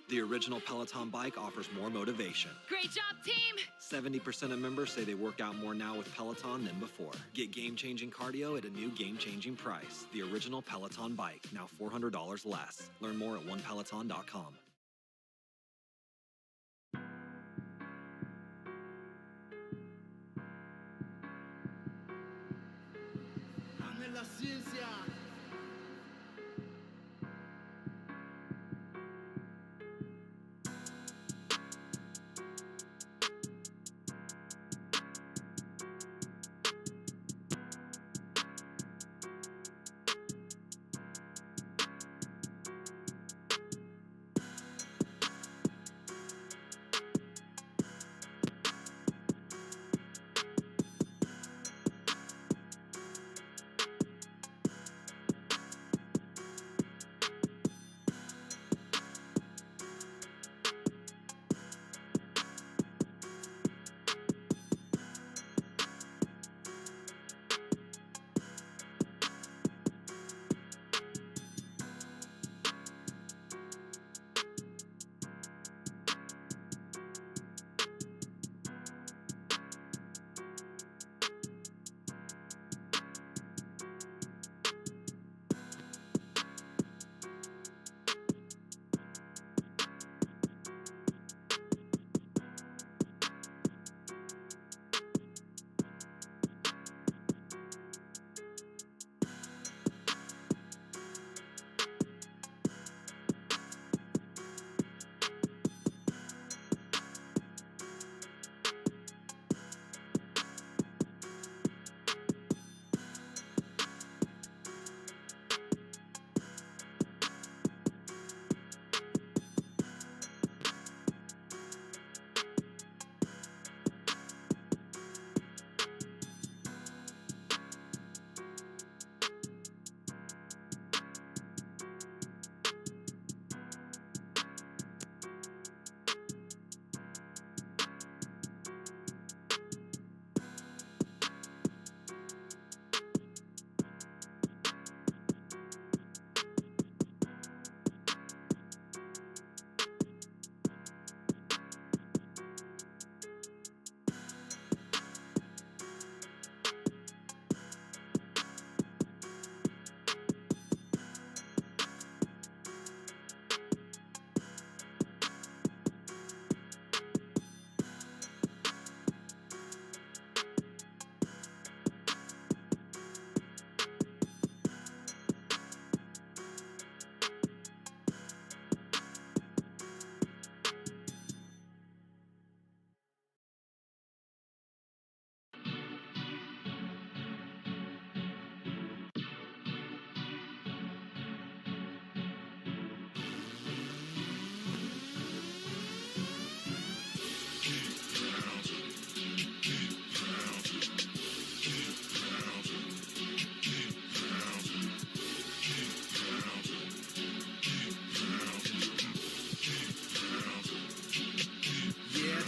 The original Peloton bike offers more motivation. Great job, team! 70% of members say they work out more now with Peloton than before. Get game-changing cardio at a new game-changing price. The original Peloton bike, now $400 less. Learn more at onepeloton.com. La ciencia.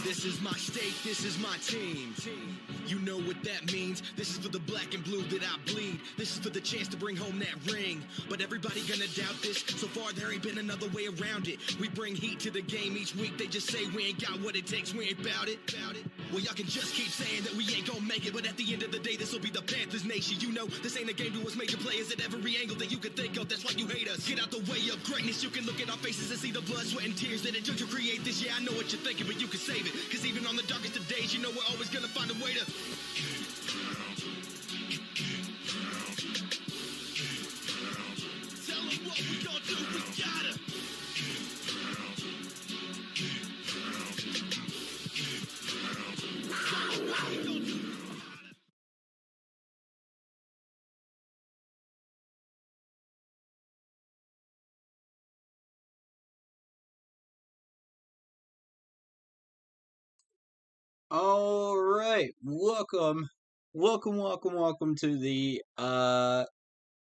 This is my state, this is my team. You know what that means. This is for the black and blue that I bleed. This is for the chance to bring home that ring. But everybody gonna doubt this. So far there ain't been another way around it. We bring heat to the game each week. They just say we ain't got what it takes, we ain't bout it. Well, y'all can just keep saying that we ain't gonna make it, but at the end of the day, this will be the Panthers nation. You know, this ain't a game to us major players at every angle that you can think of. That's why you hate us. Get out the way of greatness. You can look at our faces and see the blood, sweat, and tears that it took to create this. Yeah, I know what you're thinking, but you can save it. Cause even on the darkest of days, you know we're always gonna find a way to tell them what we gonna do, we gotta All right, welcome to the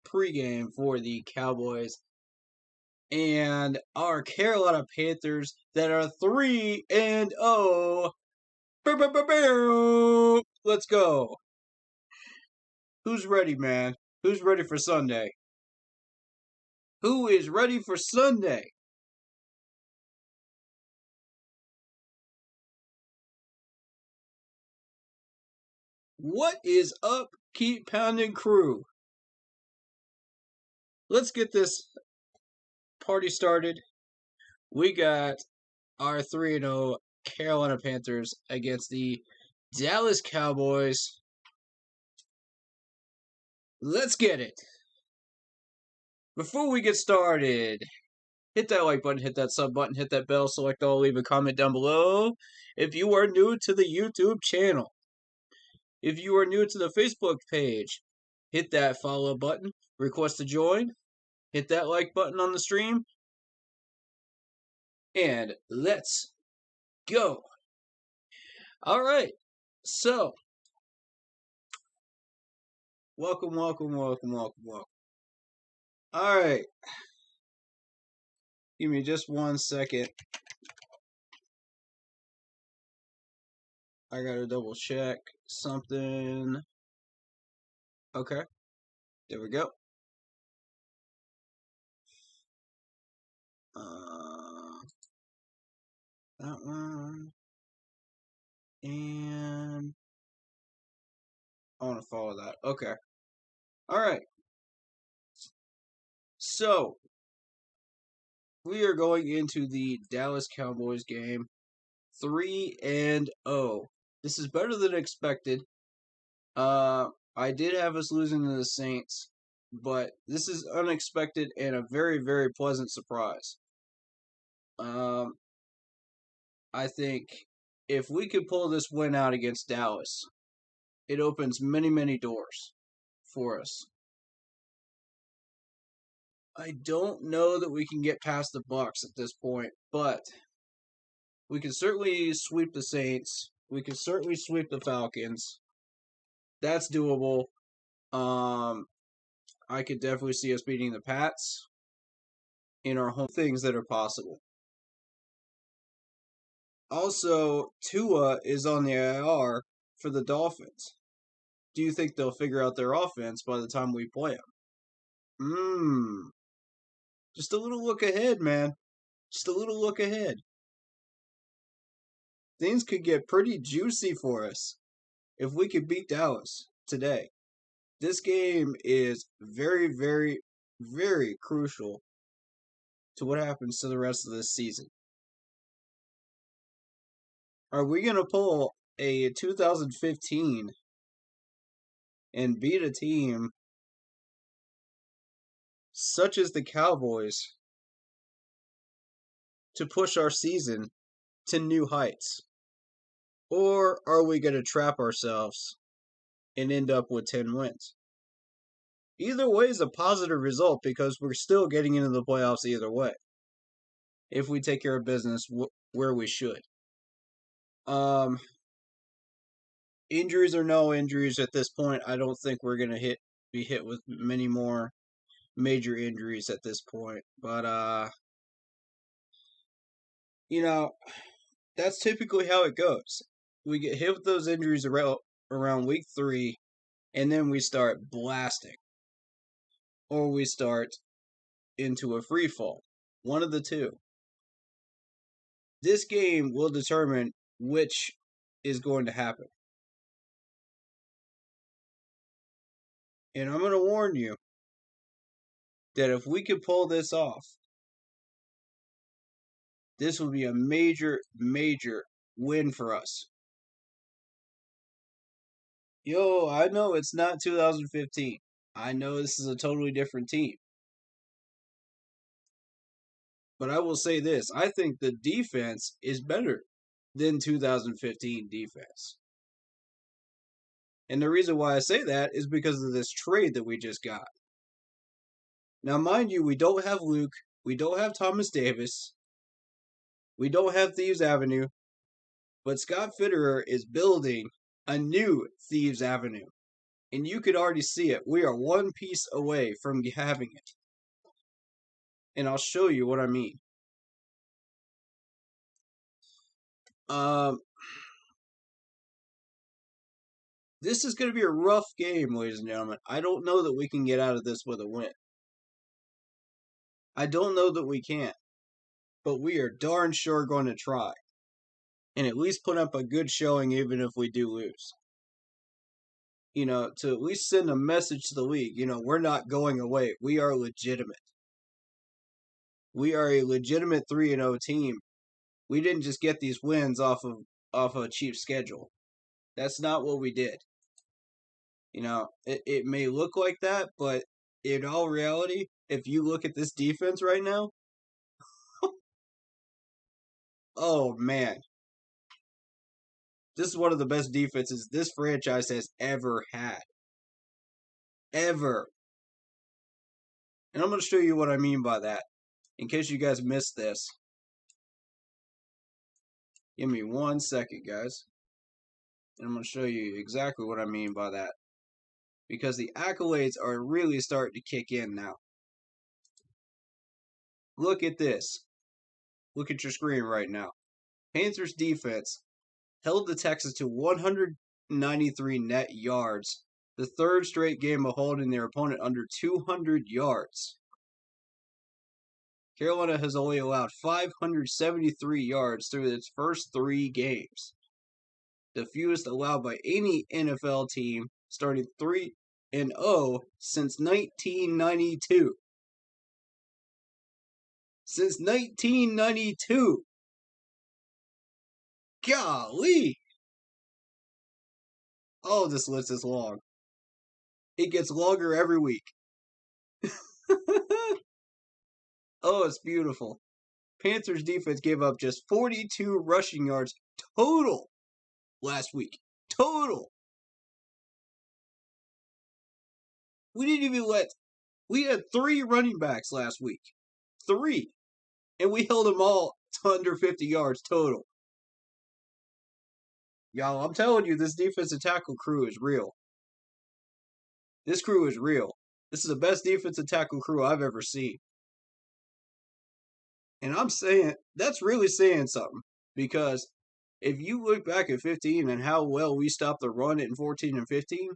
pregame for the Cowboys and our Carolina Panthers that are 3-0. Let's go. Who's ready, man? Who's ready for Sunday? Who is ready for Sunday? What is up, Keep Pounding crew? Let's get this party started. We got our 3-0 Carolina Panthers against the Dallas Cowboys. Let's get it. Before we get started, hit that like button, hit that sub button, hit that bell, select all, leave a comment down below. If you are new to the YouTube channel, if you are new to the Facebook page, hit that follow button, request to join, hit that like button on the stream, and let's go. All right, so welcome. All right, give me just 1 second. I gotta double check something. Okay, there we go. That one. And I want to follow that. Okay. All right. So, we are going into the Dallas Cowboys game 3-0. This is better than expected. I did have us losing to the Saints, but this is unexpected and a very, very pleasant surprise. I think if we could pull this win out against Dallas, it opens many, many doors for us. I don't know that we can get past the Bucs at this point, but we can certainly sweep the Saints. We can certainly sweep the Falcons. That's doable. I could definitely see us beating the Pats in our home. Things that are possible. Also, Tua is on the IR for the Dolphins. Do you think they'll figure out their offense by the time we play them? Just a little look ahead, man. Just a little look ahead. Things could get pretty juicy for us if we could beat Dallas today. This game is very, very, very crucial to what happens to the rest of this season. Are we going to pull a 2015 and beat a team such as the Cowboys to push our season to new heights? Or are we going to trap ourselves and end up with 10 wins? Either way is a positive result because we're still getting into the playoffs either way, if we take care of business where we should. Injuries or no injuries at this point, I don't think we're going to be hit with many more major injuries at this point. But, that's typically how it goes. We get hit with those injuries around week 3, and then we start blasting. Or we start into a free fall. One of the two. This game will determine which is going to happen. And I'm going to warn you that if we could pull this off, this will be a major, major win for us. I know it's not 2015. I know this is a totally different team. But I will say this. I think the defense is better than 2015 defense. And the reason why I say that is because of this trade that we just got. Now, mind you, we don't have Luke. We don't have Thomas Davis. We don't have Thieves Avenue. But Scott Fitterer is building a new Thieves Avenue. And you could already see it. We are one piece away from having it. And I'll show you what I mean. This is going to be a rough game, ladies and gentlemen. I don't know that we can get out of this with a win. I don't know that we can. But we are darn sure going to try. And at least put up a good showing even if we do lose. to at least send a message to the league. We're not going away. We are legitimate. We are a legitimate 3-0 team. We didn't just get these wins off a cheap schedule. That's not what we did. It may look like that, but in all reality, if you look at this defense right now, oh man, this is one of the best defenses this franchise has ever had. Ever. And I'm going to show you what I mean by that. In case you guys missed this. Give me 1 second, guys. And I'm going to show you exactly what I mean by that. Because the accolades are really starting to kick in now. Look at this. Look at your screen right now. Panthers defense held the Texans to 193 net yards. The third straight game of holding their opponent under 200 yards. Carolina has only allowed 573 yards through its first 3 games. The fewest allowed by any NFL team, starting 3-0 since 1992. Since 1992. Golly! Oh, this list is long. It gets longer every week. Oh, it's beautiful. Panthers defense gave up just 42 rushing yards total last week. Total. We had 3 running backs last week. 3. And we held them all to under 50 yards total. Y'all, I'm telling you, this defensive tackle crew is real. This crew is real. This is the best defensive tackle crew I've ever seen. And I'm saying, that's really saying something. Because if you look back at 15 and how well we stopped the run in 14 and 15,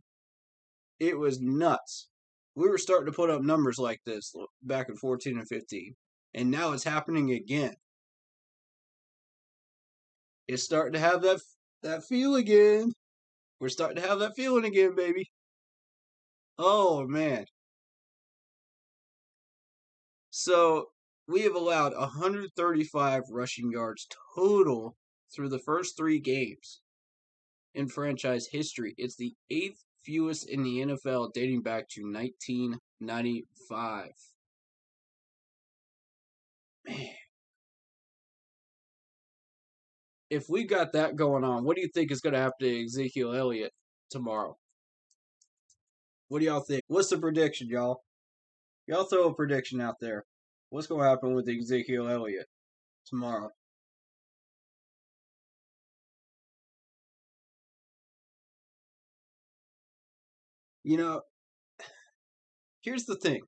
it was nuts. We were starting to put up numbers like this back in 14 and 15. And now it's happening again. It's starting to have that feel again. We're starting to have that feeling again, baby. Oh, man. So, we have allowed 135 rushing yards total through the first 3 games in franchise history. It's the 8th fewest in the NFL dating back to 1995. Man. If we got that going on, what do you think is going to happen to Ezekiel Elliott tomorrow? What do y'all think? What's the prediction, y'all? Y'all throw a prediction out there. What's going to happen with Ezekiel Elliott tomorrow? Here's the thing.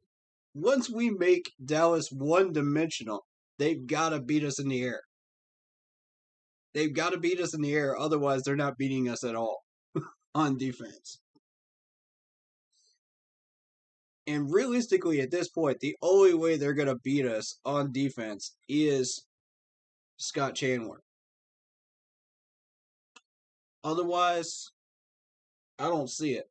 Once we make Dallas one-dimensional, they've got to beat us in the air. They've got to beat us in the air, otherwise they're not beating us at all on defense. And realistically, at this point, the only way they're going to beat us on defense is Scott Chandler. Otherwise, I don't see it.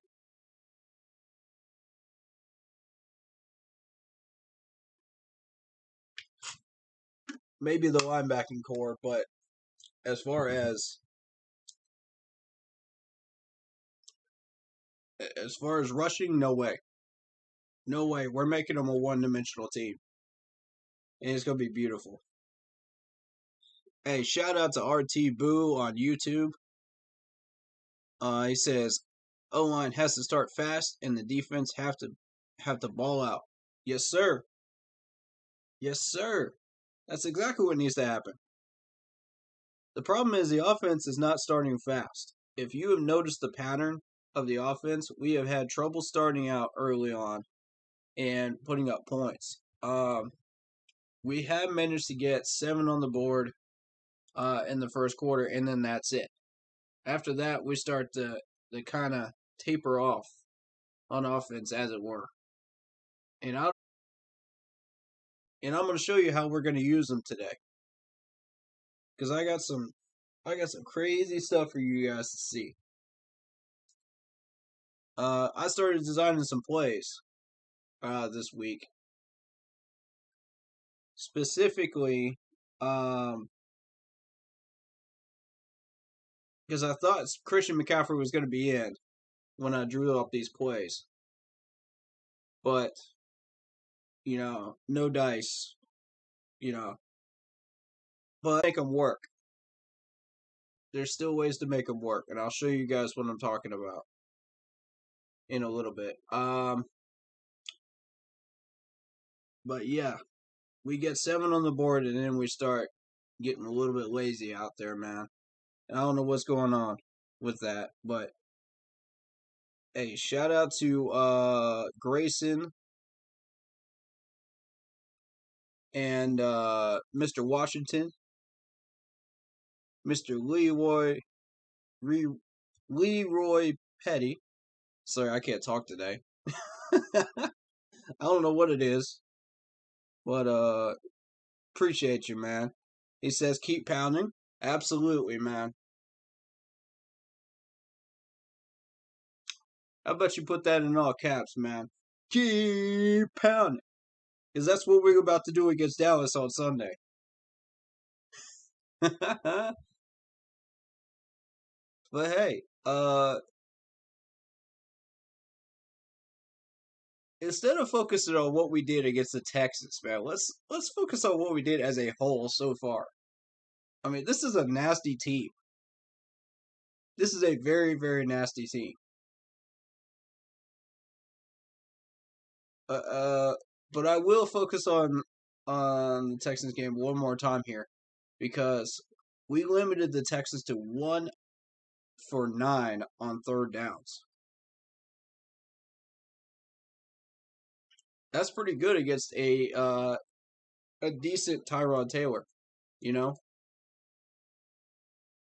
Maybe the linebacking core, but as far as rushing, no way. No way. We're making them a one-dimensional team. And it's going to be beautiful. Hey, shout out to RT Boo on YouTube. He says, O-line has to start fast and the defense have to ball out. Yes, sir. Yes, sir. That's exactly what needs to happen. The problem is the offense is not starting fast. If you have noticed the pattern of the offense, we have had trouble starting out early on and putting up points. We have managed to get 7 on the board in the first quarter, and then that's it. After that, we start to kind of taper off on offense, as it were. And I'm going to show you how we're going to use them today. Because I got some crazy stuff for you guys to see. I started designing some plays this week. Specifically, because I thought Christian McCaffrey was going to be in when I drew up these plays. But, no dice, but make them work. There's still ways to make them work, and I'll show you guys what I'm talking about in a little bit. But yeah, we get 7 on the board, and then we start getting a little bit lazy out there, man. And I don't know what's going on with that, but hey, shout out to Grayson and Mr. Washington, Mr. Leroy Petty. Sorry, I can't talk today. I don't know what it is, but appreciate you, man. He says keep pounding. Absolutely, man. How about you put that in all caps, man? Keep pounding. Because that's what we're about to do against Dallas on Sunday. But hey, instead of focusing on what we did against the Texans, man, let's focus on what we did as a whole so far. I mean, this is a nasty team. This is a very, very nasty team. But I will focus on the Texans game one more time here, because we limited the Texans to 1 for 9 on third downs. That's pretty good against a decent Tyrod Taylor,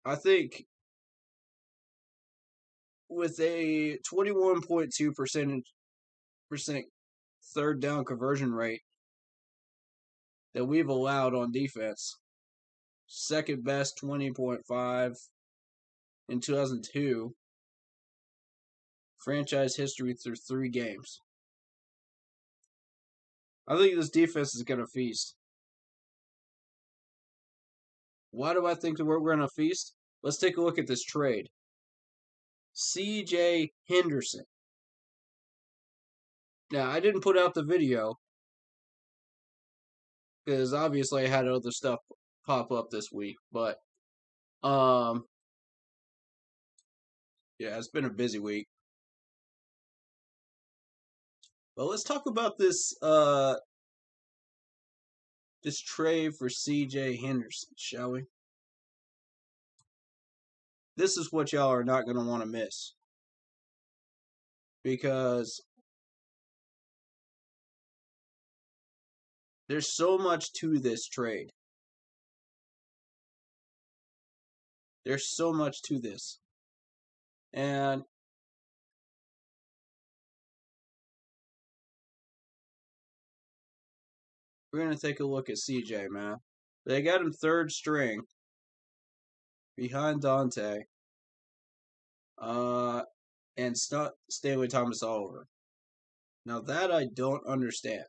I think with a 21.2% third down conversion rate that we've allowed on defense, second best 20.5 in 2002, franchise history through 3 games. I think this defense is going to feast. Why do I think that we're going to feast? Let's take a look at this trade. C.J. Henderson. Now, I didn't put out the video because obviously I had other stuff pop up this week, but yeah, it's been a busy week. But let's talk about this trade for C.J. Henderson, shall we? This is what y'all are not going to want to miss, because there's so much to this trade. There's so much to this. And we're going to take a look at CJ, man. They got him third string behind Dante and Stanley Thomas Oliver. Now that I don't understand.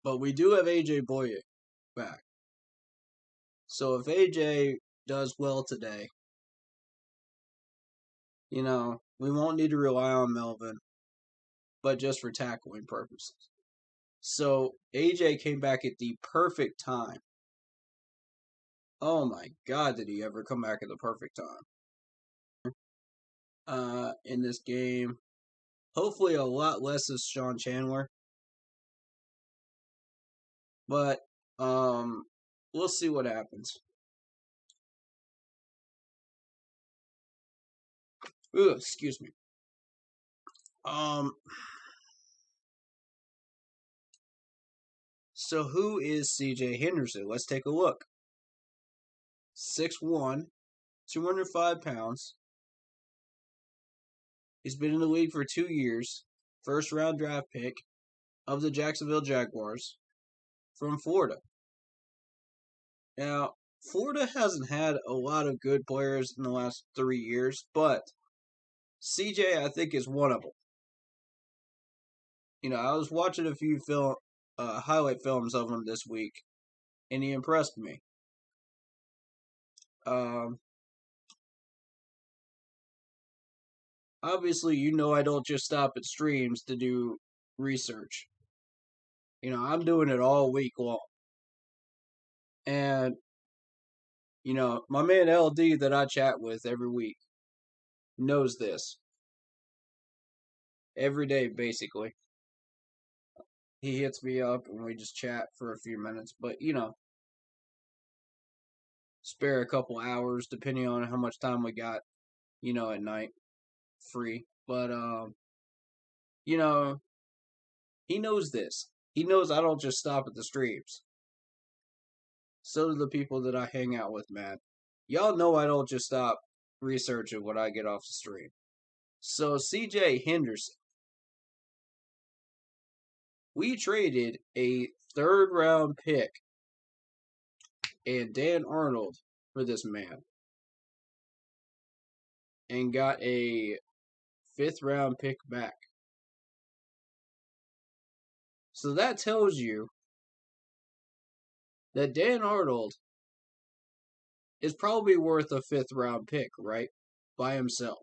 But we do have AJ Boye back. So if AJ does well today, we won't need to rely on Melvin, but just for tackling purposes. So AJ came back at the perfect time. Oh my God, did he ever come back at the perfect time? In this game, hopefully a lot less of Sean Chandler, but we'll see what happens. Ooh, excuse me. So who is C.J. Henderson? Let's take a look. 6'1", 205 pounds. He's been in the league for 2 years. First round draft pick of the Jacksonville Jaguars from Florida. Now, Florida hasn't had a lot of good players in the last 3 years, but CJ, I think, is one of them. I was watching a few highlight films of him this week, and he impressed me. Obviously, I don't just stop at streams to do research. I'm doing it all week long. And, my man LD that I chat with every week knows this. Every day, basically. He hits me up and we just chat for a few minutes. But, spare a couple hours depending on how much time we got, at night. Free. But, he knows this. He knows I don't just stop at the streams. So do the people that I hang out with, man. Y'all know I don't just stop researching what I get off the stream. So, CJ Henderson. We traded a 3rd-round pick and Dan Arnold for this man. And got a 5th-round pick back. So that tells you that Dan Arnold is probably worth a 5th-round pick, right? By himself.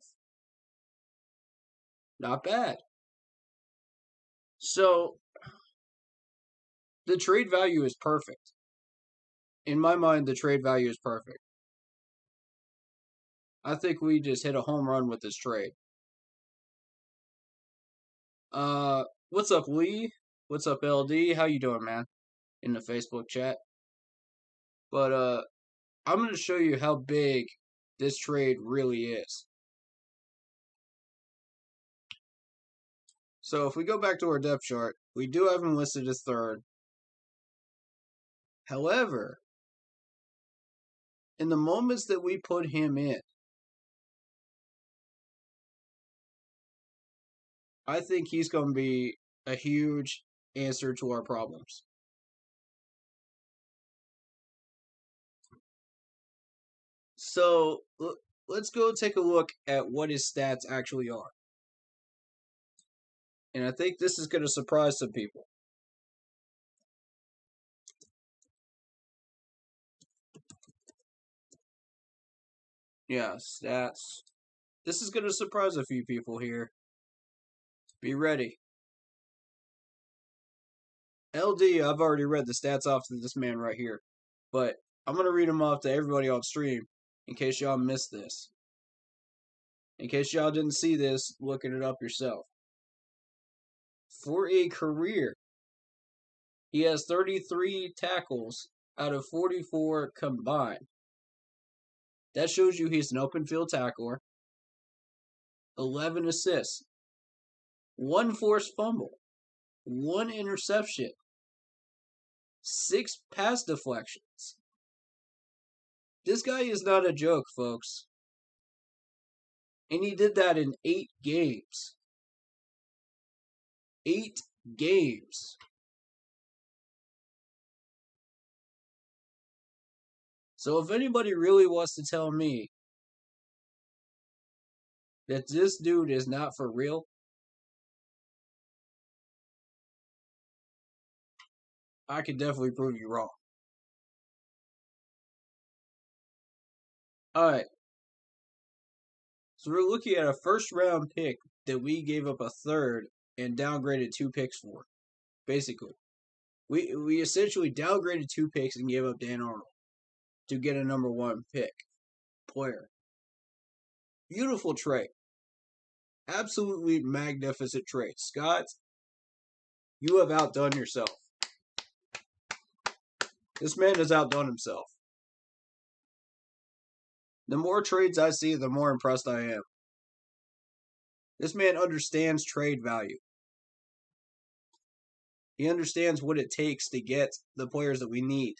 Not bad. So, the trade value is perfect. In my mind, the trade value is perfect. I think we just hit a home run with this trade. What's up, Lee? What's up, LD? How you doing, man? In the Facebook chat. But, I'm going to show you how big this trade really is. So, if we go back to our depth chart, we do have him listed as 3rd. However, in the moments that we put him in, I think he's going to be a huge answer to our problems. So, let's go take a look at what his stats actually are. And I think this is going to surprise some people. Yeah, stats. This is going to surprise a few people here. Be ready. LD, I've already read the stats off to this man right here. But I'm going to read them off to everybody on stream in case y'all missed this. In case y'all didn't see this, looking it up yourself. For a career, he has 33 tackles out of 44 combined. That shows you he's an open field tackler. 11 assists. 1 forced fumble. 1 interception. 6 pass deflections. This guy is not a joke, folks. And he did that in 8 games. 8 games. So if anybody really wants to tell me that this dude is not for real, I can definitely prove you wrong. Alright. So we're looking at a 1st-round pick that we gave up a 3rd and downgraded 2 picks for. Basically. We essentially downgraded 2 picks and gave up Dan Arnold to get a number 1 pick player. Beautiful trade. Absolutely magnificent trade. Scott, you have outdone yourself. This man has outdone himself. The more trades I see, the more impressed I am. This man understands trade value. He understands what it takes to get the players that we need.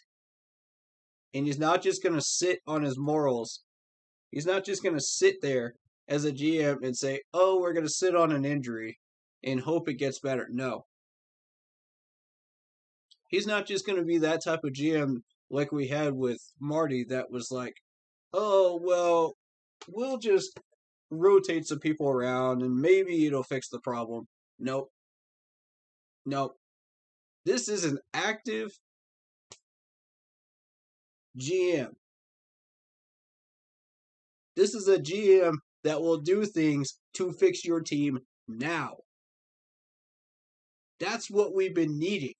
And he's not just going to sit on his morals. He's not just going to sit there as a GM and say, oh, we're going to sit on an injury and hope it gets better. No. He's not just going to be that type of GM like we had with Marty that was like, oh, well, we'll just rotate some people around and maybe it'll fix the problem. Nope. Nope. This is an active GM. This is a GM that will do things to fix your team now. That's what we've been needing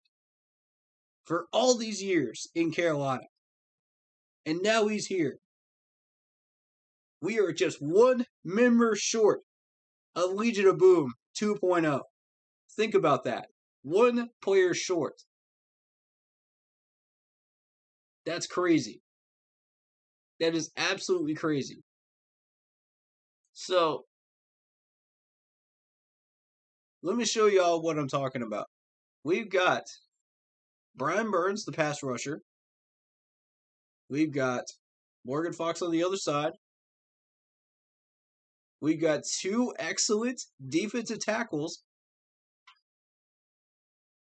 for all these years in Carolina. And now he's here. We are just one member short of Legion of Boom 2.0. Think about that. One player short. That's crazy. That is absolutely crazy. So, let me show y'all what I'm talking about. We've got Brian Burns, the pass rusher. We've got Morgan Fox on the other side. We've got two excellent defensive tackles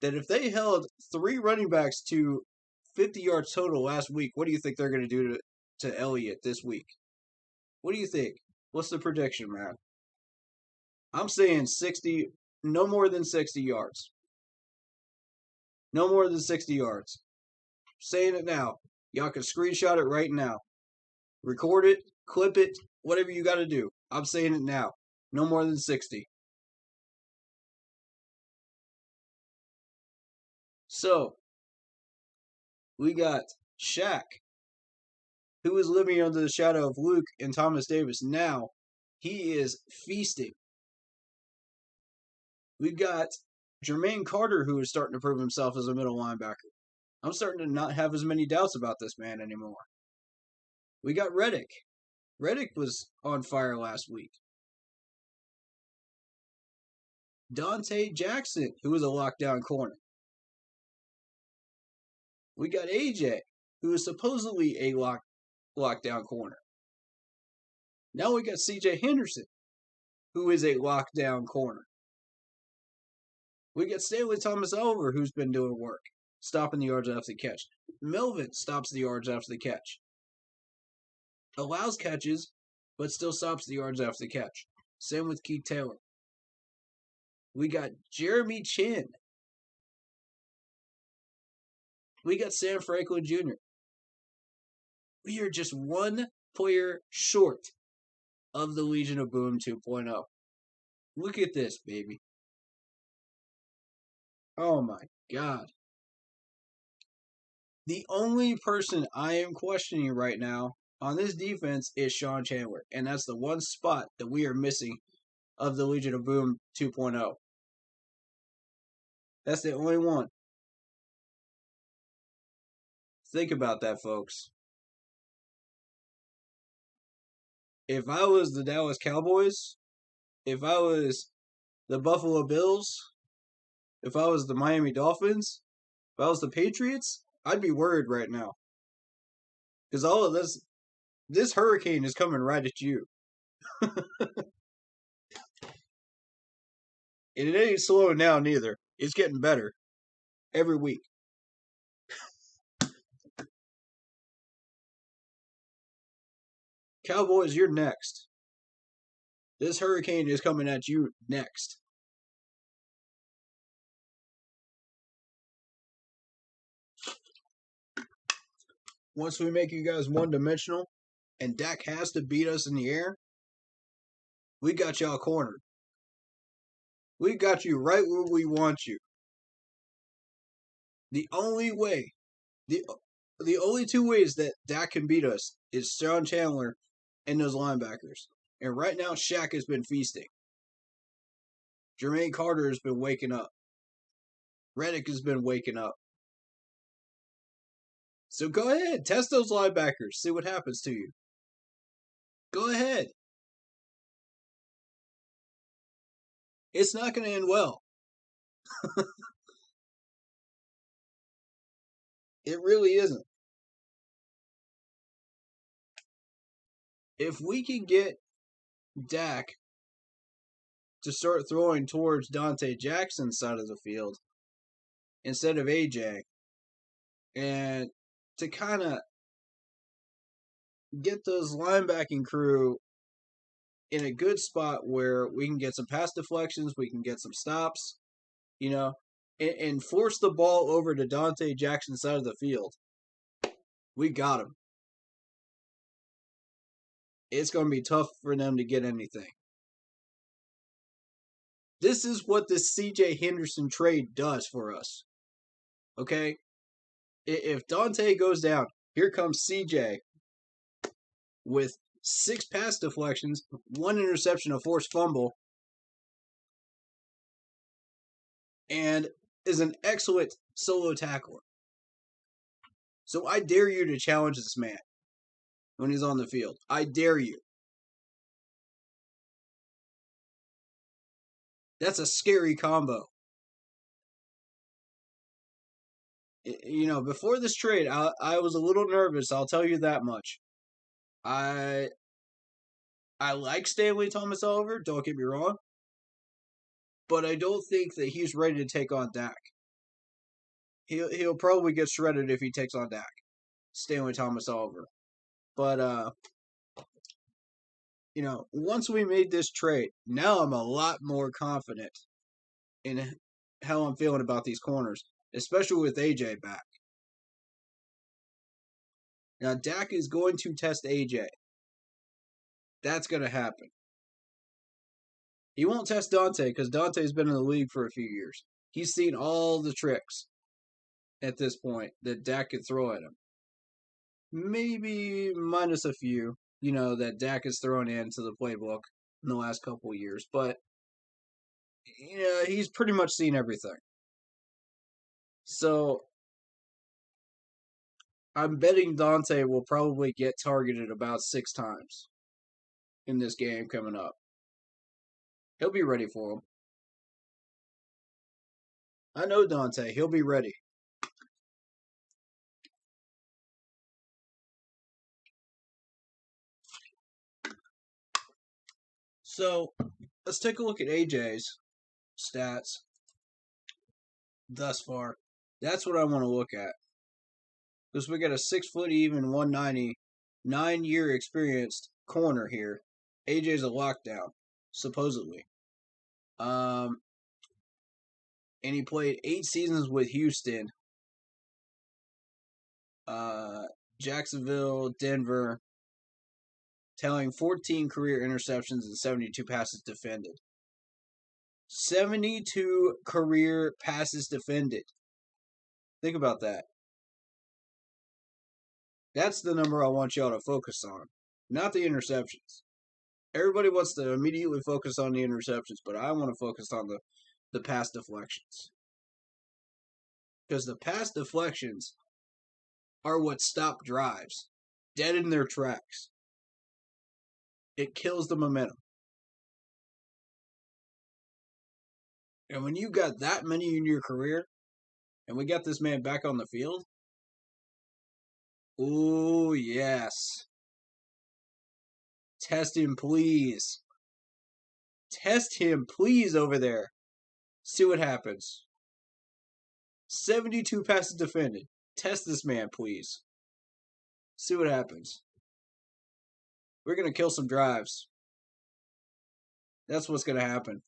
that if they held 3 running backs to 50 yards total last week, what do you think they're going to do to Elliott this week? What do you think? What's the prediction, man? I'm saying 60, no more than 60 yards. No more than 60 yards. I'm saying it now. Y'all can screenshot it right now. Record it, clip it, whatever you got to do. I'm saying it now. No more than 60. So, we got Shaq, who is living under the shadow of Luke and Thomas Davis. Now, he is feasting. We've got Jermaine Carter, who is starting to prove himself as a middle linebacker. I'm starting to not have as many doubts about this man anymore. We got Reddick. Reddick was on fire last week. Dante Jackson, who is a lockdown corner. We got AJ, who is supposedly a lockdown corner. Now we got CJ Henderson, who is a lockdown corner. We got Stanley Thomas Oliver, who's been doing work, stopping the yards after the catch. Melvin stops the yards after the catch. Allows catches, but still stops the yards after the catch. Same with Keith Taylor. We got Jeremy Chin. We got Sam Franklin Jr. We are just one player short of the Legion of Boom 2.0. Look at this, baby. Oh my God. The only person I am questioning right now on this defense is Sean Chandler. And that's the one spot that we are missing of the Legion of Boom 2.0. That's the only one. Think about that, folks. If I was the Dallas Cowboys, if I was the Buffalo Bills, if I was the Miami Dolphins, if I was the Patriots, I'd be worried right now. Because all of this hurricane is coming right at you. And it ain't slowing down either. It's getting better every week. Cowboys, you're next. This hurricane is coming at you next. Once we make you guys one-dimensional and Dak has to beat us in the air, we got y'all cornered. We got you right where we want you. The only way, the only 2 ways that Dak can beat us is Sean Chandler and those linebackers. And right now, Shaq has been feasting. Jermaine Carter has been waking up. Reddick has been waking up. So go ahead, test those linebackers, see what happens to you. Go ahead. It's not going to end well. It really isn't. If we can get Dak to start throwing towards Dante Jackson's side of the field instead of AJ, and to kind of get those linebacking crew in a good spot where we can get some pass deflections, we can get some stops, and force the ball over to Dante Jackson's side of the field. We got him. It's going to be tough for them to get anything. This is what this CJ Henderson trade does for us. Okay? If Dante goes down, here comes CJ with 6 pass deflections, 1 interception, a forced fumble, and is an excellent solo tackler. So I dare you to challenge this man when he's on the field. I dare you. That's a scary combo. Before this trade, I was a little nervous. I'll tell you that much. I like Stanley Thomas Oliver, don't get me wrong. But I don't think that he's ready to take on Dak. He'll probably get shredded if he takes on Dak. Stanley Thomas Oliver. But, once we made this trade, now I'm a lot more confident in how I'm feeling about these corners, especially with AJ back. Now, Dak is going to test AJ. That's going to happen. He won't test Dante because Dante's been in the league for a few years. He's seen all the tricks at this point that Dak could throw at him. Maybe minus a few, that Dak has thrown into the playbook in the last couple of years. But, he's pretty much seen everything. So, I'm betting Dante will probably get targeted about 6 times in this game coming up. He'll be ready for him. I know Dante. He'll be ready. So, let's take a look at AJ's stats thus far. That's what I want to look at. Because we got a 6 foot even 190, 9-year experienced corner here. AJ's a lockdown, supposedly. And he played 8 seasons with Houston, Jacksonville, Denver, tallying 14 career interceptions and 72 passes defended. 72 career passes defended. Think about that. That's the number I want y'all to focus on, not the interceptions. Everybody wants to immediately focus on the interceptions, but I want to focus on the pass deflections. Because the pass deflections are what stop drives, dead in their tracks. It kills the momentum. And when you got that many in your career, and we got this man back on the field, ooh, yes. Test him, please. Test him, please, over there. See what happens. 72 passes defended. Test this man, please. See what happens. We're going to kill some drives. That's what's going to happen.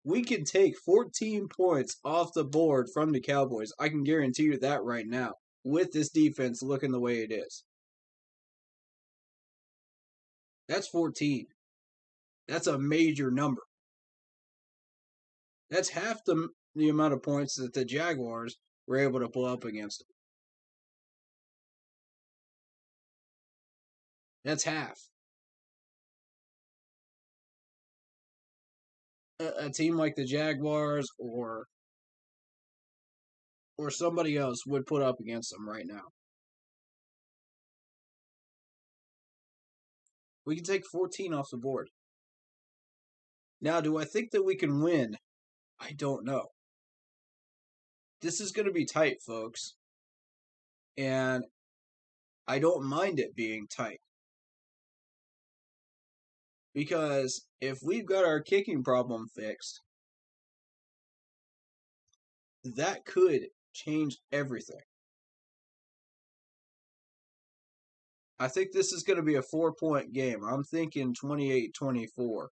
We can take 14 points off the board from the Cowboys. I can guarantee you that right now, with this defense looking the way it is. That's 14. That's a major number. That's half the amount of points that the Jaguars were able to pull up against them. That's half. A team like the Jaguars or somebody else would put up against them right now. We can take 14 off the board. Now, do I think that we can win? I don't know. This is going to be tight, folks. And I don't mind it being tight. Because if we've got our kicking problem fixed, that could change everything. I think this is going to be a 4-point game. I'm thinking 28-24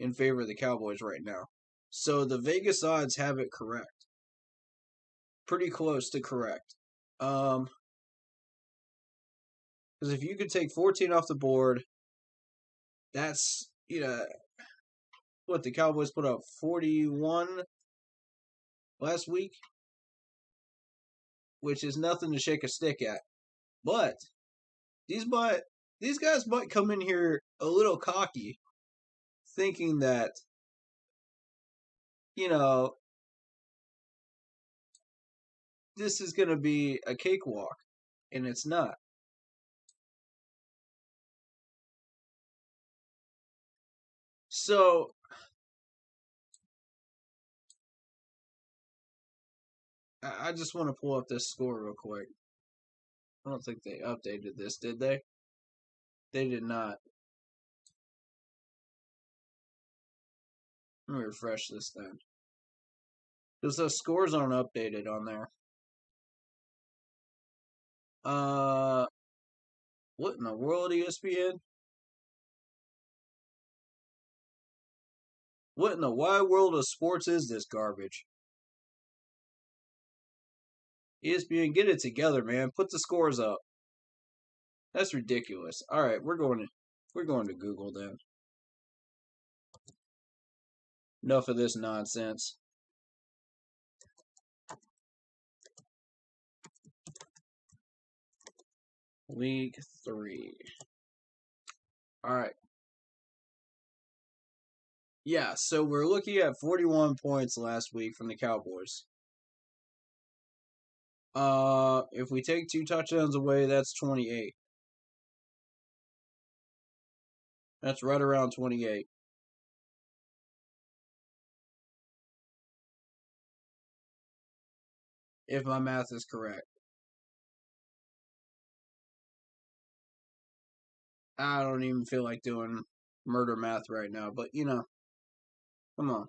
in favor of the Cowboys right now. So the Vegas odds have it correct. Pretty close to correct. Because if you could take 14 off the board, that's, what the Cowboys put up 41 last week, which is nothing to shake a stick at. But these guys might come in here a little cocky, thinking that, this is going to be a cakewalk, and it's not. So, I just want to pull up this score real quick. I don't think they updated this, did they? They did not. Let me refresh this then. Because the scores aren't updated on there. What in the world, ESPN? What in the wide world of sports is this garbage? ESPN, get it together, man. Put the scores up. That's ridiculous. All right, we're going to Google then. Enough of this nonsense. Week 3. All right. Yeah, so we're looking at 41 points last week from the Cowboys. If we take 2 touchdowns away, that's 28. That's right around 28. If my math is correct. I don't even feel like doing murder math right now, but come on.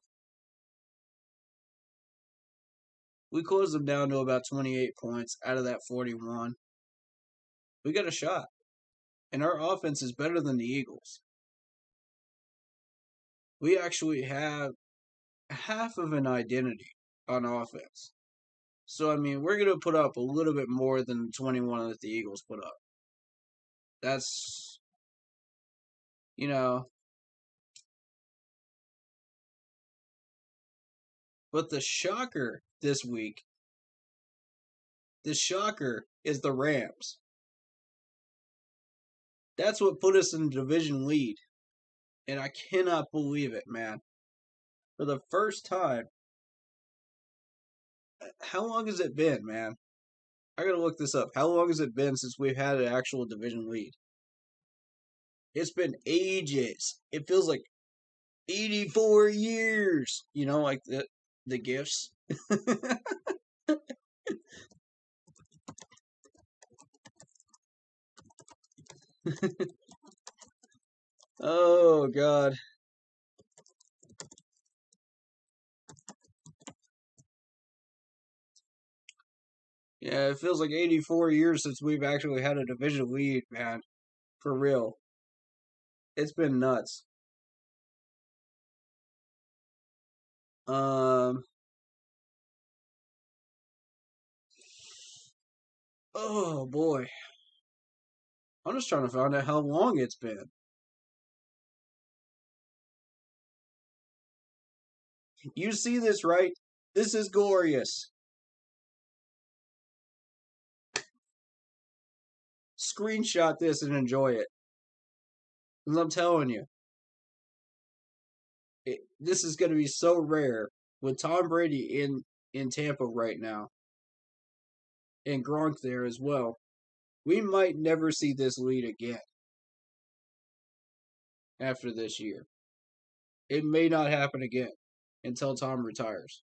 We closed them down to about 28 points out of that 41. We got a shot. And our offense is better than the Eagles. We actually have half of an identity on offense. So, we're going to put up a little bit more than 21 that the Eagles put up. That's, But the shocker this week, is the Rams. That's what put us in the division lead. And I cannot believe it, man. For the first time. How long has it been, man? I gotta look this up. How long has it been since we've had an actual division lead? It's been ages. It feels like 84 years. Like the gifts. Oh, God. Yeah, it feels like 84 years since we've actually had a division lead, man. For real. It's been nuts. Oh, boy. I'm just trying to find out how long it's been. You see this, right? This is glorious. Screenshot this and enjoy it. Because I'm telling you, this is going to be so rare with Tom Brady in Tampa right now. And Gronk there as well. We might never see this lead again after this year. It may not happen again until Tom retires.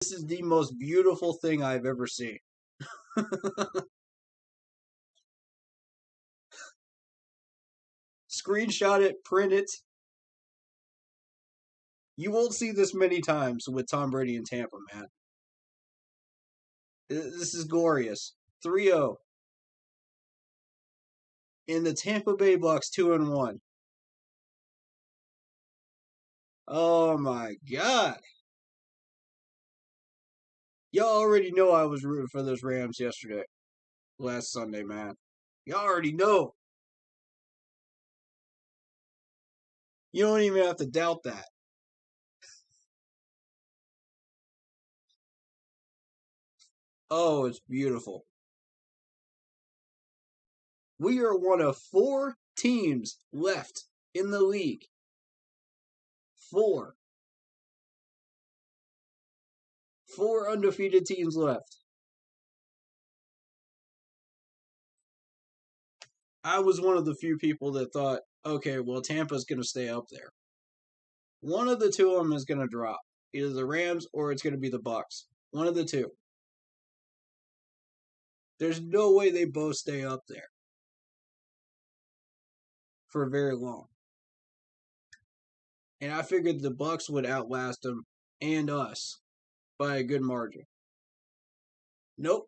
This is the most beautiful thing I've ever seen. Screenshot it, print it. You won't see this many times with Tom Brady in Tampa, man. This is glorious. 3-0. And the Tampa Bay Bucks 2-1. Oh my God. Y'all already know I was rooting for those Rams last Sunday, man. Y'all already know. You don't even have to doubt that. Oh, it's beautiful. We are one of 4 teams left in the league. 4. 4 undefeated teams left. I was one of the few people that thought, okay, well, Tampa's going to stay up there. One of the two of them is going to drop. Either the Rams or it's going to be the Bucks. One of the two. There's no way they both stay up there for very long. And I figured the Bucks would outlast them and us by a good margin. Nope.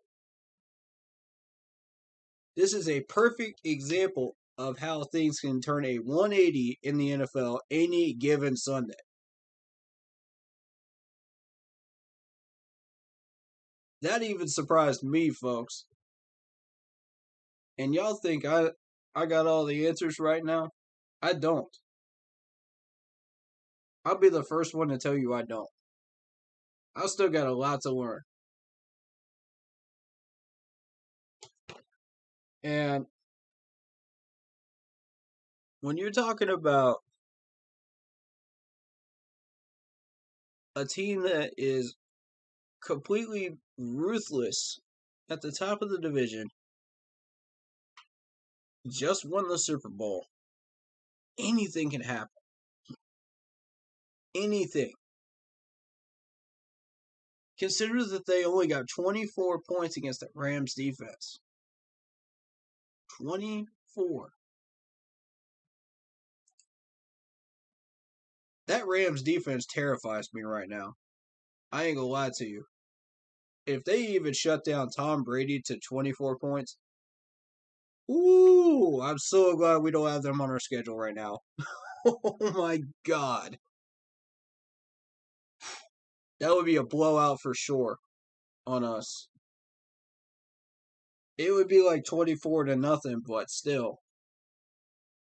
This is a perfect example of how things can turn a 180 in the NFL any given Sunday. That even surprised me, folks. And y'all think I got all the answers right now? I don't. I'll be the first one to tell you I don't. I still got a lot to learn. And when you're talking about a team that is completely ruthless at the top of the division, just won the Super Bowl, anything can happen. Anything. Consider that they only got 24 points against the Rams defense. 24. That Rams defense terrifies me right now. I ain't gonna lie to you. If they even shut down Tom Brady to 24 points, ooh, I'm so glad we don't have them on our schedule right now. Oh my God. That would be a blowout for sure on us. It would be like 24-0, but still.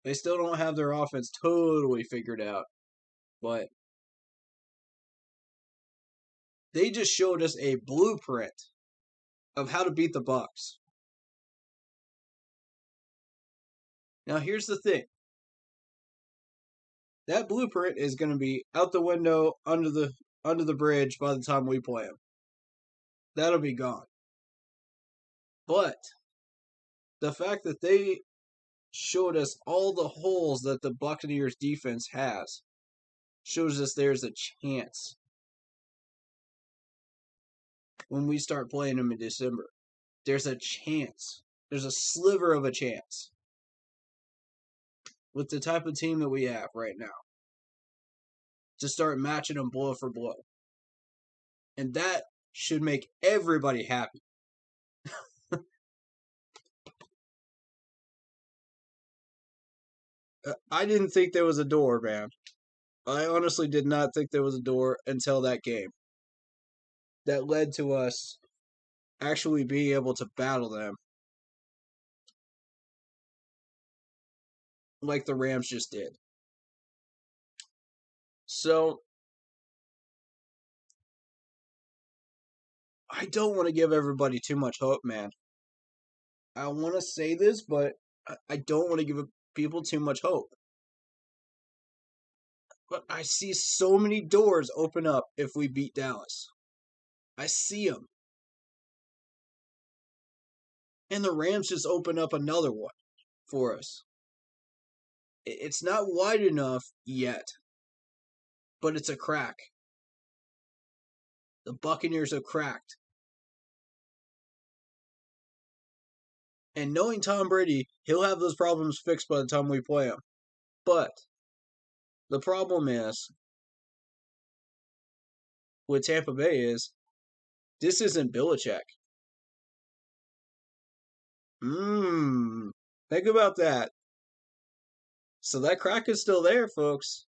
They still don't have their offense totally figured out. But they just showed us a blueprint of how to beat the Bucks. Now here's the thing. That blueprint is going to be out the window under the bridge by the time we play them. That'll be gone. But the fact that they showed us all the holes that the Buccaneers defense has shows us there's a chance when we start playing them in December. There's a chance. There's a sliver of a chance with the type of team that we have right now to start matching them blow for blow. And that should make everybody happy. I didn't think there was a door, man. I honestly did not think there was a door until that game. That led to us actually being able to battle them like the Rams just did. So, I don't want to give everybody too much hope, man. I want to say this, but I don't want to give people too much hope. But I see so many doors open up if we beat Dallas. I see them. And the Rams just open up another one for us. It's not wide enough yet, but it's a crack. The Buccaneers have cracked. And knowing Tom Brady, he'll have those problems fixed by the time we play him. But the problem is, with Tampa Bay is, this isn't Belichick. Think about that. So that crack is still there, folks.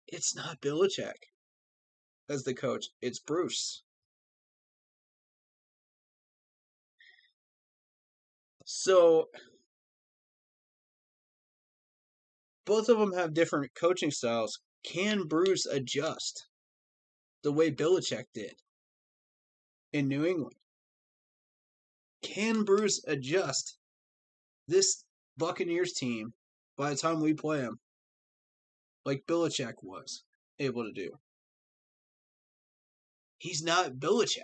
It's not Belichick as the coach. It's Bruce. So both of them have different coaching styles. Can Bruce adjust the way Belichick did in New England? Can Bruce adjust this Buccaneers team by the time we play them like Belichick was able to do? He's not Belichick.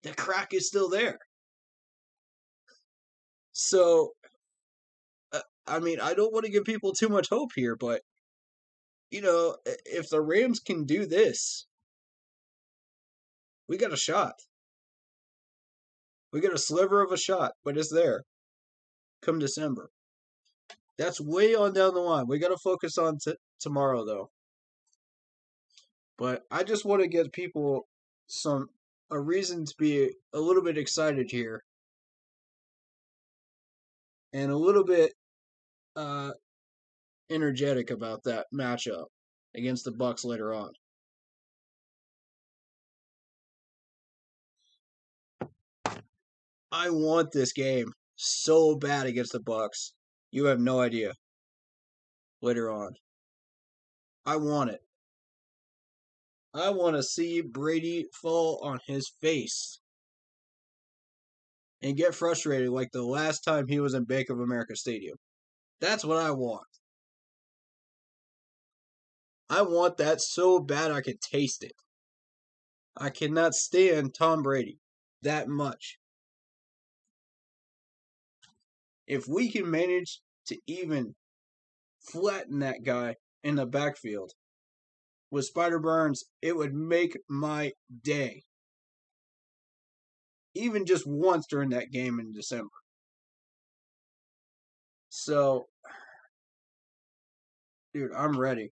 The crack is still there. So, I mean, I don't want to give people too much hope here, but, you know, if the Rams can do this, we got a shot. We got a sliver of a shot, but it's there come December. That's way on down the line. We got to focus on tomorrow, though. But I just want to get people a reason to be a little bit excited here. And a little bit energetic about that matchup against the Bucs later on. I want this game so bad against the Bucs. You have no idea. Later on. I want it. I want to see Brady fall on his face and get frustrated like the last time he was in Bank of America Stadium. That's what I want. I want that so bad I can taste it. I cannot stand Tom Brady that much. If we can manage to even flatten that guy in the backfield with Spider Burns, it would make my day. Even just once during that game in December. So, dude, I'm ready.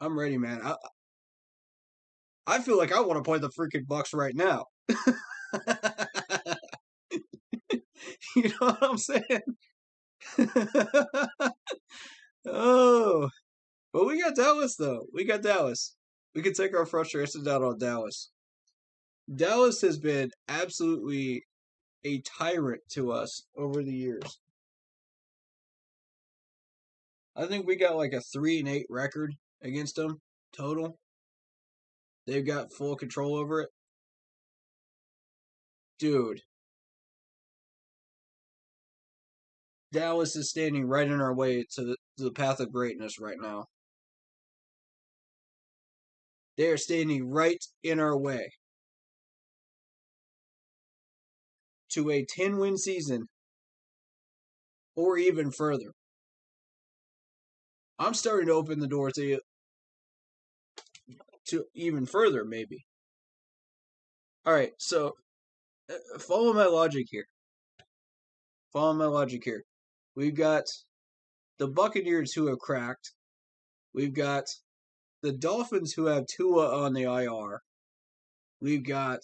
I'm ready, man. I feel like I want to play the freaking Bucs right now. You know what I'm saying? Oh, but we got Dallas, though. We got Dallas. We can take our frustrations out on Dallas. Dallas has been absolutely a tyrant to us over the years. I think we got like a 3-8 record against them total. They've got full control over it. Dude. Dallas is standing right in our way to the path of greatness right now. They are standing right in our way to a 10-win season or even further. I'm starting to open the door to even further, maybe. All right, so follow my logic here. We've got the Buccaneers who have cracked. We've got the Dolphins who have Tua on the IR. We've got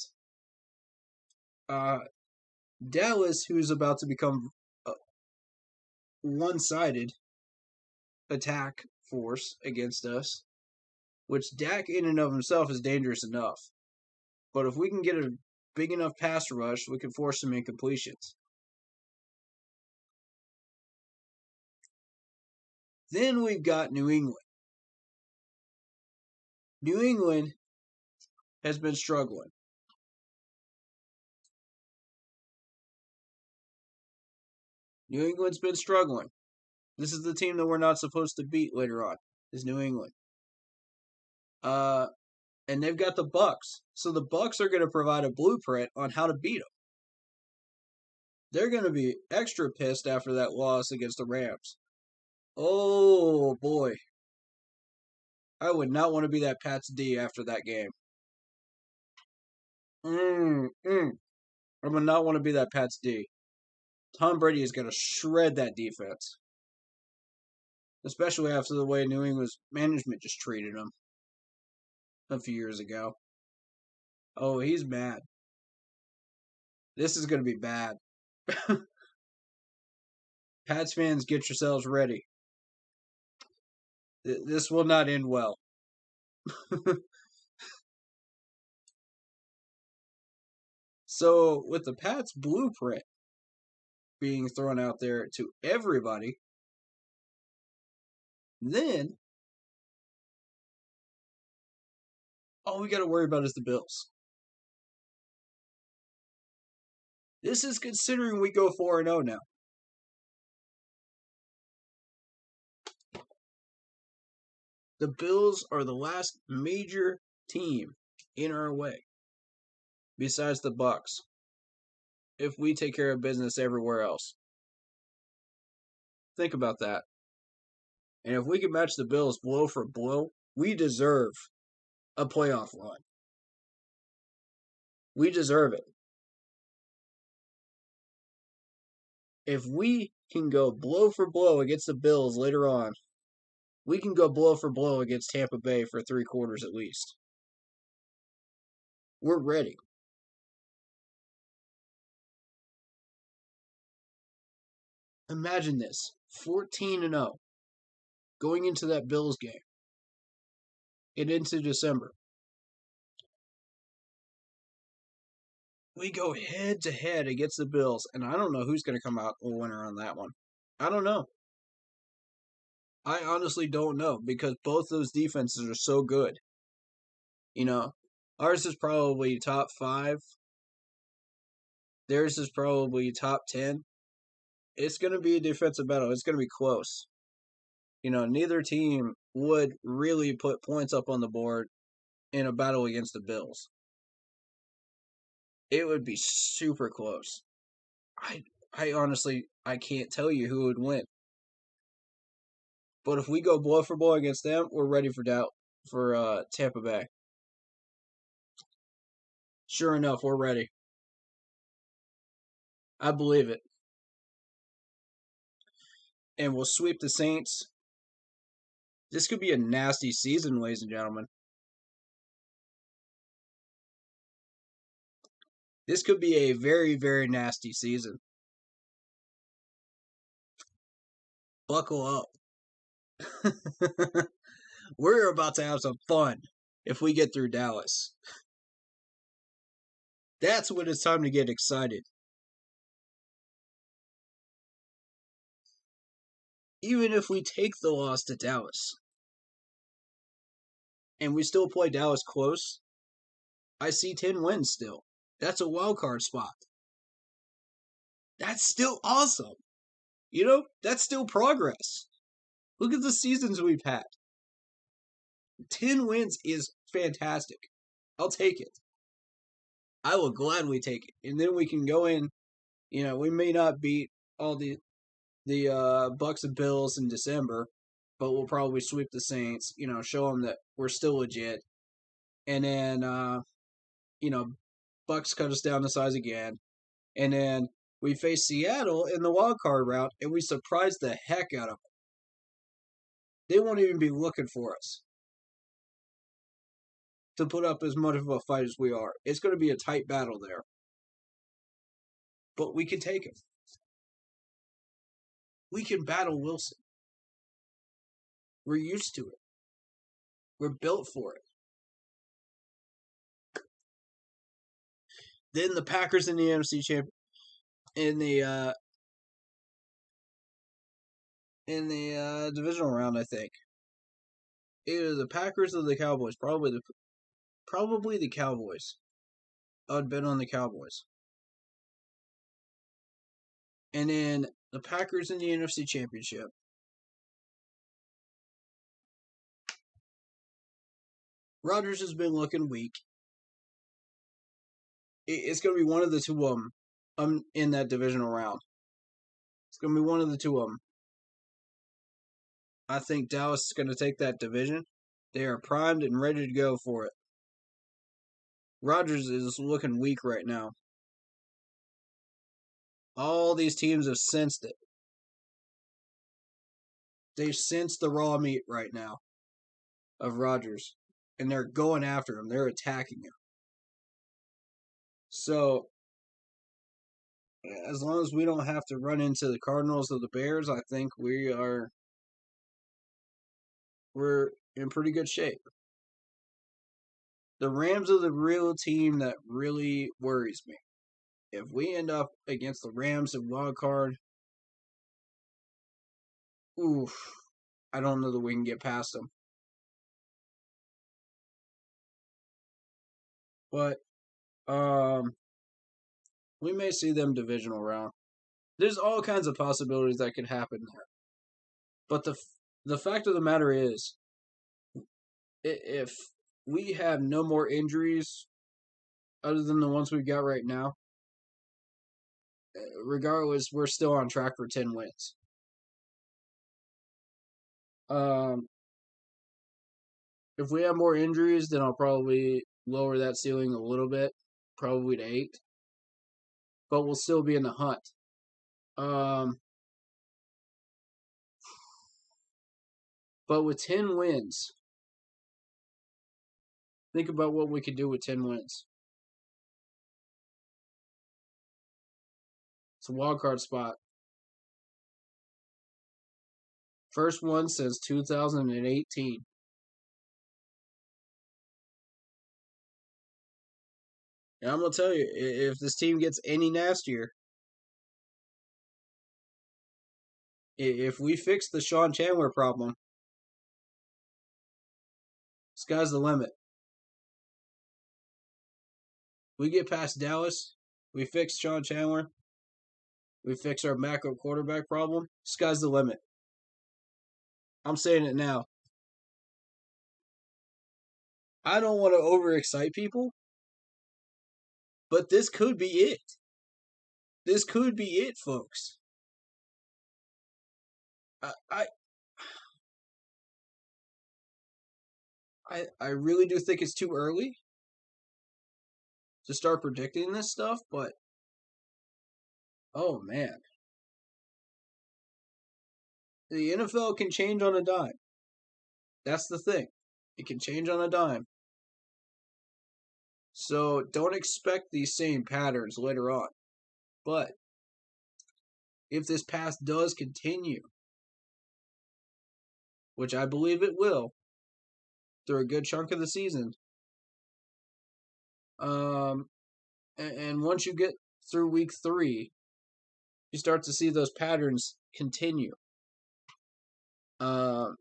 Dallas who's about to become a one-sided attack force against us, which Dak in and of himself is dangerous enough. But if we can get a big enough pass rush, we can force some incompletions. Then we've got New England. New England has been struggling. New England's been struggling. This is the team that we're not supposed to beat later on, is New England. And they've got the Bucs. So the Bucs are going to provide a blueprint on how to beat them. They're going to be extra pissed after that loss against the Rams. Oh, boy. I would not want to be that Pats D after that game. I would not want to be that Pats D. Tom Brady is going to shred that defense. Especially after the way New England's management just treated him a few years ago. Oh, he's mad. This is going to be bad. Pats fans, get yourselves ready. This will not end well. So, with the Pats blueprint being thrown out there to everybody, then all we got to worry about is the Bills. This is considering we go 4-0 now. The Bills are the last major team in our way, besides the Bucs, if we take care of business everywhere else. Think about that. And if we can match the Bills blow for blow, we deserve a playoff run. We deserve it. If we can go blow for blow against the Bills later on, we can go blow for blow against Tampa Bay for 3 quarters at least. We're ready. Imagine this, 14-0, going into that Bills game and into December. We go head-to-head against the Bills, and I don't know who's going to come out a winner on that one. I don't know. I honestly don't know, because both those defenses are so good. You know, ours is probably top 5. Theirs is probably top 10. It's going to be a defensive battle. It's going to be close. You know, neither team would really put points up on the board in a battle against the Bills. It would be super close. I honestly, I can't tell you who would win. But if we go blow for blow against them, we're ready for Tampa Bay. Sure enough, we're ready. I believe it. And we'll sweep the Saints. This could be a nasty season, ladies and gentlemen. This could be a very, very nasty season. Buckle up. We're about to have some fun if we get through Dallas. That's when it's time to get excited. Even if we take the loss to Dallas and we still play Dallas close, I see 10 wins still. That's a wild card spot. That's still awesome. You know, that's still progress. Look at the seasons we've had. 10 wins is fantastic. I'll take it. I will gladly take it. And then we can go in, you know, we may not beat all the Bucs and Bills in December, but we'll probably sweep the Saints, you know, show them that we're still legit. And then, you know, Bucs cut us down to size again. And then we face Seattle in the wild card round, and we surprise the heck out of them. They won't even be looking for us to put up as much of a fight as we are. It's going to be a tight battle there. But we can take it. We can battle Wilson. We're used to it. We're built for it. Then the Packers in the NFC Championship in the divisional round, I think. Either the Packers or the Cowboys. Probably the Cowboys. I would bet on the Cowboys. And then the Packers in the NFC Championship. Rodgers has been looking weak. It's going to be one of the two of them in that divisional round. It's going to be one of the two of them. I think Dallas is going to take that division. They are primed and ready to go for it. Rodgers is looking weak right now. All these teams have sensed it. They've sensed the raw meat right now of Rodgers. And they're going after him. They're attacking him. So, as long as we don't have to run into the Cardinals or the Bears, I think we're in pretty good shape. The Rams are the real team that really worries me. If we end up against the Rams in wild card, I don't know that we can get past them. But we may see them divisional round. There's all kinds of possibilities that could happen there. But the fact of the matter is, if we have no more injuries other than the ones we've got right now, regardless, we're still on track for 10 wins. If we have more injuries, then I'll probably lower that ceiling a little bit, probably to 8. But we'll still be in the hunt. But with 10 wins, think about what we could do with 10 wins. It's a wild card spot. First one since 2018. And I'm going to tell you, if this team gets any nastier, if we fix the Sean Chandler problem, sky's the limit. We get past Dallas, we fix Sean Chandler, we fix our backup quarterback problem, sky's the limit. I'm saying it now. I don't want to overexcite people, but this could be it. This could be it, folks. I really do think it's too early to start predicting this stuff, but oh man. The NFL can change on a dime. That's the thing. It can change on a dime. So don't expect these same patterns later on. But if this path does continue, which I believe it will, through a good chunk of the season, and once you get through week 3, you start to see those patterns continue for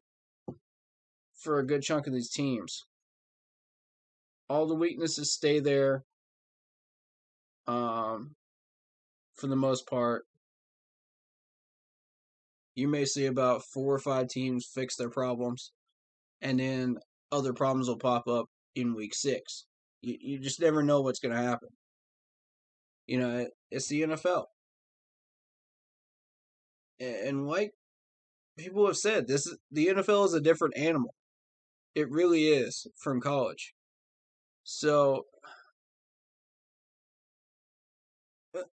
a good chunk of these teams. All the weaknesses stay there for the most part. You may see about 4 or 5 teams fix their problems, and then other problems will pop up in week 6. You just never know what's going to happen. You know, it's the NFL. And like people have said, the NFL is a different animal. It really is from college. So,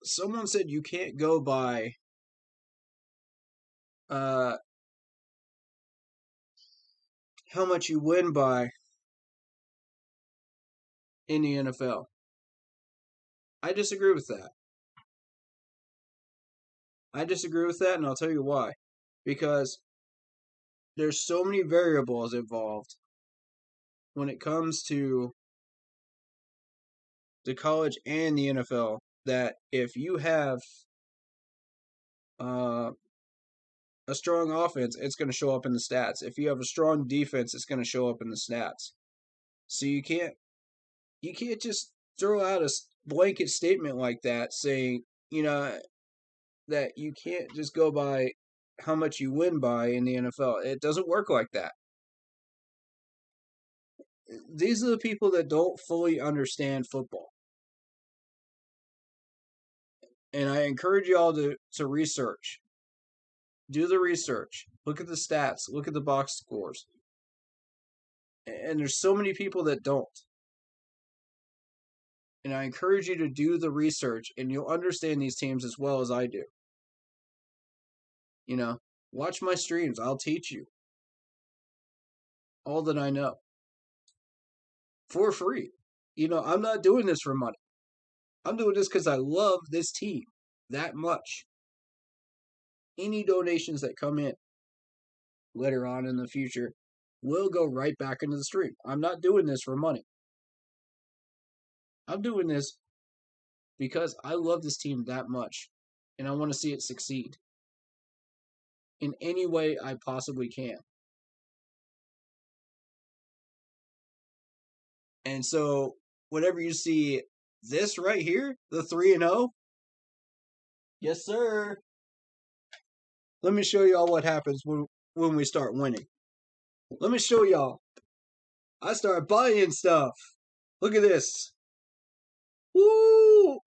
someone said you can't go by how much you win by in the NFL. I disagree with that. And I'll tell you why. Because there's so many variables involved when it comes to the college and the NFL that if you have a strong offense, it's going to show up in the stats. If you have a strong defense, it's going to show up in the stats. So you can't just throw out a blanket statement like that saying, that you can't just go by how much you win by in the NFL. It doesn't work like that. These are the people that don't fully understand football. And I encourage you all to research. Do the research. Look at the stats. Look at the box scores. And there's so many people that don't. And I encourage you to do the research, and you'll understand these teams as well as I do. Watch my streams. I'll teach you all that I know for free. I'm not doing this for money. I'm doing this because I love this team. that much. Any donations that come in later on in the future will go right back into the stream. I'm not doing this for money. I'm doing this because I love this team that much, and I want to see it succeed in any way I possibly can. And so, whenever you see this right here, the 3-0, yes, sir. Let me show y'all what happens when we start winning. Let me show y'all. I start buying stuff. Look at this. Woo!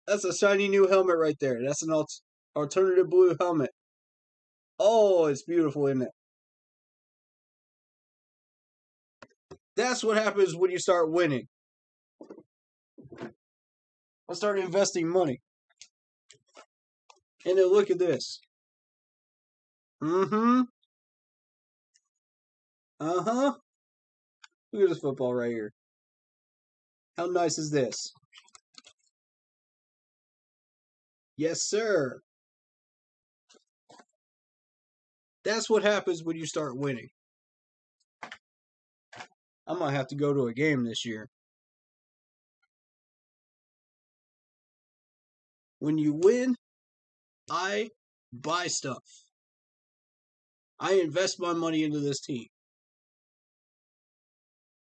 That's a shiny new helmet right there. That's an alternative blue helmet. Oh, it's beautiful, isn't it? That's what happens when you start winning. I start investing money. And then look at this. Uh-huh. Look at this football right here. How nice is this? Yes, sir. That's what happens when you start winning. I might have to go to a game this year. When you win, I buy stuff. I invest my money into this team.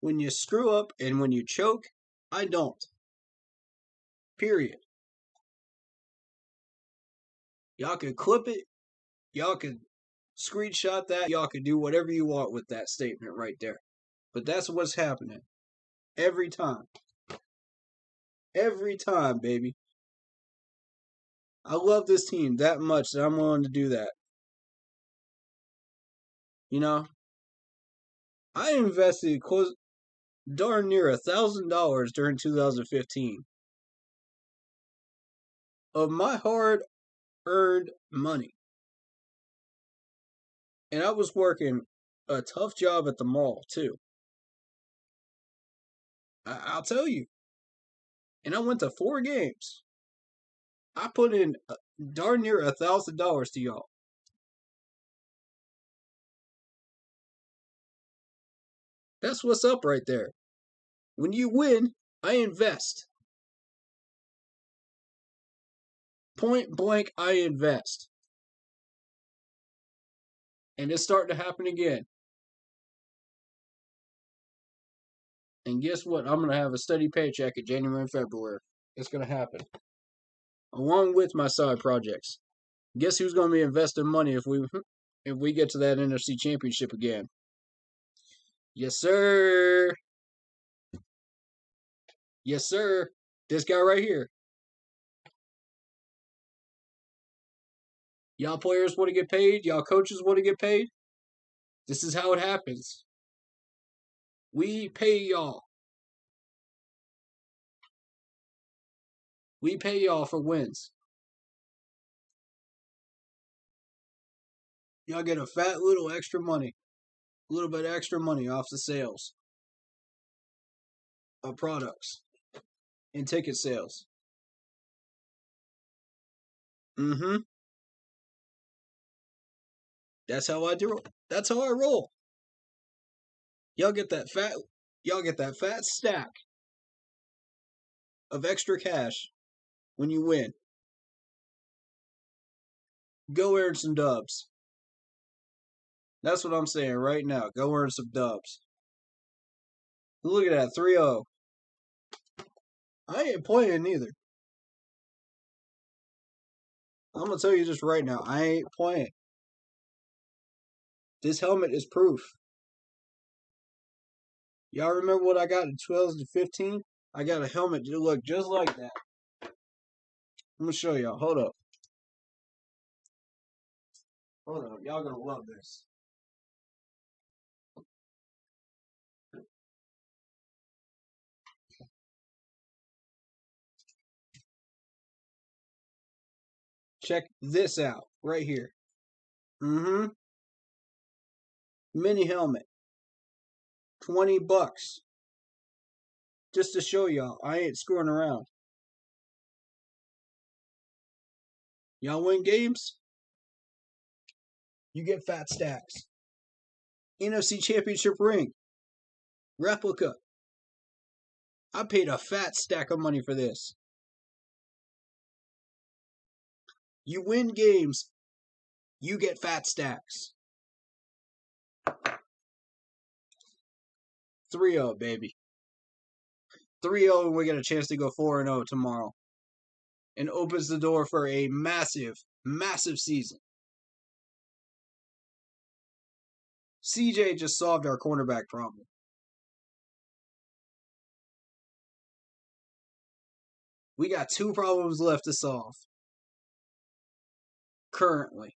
When you screw up and when you choke, I don't. Period. Y'all can clip it. Y'all can screenshot that. Y'all can do whatever you want with that statement right there. But that's what's happening. Every time. Every time, baby. I love this team that much that I'm willing to do that. You know, I invested darn near $1,000 during 2015 of my hard-earned money. And I was working a tough job at the mall, too. I'll tell you. And I went to 4 games. I put in darn near $1,000 to y'all. That's what's up right there. When you win, I invest. Point blank, I invest. And it's starting to happen again. And guess what? I'm going to have a steady paycheck in January and February. It's going to happen. Along with my side projects. Guess who's going to be investing money if we get to that NFC Championship again? Yes, sir. Yes, sir. This guy right here. Y'all players want to get paid? Y'all coaches want to get paid? This is how it happens. We pay y'all. We pay y'all for wins. Y'all get a fat little extra money. A little bit extra money off the sales of products and ticket sales. That's how I do it. That's how I roll. Y'all get that fat stack of extra cash when you win. Go earn some dubs. That's what I'm saying right now. Go earn some dubs. Look at that, 3-0. I ain't playing neither. I'm going to tell you this right now. I ain't playing. This helmet is proof. Y'all remember what I got in 2015? I got a helmet that looked just like that. I'm going to show y'all. Hold up. Y'all going to love this. Check this out right here. Mini helmet. $20. Just to show y'all, I ain't screwing around. Y'all win games, you get fat stacks. NFC Championship ring. Replica. I paid a fat stack of money for this. You win games, you get fat stacks. 3-0, baby. 3-0, and we get a chance to go 4-0 tomorrow. And opens the door for a massive, massive season. CJ just solved our cornerback problem. We got 2 problems left to solve. Currently.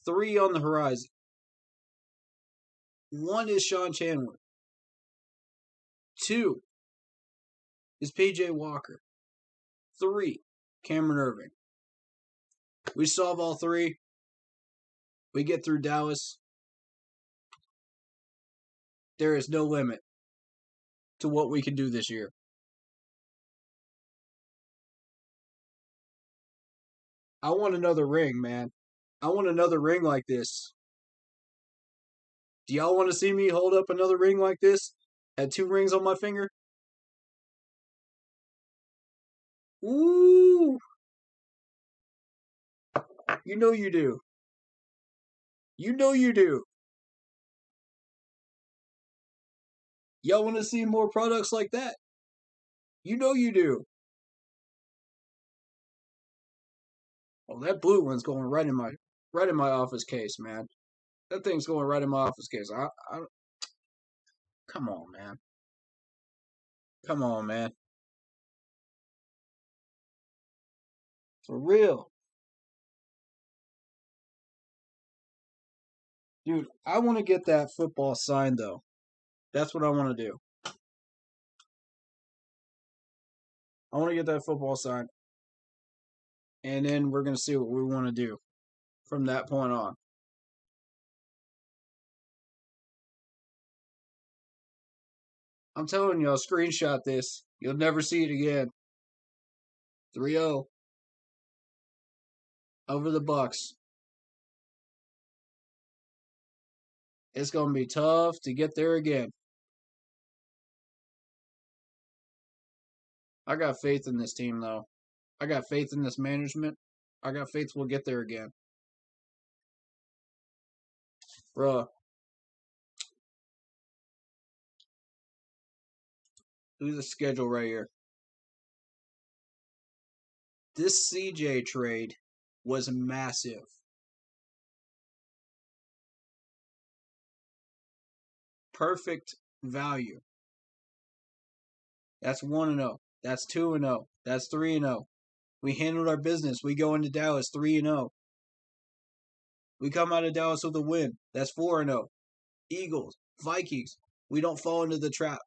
3 on the horizon. 1 is Sean Chandler. 2 is PJ Walker. 3, Cameron Irving. We solve all 3. We get through Dallas. There is no limit to what we can do this year. I want another ring, man. I want another ring like this. Do y'all want to see me hold up another ring like this? Had 2 rings on my finger? Ooh! You know you do. You know you do. Y'all want to see more products like that? You know you do. Oh, that blue one's going right in my office case, man. That thing's going right in my office case. Come on, man. Come on, man. For real. Dude, I want to get that football signed, though. That's what I want to do. I want to get that football signed. And then we're going to see what we want to do from that point on. I'm telling y'all, screenshot this. You'll never see it again. 3-0. Over the Bucks. It's going to be tough to get there again. I got faith in this team, though. I got faith in this management. I got faith we'll get there again. Bruh. Look at the schedule right here. This CJ trade was massive. Perfect value. That's 1-0. That's 2-0. That's 3-0. We handled our business. We go into Dallas 3-0. We come out of Dallas with a win. That's 4-0. Eagles, Vikings. We don't fall into the trap.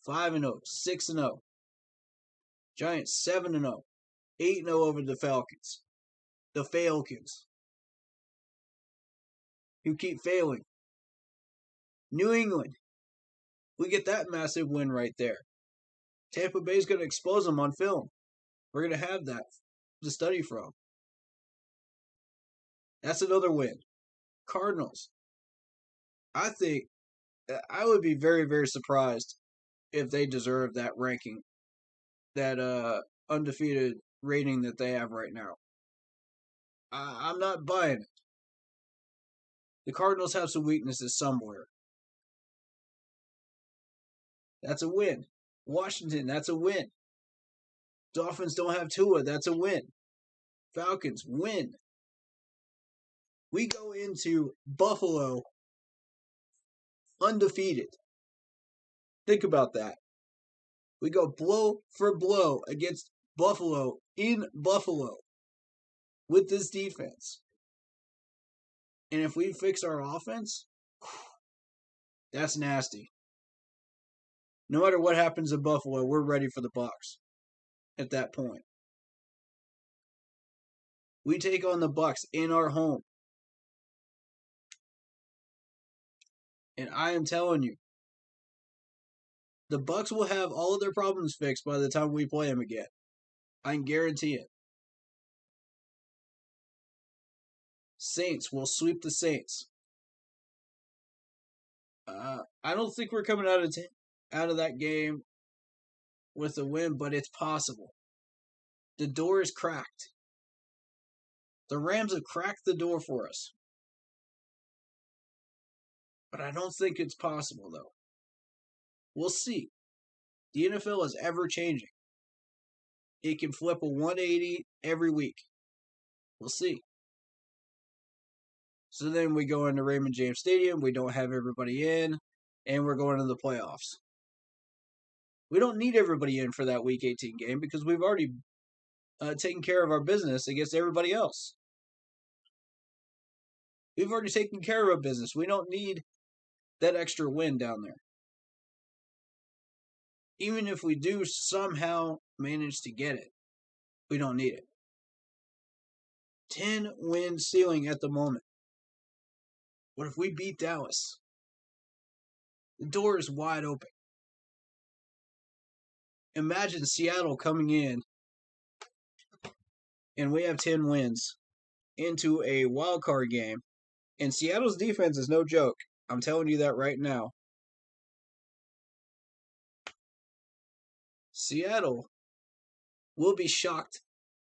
5-0, 6-0. Giants 7-0. 8-0 over the Falcons. The Falcons. Who keep failing. New England. We get that massive win right there. Tampa Bay's going to expose them on film. We're going to have that to study from. That's another win. Cardinals. I think I would be very, very surprised if they deserve that ranking, that undefeated rating that they have right now. I'm not buying it. The Cardinals have some weaknesses somewhere. That's a win. Washington, that's a win. Dolphins don't have Tua, that's a win. Falcons, win. We go into Buffalo undefeated. Think about that. We go blow for blow against Buffalo in Buffalo with this defense. And if we fix our offense, that's nasty. No matter what happens in Buffalo, we're ready for the Bucs at that point. We take on the Bucs in our home. And I am telling you, the Bucs will have all of their problems fixed by the time we play them again. I can guarantee it. Saints will sweep the Saints. I don't think we're coming out of that game with a win, but it's possible. The door is cracked. The Rams have cracked the door for us. But I don't think it's possible, though. We'll see. The NFL is ever changing. It can flip a 180 every week. We'll see. So then we go into Raymond James Stadium. We don't have everybody in, and we're going to the playoffs. We don't need everybody in for that Week 18 game because we've already taken care of our business against everybody else. We've already taken care of our business. We don't need that extra win down there. Even if we do somehow manage to get it, we don't need it. 10-win ceiling at the moment. What if we beat Dallas? The door is wide open. Imagine Seattle coming in and we have 10 wins into a wild card game. And Seattle's defense is no joke. I'm telling you that right now. Seattle will be shocked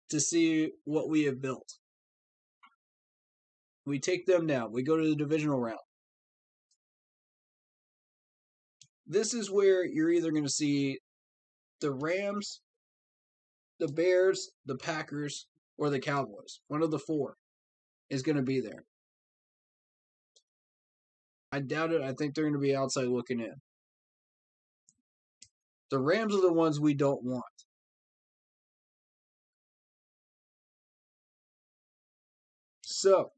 to see what we have built. We take them down. We go to the divisional round. This is where you're either going to see the Rams, the Bears, the Packers, or the Cowboys. One of the four is going to be there. I doubt it. I think they're going to be outside looking in. The Rams are the ones we don't want. So,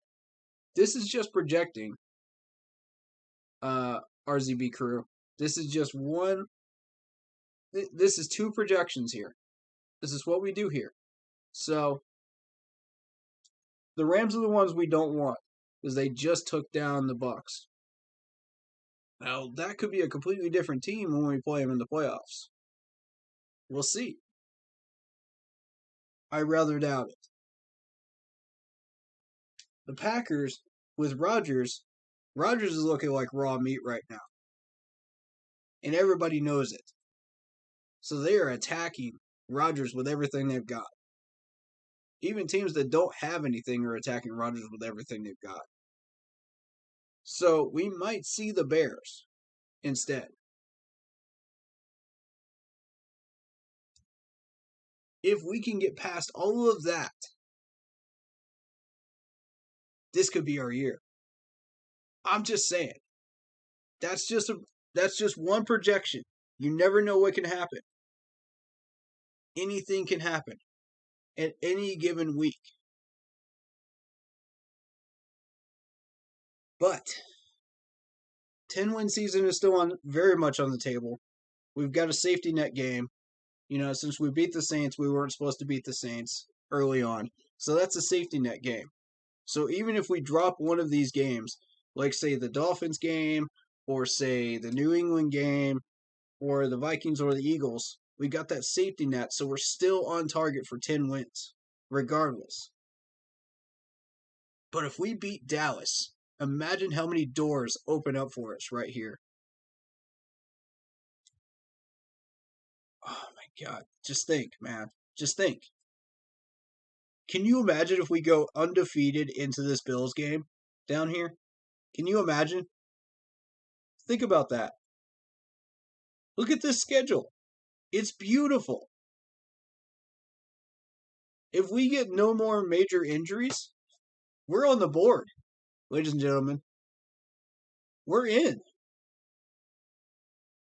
this is just projecting, RZB crew. This is just one. This is two projections here. This is what we do here. So, the Rams are the ones we don't want because they just took down the Bucs. Now, that could be a completely different team when we play them in the playoffs. We'll see. I rather doubt it. The Packers, with Rodgers is looking like raw meat right now. And everybody knows it. So they are attacking Rodgers with everything they've got. Even teams that don't have anything are attacking Rodgers with everything they've got. So we might see the Bears instead. If we can get past all of that, this could be our year. I'm just saying. That's just one projection. You never know what can happen. Anything can happen at any given week. But 10-win season is still very much on the table. We've got a safety net game. Since we beat the Saints, we weren't supposed to beat the Saints early on. So that's a safety net game. So even if we drop one of these games, like say the Dolphins game, or say the New England game, or the Vikings or the Eagles, we got that safety net, so we're still on target for 10 wins, regardless. But if we beat Dallas, imagine how many doors open up for us right here. Oh my God. Just think, man. Just think. Can you imagine if we go undefeated into this Bills game down here? Can you imagine? Think about that. Look at this schedule. It's beautiful. If we get no more major injuries, we're on the board, ladies and gentlemen. We're in.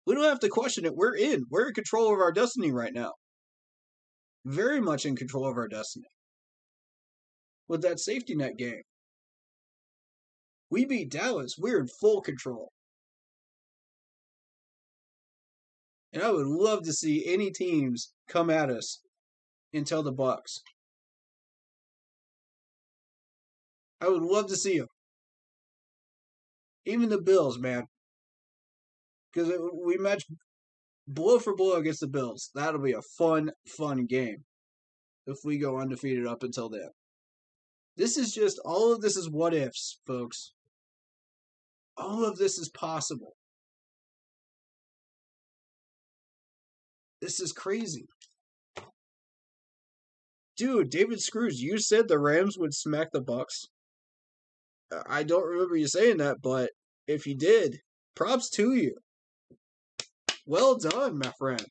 We don't have to question it. We're in. We're in control of our destiny right now. Very much in control of our destiny. With that safety net game. We beat Dallas. We're in full control. And I would love to see any teams come at us and tell the Bucs. I would love to see them. Even the Bills, man. Because we match blow for blow against the Bills. That'll be a fun game if we go undefeated up until then. This is just, all of this is what ifs, folks. All of this is possible. This is crazy. Dude, David Screws, you said the Rams would smack the Bucks. I don't remember you saying that, but if you did, props to you. Well done, my friend.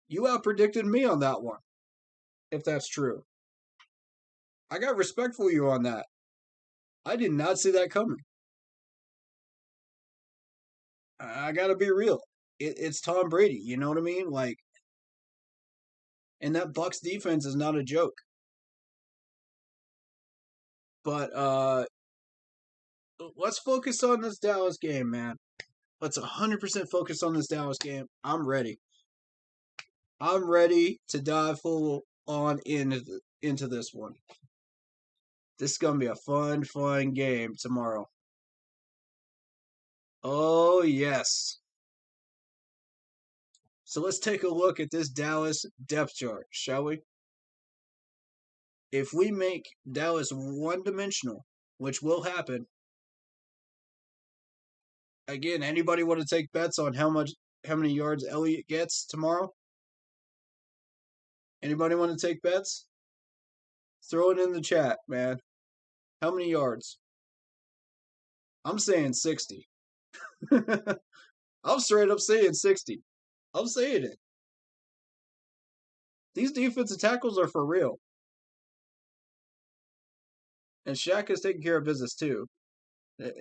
You outpredicted me on that one, if that's true. I got respect for you on that. I did not see that coming. I gotta be real. It's Tom Brady, you know what I mean? Like, and that Bucks defense is not a joke. But let's focus on this Dallas game, man. Let's 100% focus on this Dallas game. I'm ready. I'm ready to dive full on into this one. This is going to be a fun game tomorrow. Oh, yes. So let's take a look at this Dallas depth chart, shall we? If we make Dallas one-dimensional, which will happen, again, anybody want to take bets on how many yards Elliott gets tomorrow? Anybody want to take bets? Throw it in the chat, man. How many yards? I'm saying 60. I'm straight up saying 60. I'm saying it. These defensive tackles are for real. And Shaq is taking care of business too.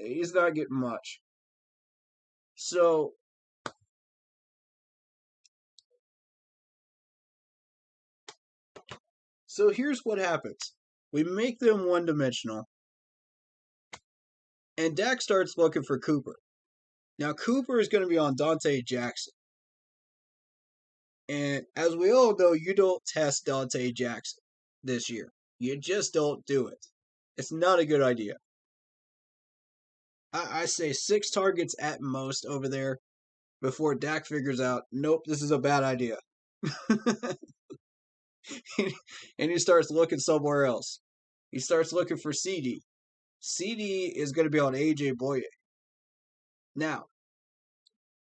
He's not getting much. So here's what happens. We make them one-dimensional. And Dak starts looking for Cooper. Now, Cooper is going to be on Dante Jackson. And as we all know, you don't test Dante Jackson this year. You just don't do it. It's not a good idea. I say 6 targets at most over there before Dak figures out, nope, this is a bad idea. And he starts looking somewhere else. He starts looking for CD. CD is going to be on AJ Boye. Now,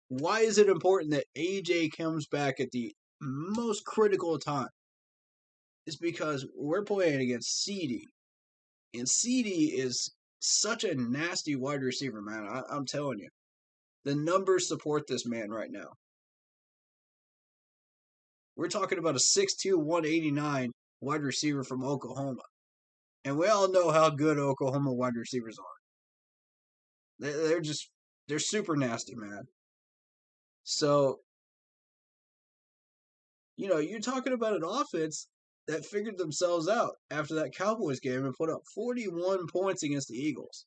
why is it important that AJ comes back at the most critical time? It's because we're playing against CD. And CD is such a nasty wide receiver, man. I'm telling you. The numbers support this man right now. We're talking about a 6'2", 189 wide receiver from Oklahoma. And we all know how good Oklahoma wide receivers are. They're super nasty, man. So, you're talking about an offense that figured themselves out after that Cowboys game and put up 41 points against the Eagles.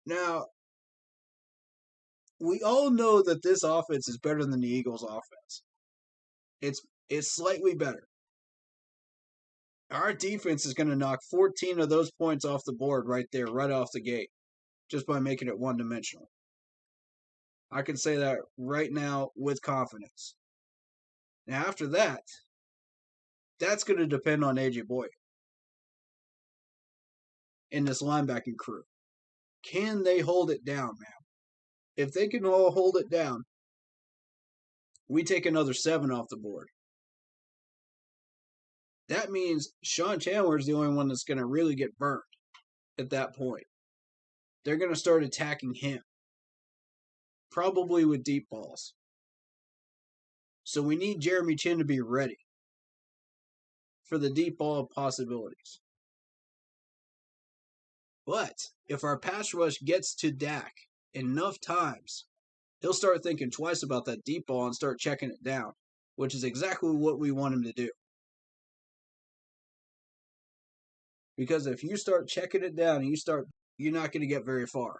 Now, we all know that this offense is better than the Eagles' offense. It's slightly better. Our defense is going to knock 14 of those points off the board right there, right off the gate, just by making it one-dimensional. I can say that right now with confidence. Now, after that, that's going to depend on AJ Boye and this linebacking crew. Can they hold it down, man? If they can all hold it down, we take another 7 off the board. That means Sean Chandler is the only one that's going to really get burned at that point. They're going to start attacking him, probably with deep balls. So we need Jeremy Chin to be ready for the deep ball possibilities. But if our pass rush gets to Dak enough times, he'll start thinking twice about that deep ball and start checking it down, which is exactly what we want him to do. Because if you start checking it down and you're not going to get very far.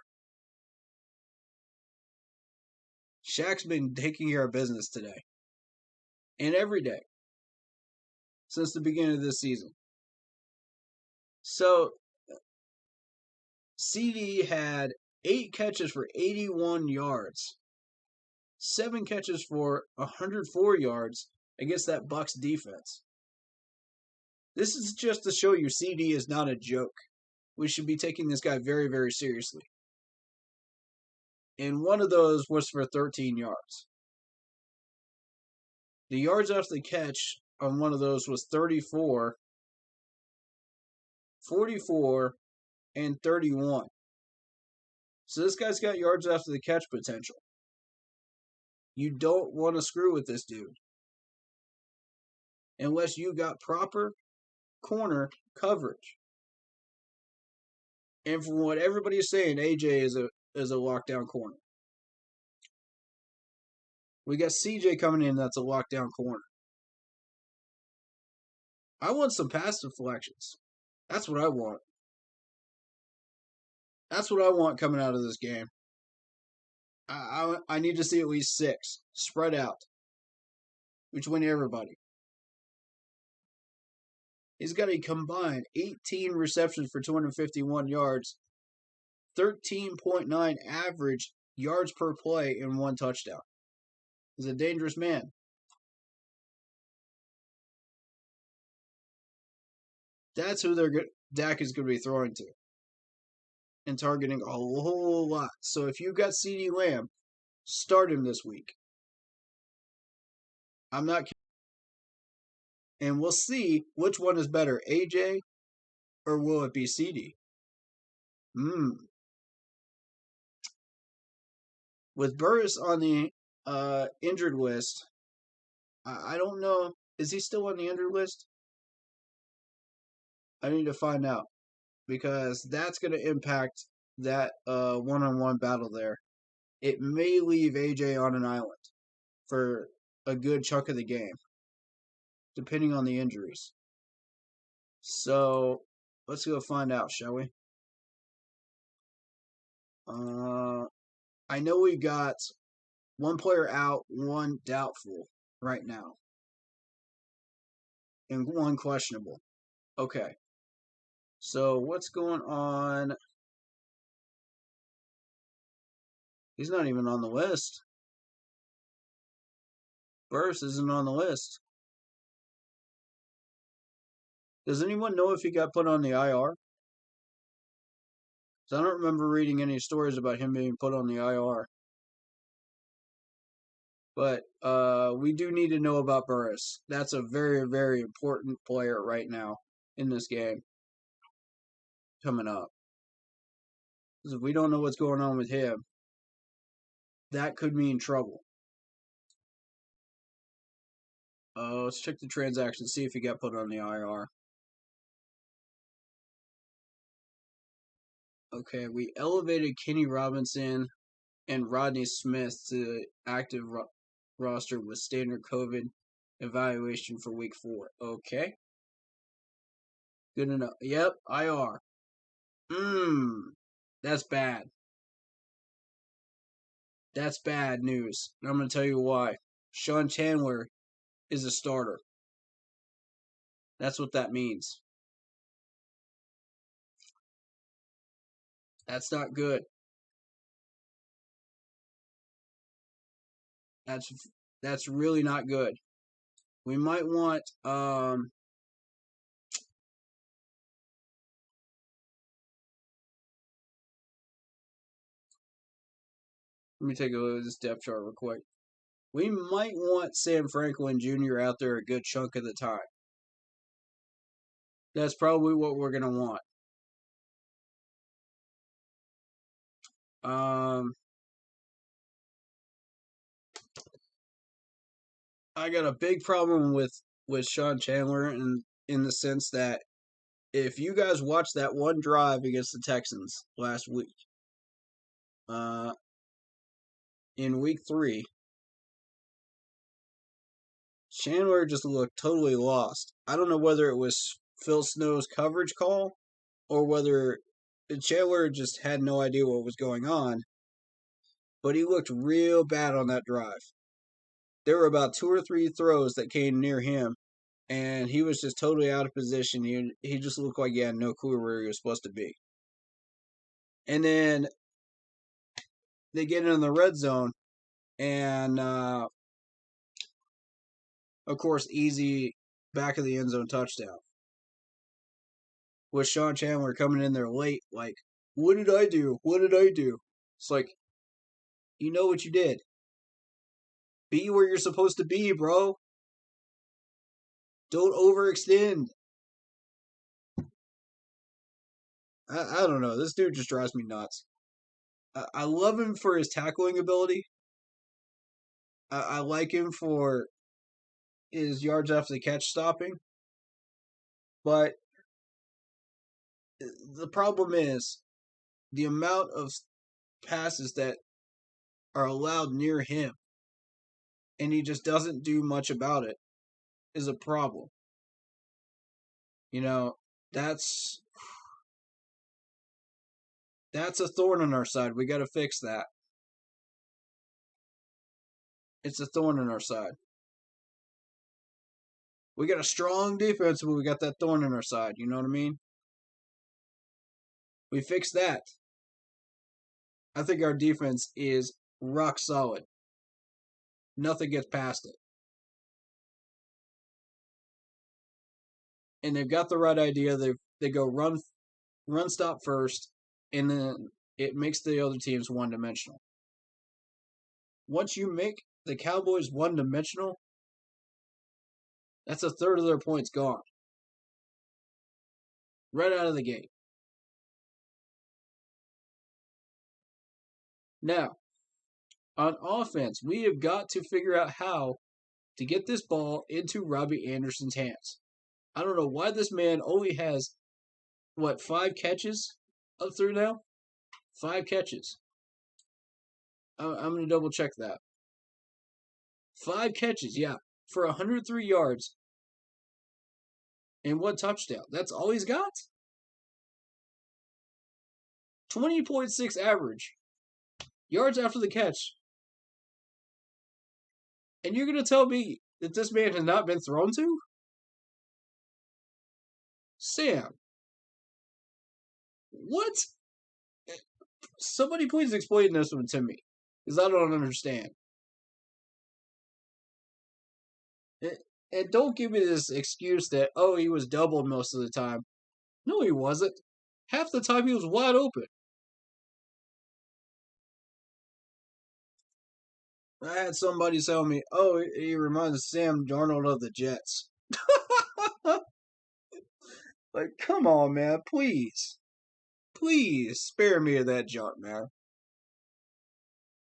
Shaq's been taking care of business today. And every day. Since the beginning of this season. So, CD had 8 catches for 81 yards. 7 catches for 104 yards against that Bucks defense. This is just to show you CD is not a joke. We should be taking this guy very, very seriously. And one of those was for 13 yards. The yards after the catch on one of those was 34, 44, and 31. So this guy's got yards after the catch potential. You don't want to screw with this dude unless you got proper corner coverage. And from what everybody is saying, AJ is a lockdown corner. We got CJ coming in that's a lockdown corner. I want some pass deflections. That's what I want. That's what I want coming out of this game. I need to see at least 6 spread out between everybody. He's got a combined 18 receptions for 251 yards, 13.9 average yards per play, and 1 touchdown. He's a dangerous man. That's who Dak is going to be throwing to and targeting a whole lot. So if you got CeeDee Lamb, start him this week. I'm not kidding. And we'll see which one is better, AJ or will it be CD? With Burris on the injured list, I don't know. Is he still on the injured list? I need to find out because that's going to impact that one-on-one battle there. It may leave AJ on an island for a good chunk of the game, depending on the injuries. So let's go find out, shall we? I know we got 1 player out, 1 doubtful right now, and 1 questionable. Okay. So what's going on? He's not even on the list. Burris isn't on the list. Does anyone know if he got put on the IR? I don't remember reading any stories about him being put on the IR. But we do need to know about Burris. That's a very, very important player right now in this game coming up. Because if we don't know what's going on with him, that could mean trouble. Let's check the transaction, see if he got put on the IR. Okay, we elevated Kenny Robinson and Rodney Smith to the active roster with standard COVID evaluation for week 4. Okay. Good enough. Yep, IR. That's bad. That's bad news. And I'm going to tell you why. Sean Chandler is a starter. That's what that means. That's not good. That's really not good. We might want let me take a look at this depth chart real quick. We might want Sam Franklin Jr. out there a good chunk of the time. That's probably what we're going to want. I got a big problem with Sean Chandler in the sense that if you guys watched that one drive against the Texans last week, in week 3, Chandler just looked totally lost. I don't know whether it was Phil Snow's coverage call or whether Chandler just had no idea what was going on, but he looked real bad on that drive. There were about 2 or 3 throws that came near him, and he was just totally out of position. He just looked like he had no clue where he was supposed to be. And then they get in the red zone, and of course, easy back of the end zone touchdown. with Sean Chandler coming in there late, like, what did I do? What did I do? It's like, you know what you did. Be where you're supposed to be, bro. Don't overextend. I don't know. This dude just drives me nuts. I love him for his tackling ability. I like him for his yards after the catch stopping. But the problem is the amount of passes that are allowed near him, and he just doesn't do much about it, is a problem. You know, that's a thorn on our side. We got to fix that. It's a thorn on our side. We got a strong defense, but we got that thorn on our side. You know what I mean? We fix that. I think our defense is rock solid. Nothing gets past it. And they've got the right idea. They go run stop first, and then it makes the other teams one-dimensional. Once you make the Cowboys one-dimensional, that's a third of their points gone. Right out of the gate. Now, on offense, we have got to figure out how to get this ball into Robbie Anderson's hands. I don't know why this man only has, 5 catches up through now? 5 catches. I'm going to double check that. 5 catches, yeah, for 103 yards and 1 touchdown. That's all he's got? 20.6 average. Yards after the catch. And you're going to tell me that this man has not been thrown to? Sam. What? Somebody please explain this one to me. Because I don't understand. And don't give me this excuse that, he was doubled most of the time. No, he wasn't. Half the time he was wide open. I had somebody tell me, he reminds Sam Darnold of the Jets. Like, come on, man, please. Please, spare me of that junk, man.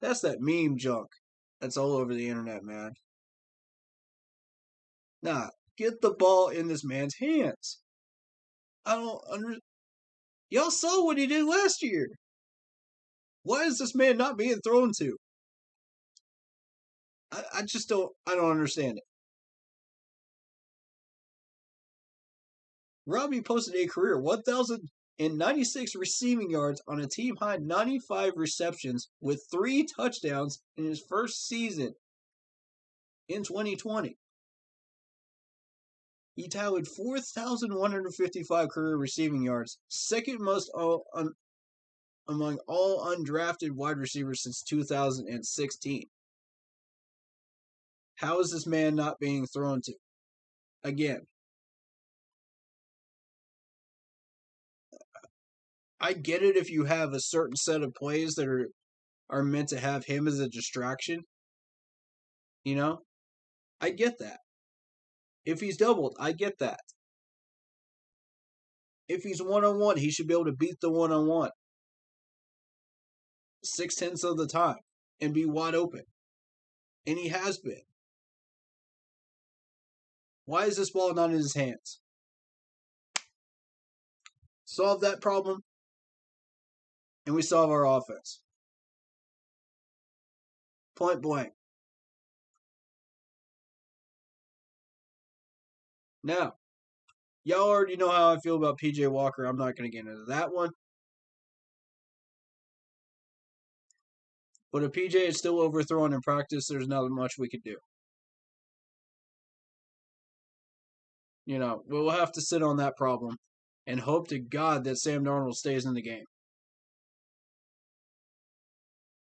That's that meme junk that's all over the internet, man. Nah, get the ball in this man's hands. I don't understand. Y'all saw what he did last year. Why is this man not being thrown to? I just don't understand it. Robbie posted a career 1,096 receiving yards on a team-high 95 receptions with 3 touchdowns in his first season in 2020. He tallied 4,155 career receiving yards, second most among all undrafted wide receivers since 2016. How is this man not being thrown to? Again, I get it if you have a certain set of plays that are meant to have him as a distraction. You know? I get that. If he's doubled, I get that. If he's one-on-one, he should be able to beat the one-on-one 6/10 of the time and be wide open. And he has been. Why is this ball not in his hands? Solve that problem, and we solve our offense. Point blank. Now, y'all already know how I feel about PJ Walker. I'm not going to get into that one. But if PJ is still overthrown in practice, there's not much we could do. You know, we'll have to sit on that problem and hope to God that Sam Darnold stays in the game.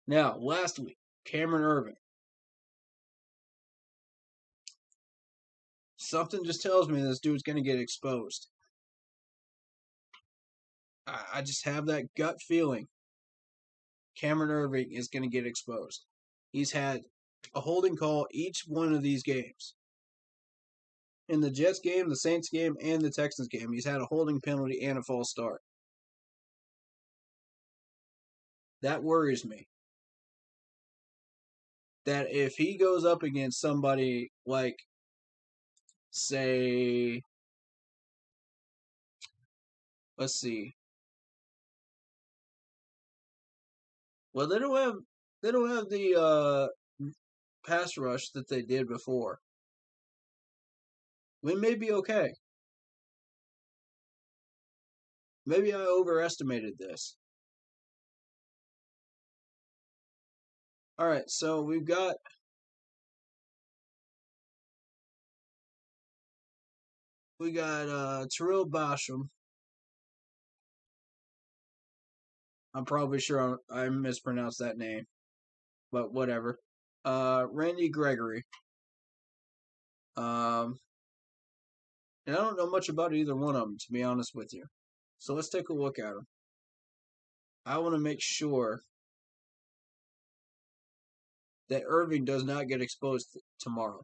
Now, last week, Cameron Irving. Something just tells me this dude's going to get exposed. I just have that gut feeling Cameron Irving is going to get exposed. He's had a holding call each one of these games. In the Jets game, the Saints game, and the Texans game, he's had a holding penalty and a false start. That worries me. That if he goes up against somebody like, say, let's see. Well, they don't have the pass rush that they did before. We may be okay. Maybe I overestimated this. All right, so we've got Terrell Basham. I'm probably sure I mispronounced that name, but whatever. Randy Gregory. And I don't know much about either one of them, to be honest with you. So let's take a look at them. I want to make sure that Irving does not get exposed tomorrow.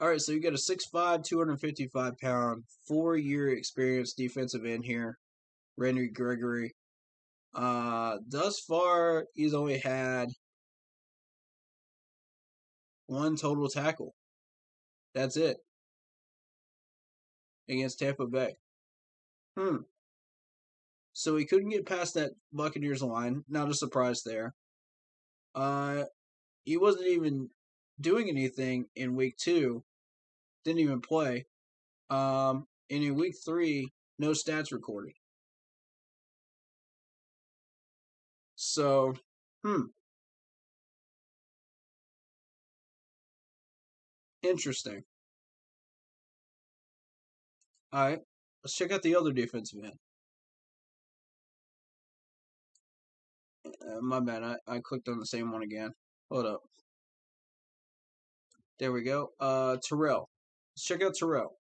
All right, so you got a 6'5", 255-pound, 4-year experienced defensive end here, Randy Gregory. Thus far, he's only had one total tackle. That's it. Against Tampa Bay. So he couldn't get past that Buccaneers line. Not a surprise there. He wasn't even doing anything in week 2. Didn't even play. And in week 3, no stats recorded. So, interesting. All right, let's check out the other defensive end. My bad, I clicked on the same one again. Hold up. There we go. Terrell. Let's check out Terrell.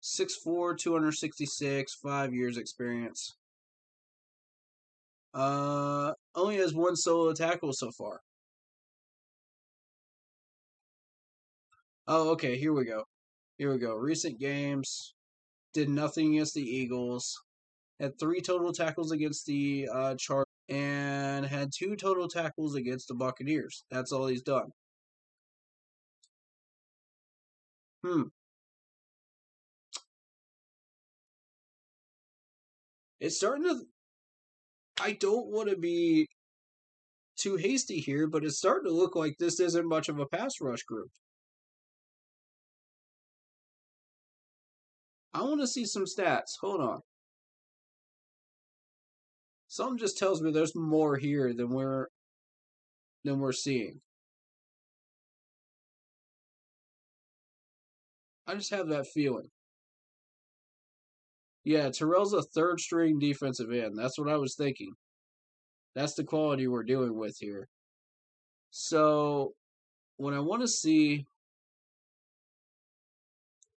6'4", 266, 5 years experience. Only has one solo tackle so far. Oh, okay, here we go. Recent games. Did nothing against the Eagles. Had 3 total tackles against the Chargers. And had 2 total tackles against the Buccaneers. That's all he's done. It's starting to... I don't want to be too hasty here, but it's starting to look like this isn't much of a pass rush group. I want to see some stats. Hold on. Something just tells me there's more here than we're seeing. I just have that feeling. Yeah, Terrell's a third-string defensive end. That's what I was thinking. That's the quality we're dealing with here. So, what I want to see,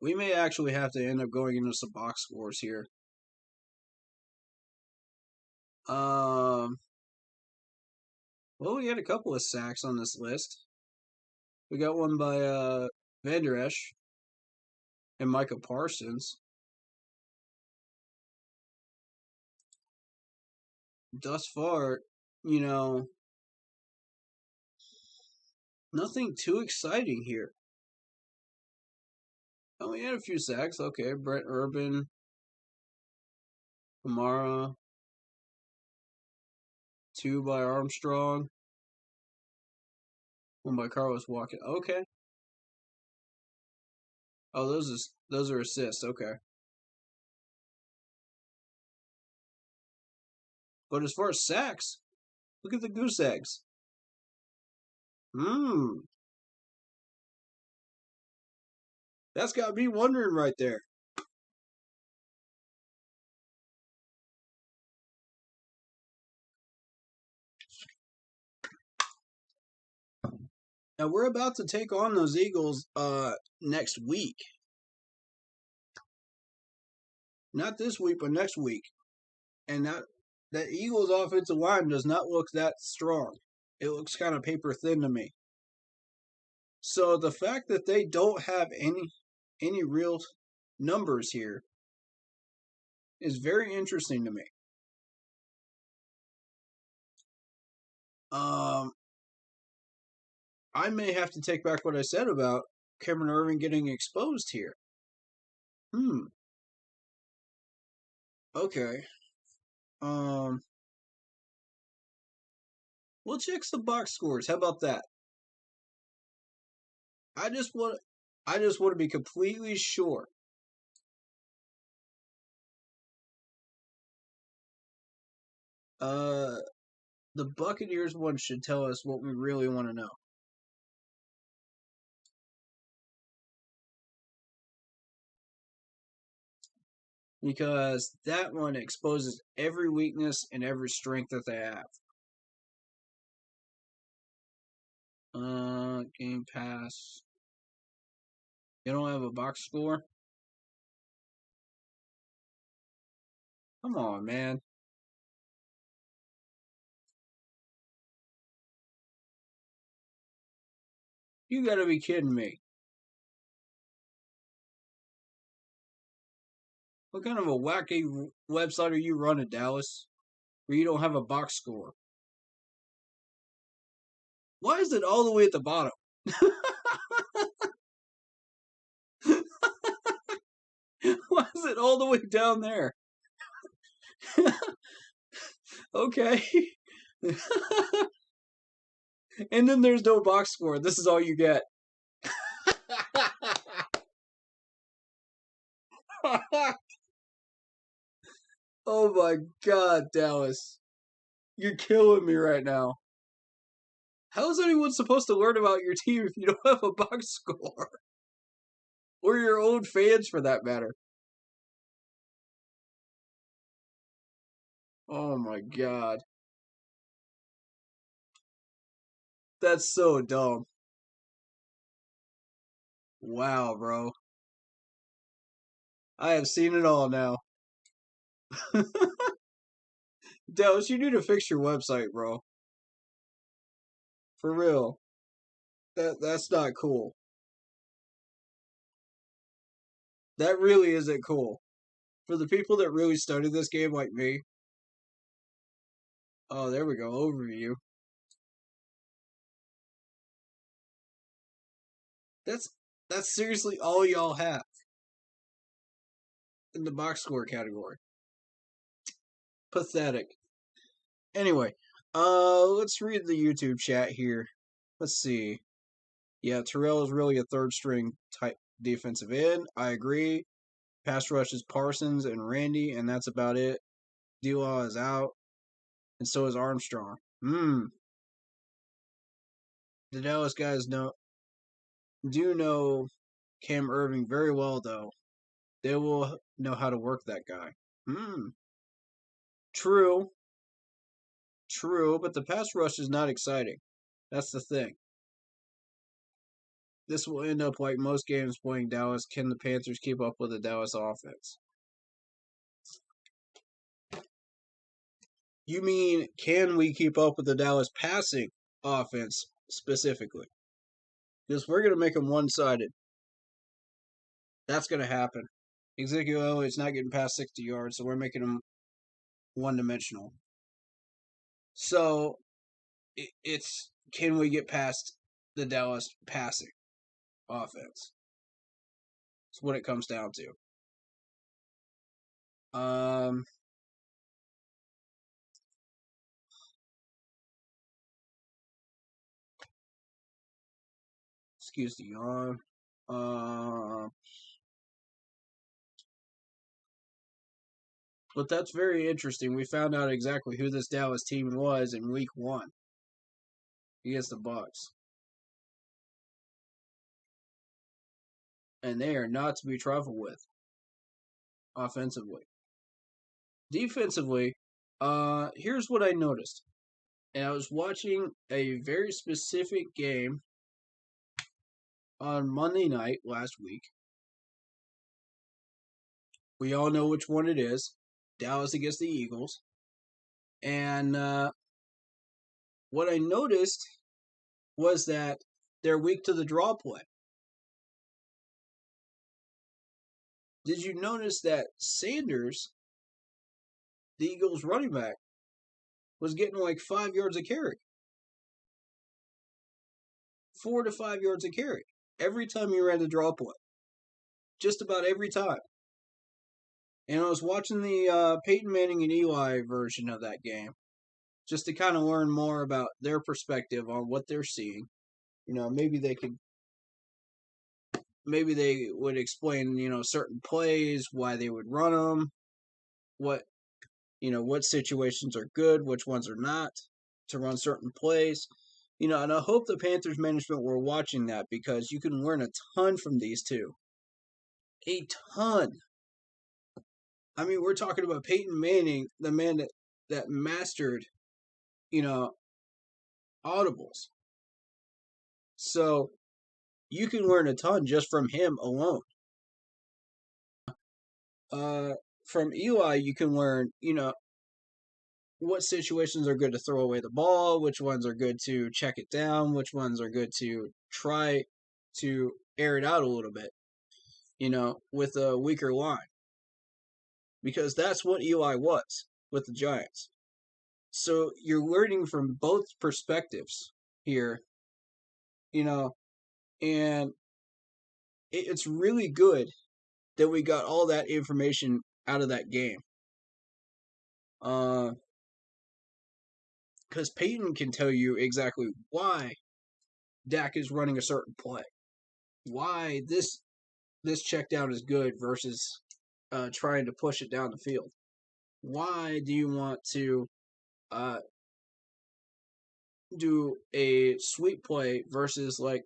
we may actually have to end up going into some box scores here. Well, we had a couple of sacks on this list. We got one by Van Der Esch and Micah Parsons. Thus far, nothing too exciting here. Oh, we had a few sacks. Okay, Brett Urban, Kamara, 2 by Armstrong, 1 by Carlos Watkins. Okay. Oh, those are assists. Okay. But as far as sacks, look at the goose eggs. That's got me wondering right there. Now, we're about to take on those Eagles next week. Not this week, but next week. And that Eagles offensive line does not look that strong. It looks kind of paper thin to me. So the fact that they don't have any real numbers here is very interesting to me. I may have to take back what I said about Cameron Irving getting exposed here. Okay. We'll check some box scores. How about that? I just want to be completely sure. The Buccaneers one should tell us what we really want to know. Because that one exposes every weakness and every strength that they have. Game Pass. You don't have a box score? Come on, man. You gotta be kidding me. What kind of a wacky website are you running, Dallas? Where you don't have a box score? Why is it all the way at the bottom? Why is it all the way down there? Okay. And then there's no box score. This is all you get. Oh my God, Dallas. You're killing me right now. How is anyone supposed to learn about your team if you don't have a box score? Or your own fans, for that matter. Oh my God. That's so dumb. Wow, bro. I have seen it all now. Dallas, you need to fix your website, bro. For real. That's not cool. That really isn't cool. For the people that really studied this game like me. Oh, there we go. Overview. That's seriously all y'all have in the box score category. Pathetic. Anyway, let's read the YouTube chat here. Let's see. Yeah, Terrell is really a third string type defensive end. I agree. Pass rush is Parsons and Randy, and that's about it. D-Law is out, and so is Armstrong. The Dallas guys do know Cam Irving very well, though. They will know how to work that guy. True, but the pass rush is not exciting. That's the thing. This will end up like most games playing Dallas. Can the Panthers keep up with the Dallas offense? You mean, can we keep up with the Dallas passing offense specifically? Because we're going to make them one-sided. That's going to happen. Ezekiel Elliott's not getting past 60 yards, so we're making him one-dimensional. So, it's, can we get past the Dallas passing offense? That's what it comes down to. Excuse the yawn. But that's very interesting. We found out exactly who this Dallas team was in Week 1 against the Bucs. And they are not to be trifled with offensively. Defensively, here's what I noticed. And I was watching a very specific game on Monday night last week. We all know which one it is. Dallas against the Eagles. And what I noticed was that they're weak to the draw play. Did you notice that Sanders, the Eagles running back, was getting like 5 yards a carry? 4 to 5 yards a carry. Every time he ran the draw play. Just about every time. And I was watching the Peyton Manning and Eli version of that game. Just to kind of learn more about their perspective on what they're seeing. Maybe they would explain, certain plays, why they would run them, what situations are good, which ones are not, to run certain plays. And I hope the Panthers management were watching that because you can learn a ton from these two. A ton. I mean, we're talking about Peyton Manning, the man that mastered, audibles. So you can learn a ton just from him alone. From Eli, you can learn, what situations are good to throw away the ball, which ones are good to check it down, which ones are good to try to air it out a little bit, with a weaker line. Because that's what Eli was with the Giants. So you're learning from both perspectives here, and it's really good that we got all that information out of that game. Because Peyton can tell you exactly why Dak is running a certain play, why this check down is good versus trying to push it down the field. Why do you want to do a sweep play versus like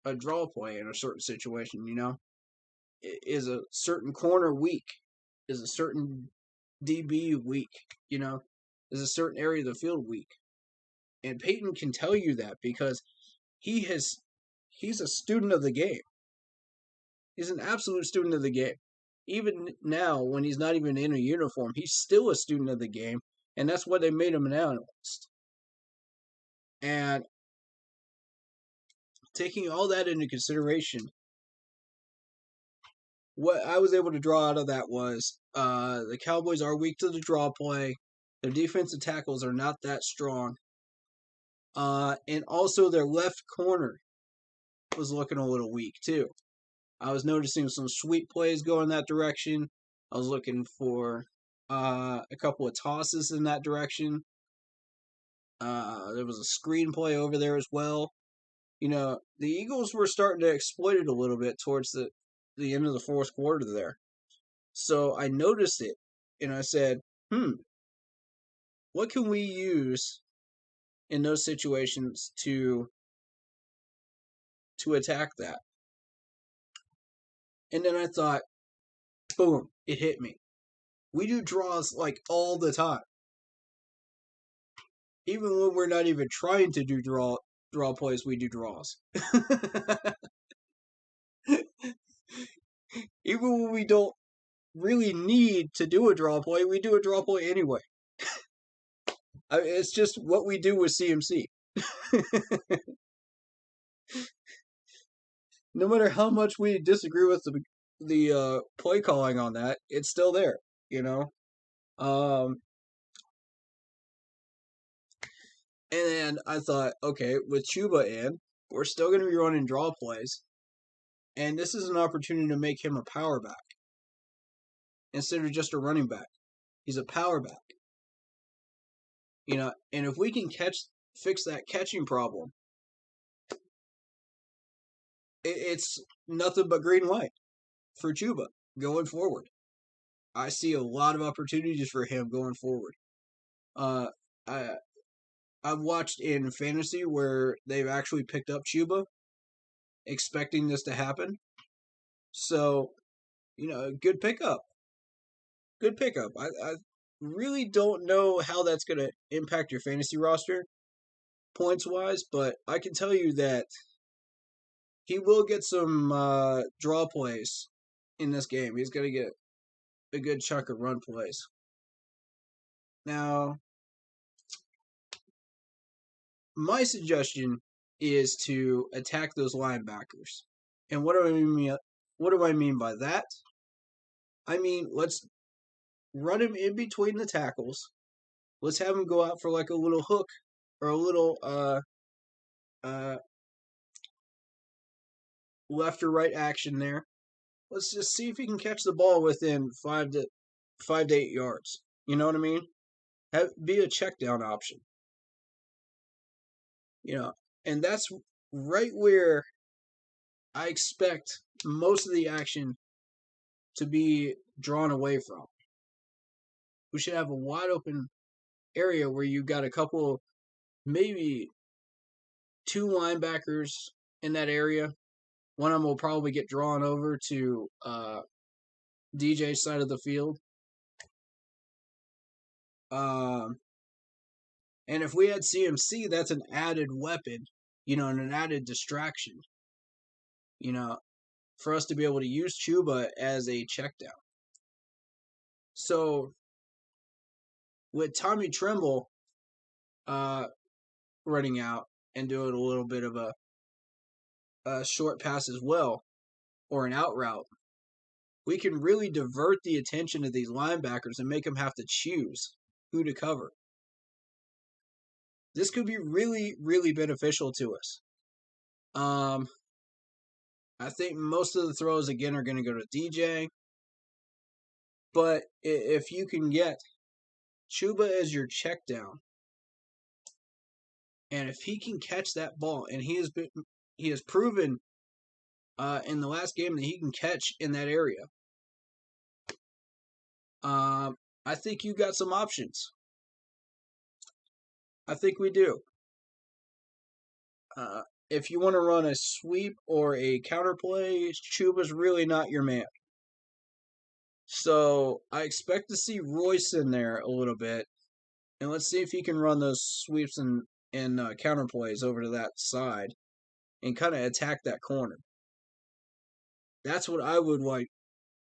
a draw play in a certain situation? Is a certain corner weak? Is a certain DB weak? Is a certain area of the field weak? And Peyton can tell you that because he's a student of the game. He's an absolute student of the game. Even now, when he's not even in a uniform, he's still a student of the game, and that's why they made him an analyst. And taking all that into consideration, what I was able to draw out of that was the Cowboys are weak to the draw play. Their defensive tackles are not that strong. And also their left corner was looking a little weak too. I was noticing some sweep plays going that direction. I was looking for a couple of tosses in that direction. There was a screen play over there as well. The Eagles were starting to exploit it a little bit towards the end of the fourth quarter there. So I noticed it, and I said, what can we use in those situations to attack that? And then I thought, boom, it hit me. We do draws like all the time. Even when we're not even trying to do draw plays, we do draws. Even when we don't really need to do a draw play, we do a draw play anyway. It's just what we do with CMC. No matter how much we disagree with the play calling on that, it's still there, And then I thought, okay, with Chuba in, we're still going to be running draw plays, and this is an opportunity to make him a power back instead of just a running back. He's a power back. And if we can fix that catching problem, it's nothing but green light for Chuba going forward. I see a lot of opportunities for him going forward. I've watched in fantasy where they've actually picked up Chuba, expecting this to happen. So, good pickup. Good pickup. I really don't know how that's going to impact your fantasy roster, points-wise, but I can tell you that he will get some draw plays in this game. He's going to get a good chunk of run plays. Now, my suggestion is to attack those linebackers. And what do I mean by that? I mean, let's run him in between the tackles. Let's have him go out for like a little hook or a little left or right action there. Let's just see if he can catch the ball within 5 to 8 yards. You know what I mean? Be a check down option. And that's right where I expect most of the action to be drawn away from. We should have a wide open area where you got a couple, maybe 2 linebackers in that area. One of them will probably get drawn over to DJ's side of the field. And if we had CMC, that's an added weapon, and an added distraction, for us to be able to use Chuba as a check down. So, with Tommy Tremble running out and doing a little bit of a short pass as well, or an out route, we can really divert the attention of these linebackers and make them have to choose who to cover. This could be really, really beneficial to us. I think most of the throws, again, are going to go to DJ. But if you can get Chuba as your check down, and if he can catch that ball, and he has proven in the last game that he can catch in that area, I think you got some options. I think we do. If you want to run a sweep or a counter play, Chuba's really not your man. So I expect to see Royce in there a little bit, and let's see if he can run those sweeps and counter plays over to that side and kind of attack that corner. That's what I would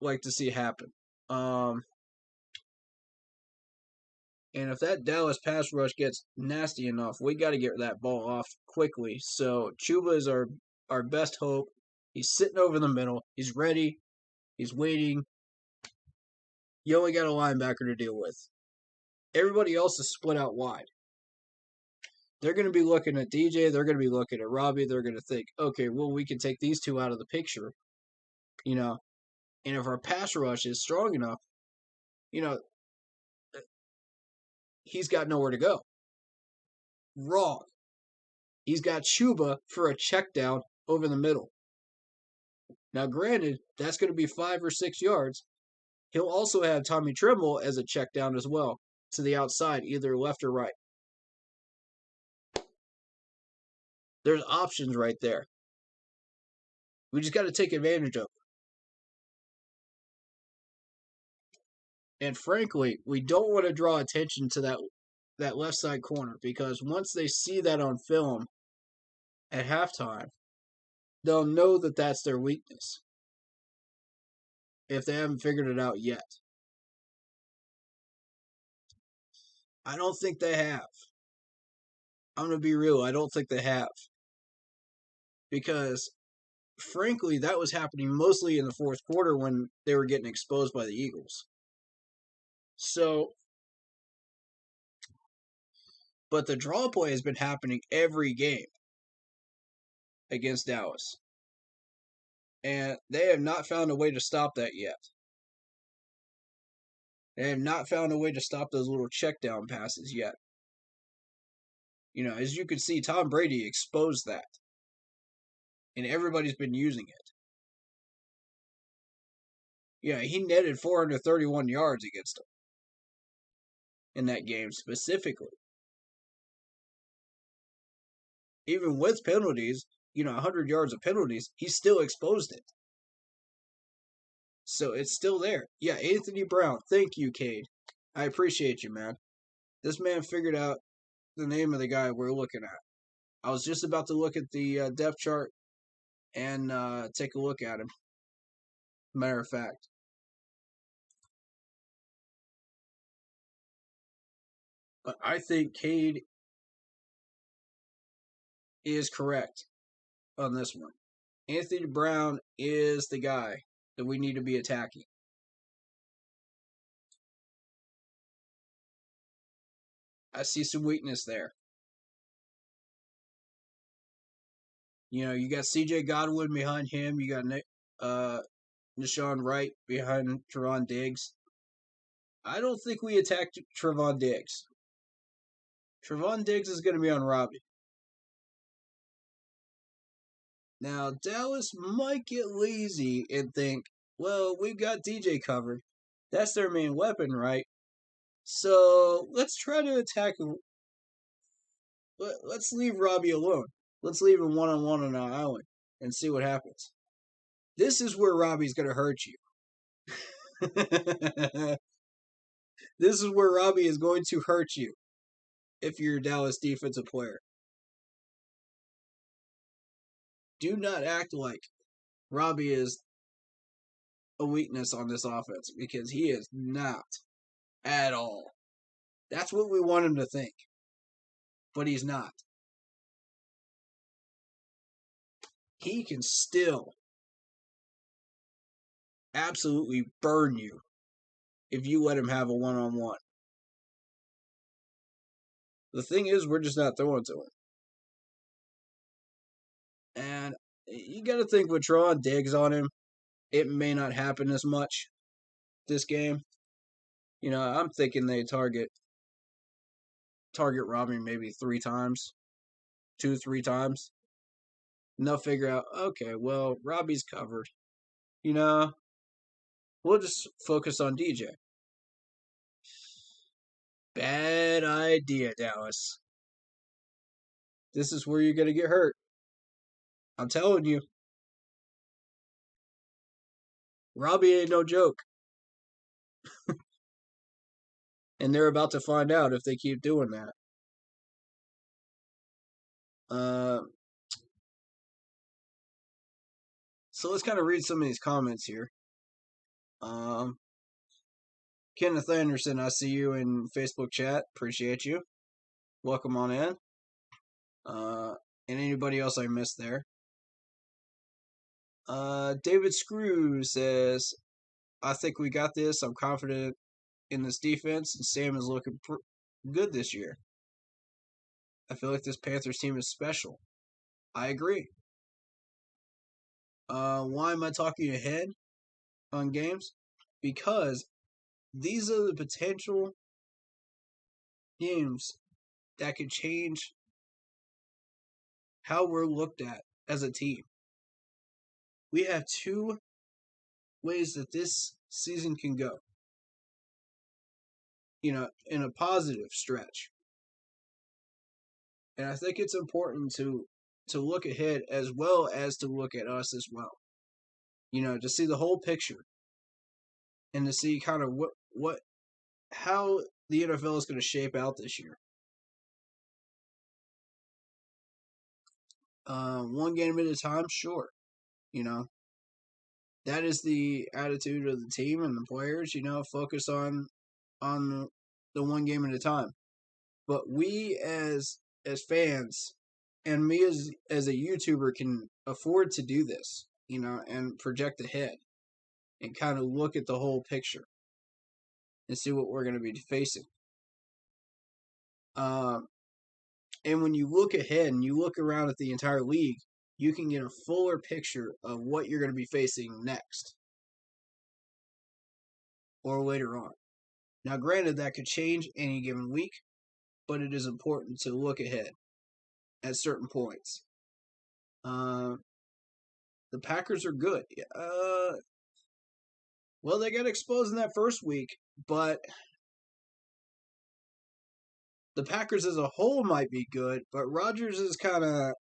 like to see happen. And if that Dallas pass rush gets nasty enough, we got to get that ball off quickly. So Chuba is our best hope. He's sitting over the middle. He's ready. He's waiting. You only got a linebacker to deal with. Everybody else is split out wide. They're going to be looking at DJ. They're going to be looking at Robbie. They're going to think, okay, well, we can take these two out of the picture. And if our pass rush is strong enough, he's got nowhere to go. Wrong. He's got Chuba for a check down over the middle. Now, granted, that's going to be 5 or 6 yards. He'll also have Tommy Tremble as a check down as well to the outside, either left or right. There's options right there. We just got to take advantage of them. And frankly, we don't want to draw attention to that left side corner, because once they see that on film at halftime, they'll know that that's their weakness, if they haven't figured it out yet. I don't think they have. I'm going to be real. I don't think they have. Because, frankly, that was happening mostly in the fourth quarter when they were getting exposed by the Eagles. So, but the draw play has been happening every game against Dallas. And they have not found a way to stop that yet. They have not found a way to stop those little check down passes yet. As you can see, Tom Brady exposed that. And everybody's been using it. He netted 431 yards against them in that game specifically. Even with penalties, 100 yards of penalties, he still exposed it. So it's still there. Yeah, Anthony Brown. Thank you, Cade. I appreciate you, man. This man figured out the name of the guy we're looking at. I was just about to look at the depth chart and take a look at him. Matter of fact. But I think Cade is correct on this one. Anthony Brown is the guy that we need to be attacking. I see some weakness there. You got C.J. Godwin behind him. You got Deshaun Wright behind Trevon Diggs. I don't think we attacked Trevon Diggs. Trevon Diggs is going to be on Robbie. Now, Dallas might get lazy and think, well, we've got DJ covered. That's their main weapon, right? So let's try to attack him. Let's leave Robbie alone. Let's leave him one-on-one on our island and see what happens. This is where Robbie's going to hurt you. This is where Robbie is going to hurt you if you're a Dallas defensive player. Do not act like Robbie is a weakness on this offense, because he is not at all. That's what we want him to think, but he's not. He can still absolutely burn you if you let him have a one-on-one. The thing is, we're just not throwing to him. And you got to think with Trevon Diggs on him, it may not happen as much this game. I'm thinking they target Robbie maybe 3 times, 2-3 times. And they'll figure out, okay, well, Robbie's covered. We'll just focus on DJ. Bad idea, Dallas. This is where you're going to get hurt. I'm telling you. Robbie ain't no joke. And they're about to find out if they keep doing that. So let's kind of read some of these comments here. Kenneth Henderson, I see you in Facebook chat. Appreciate you. Welcome on in. And anybody else I missed there. David Screw says, I think we got this. I'm confident in this defense, and Sam is looking good this year. I feel like this Panthers team is special. I agree. Why am I talking ahead on games? Because these are the potential games that could change how we're looked at as a team. We have 2 ways that this season can go. In a positive stretch. And I think it's important to look ahead as well as to look at us as well. To see the whole picture. And to see kind of how the NFL is going to shape out this year. One game at a time, sure. That is the attitude of the team and the players, focus on the one game at a time. But we as fans and me as a YouTuber can afford to do this, and project ahead and kind of look at the whole picture and see what we're going to be facing. And when you look ahead and you look around at the entire league, you can get a fuller picture of what you're going to be facing next or later on. Now, granted, that could change any given week, but it is important to look ahead at certain points. The Packers are good. Well, they got exposed in that first week, but the Packers as a whole might be good, but Rodgers is kind of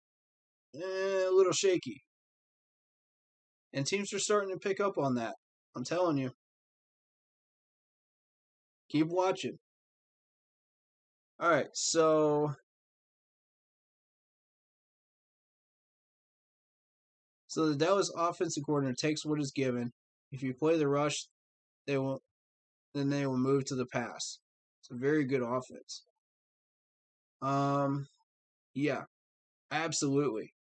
a little shaky. And teams are starting to pick up on that. I'm telling you. Keep watching. All right, so the Dallas offensive coordinator takes what is given. If you play the rush, they will move to the pass. It's a very good offense. Yeah, absolutely.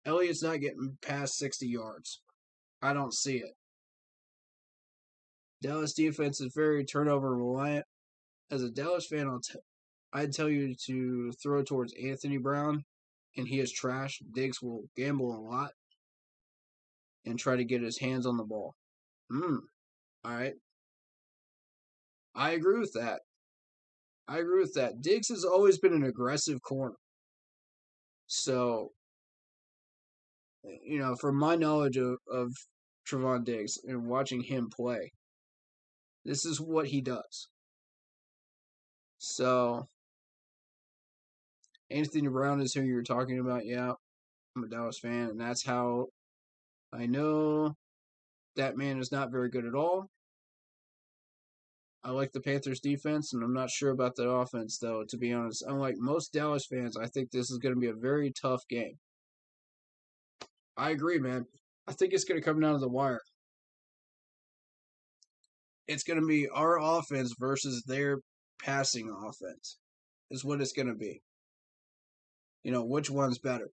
Elliott's not getting past 60 yards. I don't see it. Dallas defense is very turnover reliant. As a Dallas fan, I'd tell you to throw towards Anthony Brown, and he is trash. Diggs will gamble a lot and try to get his hands on the ball. All right. I agree with that. Diggs has always been an aggressive corner. So, from my knowledge of Trevon Diggs and watching him play, this is what he does. So, Anthony Brown is who you're talking about. Yeah, I'm a Dallas fan, and that's how I know that man is not very good at all. I like the Panthers defense, and I'm not sure about the offense, though, to be honest. Unlike most Dallas fans, I think this is going to be a very tough game. I agree, man. I think it's going to come down to the wire. It's going to be our offense versus their passing offense, is what it's going to be. Which one's better?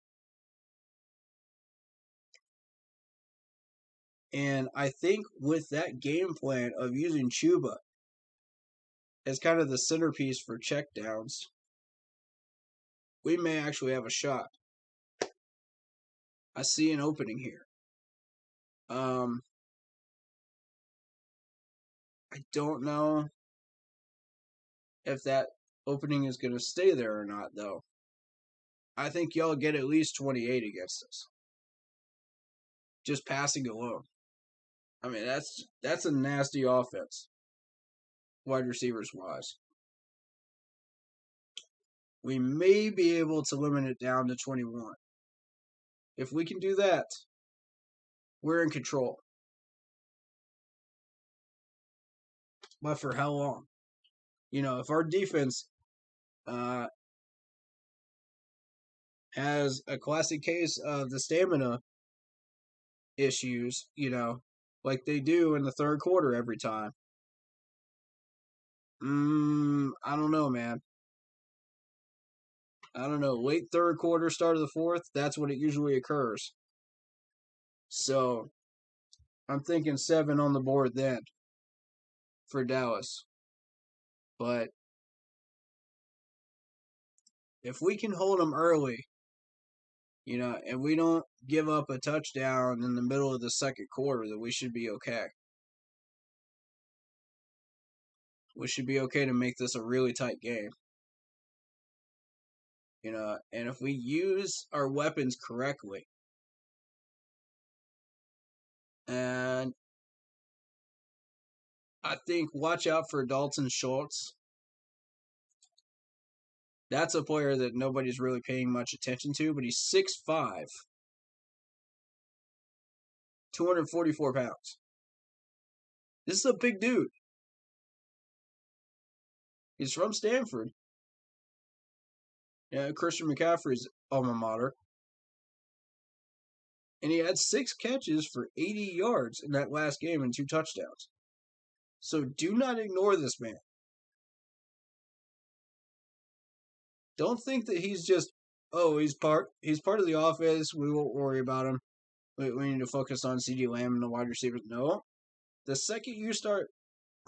And I think with that game plan of using Chuba as kind of the centerpiece for checkdowns, we may actually have a shot. I see an opening here. I don't know if that opening is going to stay there or not, though. I think y'all get at least 28 against us. Just passing alone. I mean, that's a nasty offense, wide receivers wise. We may be able to limit it down to 21. If we can do that, we're in control. But for how long? If our defense has a classic case of the stamina issues, like they do in the third quarter every time. I don't know, man. I don't know. Late third quarter, start of the fourth, that's when it usually occurs. So, I'm thinking 7 on the board then for Dallas. But if we can hold them early, and we don't give up a touchdown in the middle of the second quarter, then we should be okay. We should be okay to make this a really tight game. And if we use our weapons correctly, and I think watch out for Dalton Schultz. That's a player that nobody's really paying much attention to, but he's 6'5", 244 pounds. This is a big dude. He's from Stanford. Christian McCaffrey's alma mater. And he had 6 catches for 80 yards in that last game and 2 touchdowns. So do not ignore this man. Don't think that he's just, he's part of the offense. We won't worry about him. We need to focus on CeeDee Lamb and the wide receivers. No. The second you start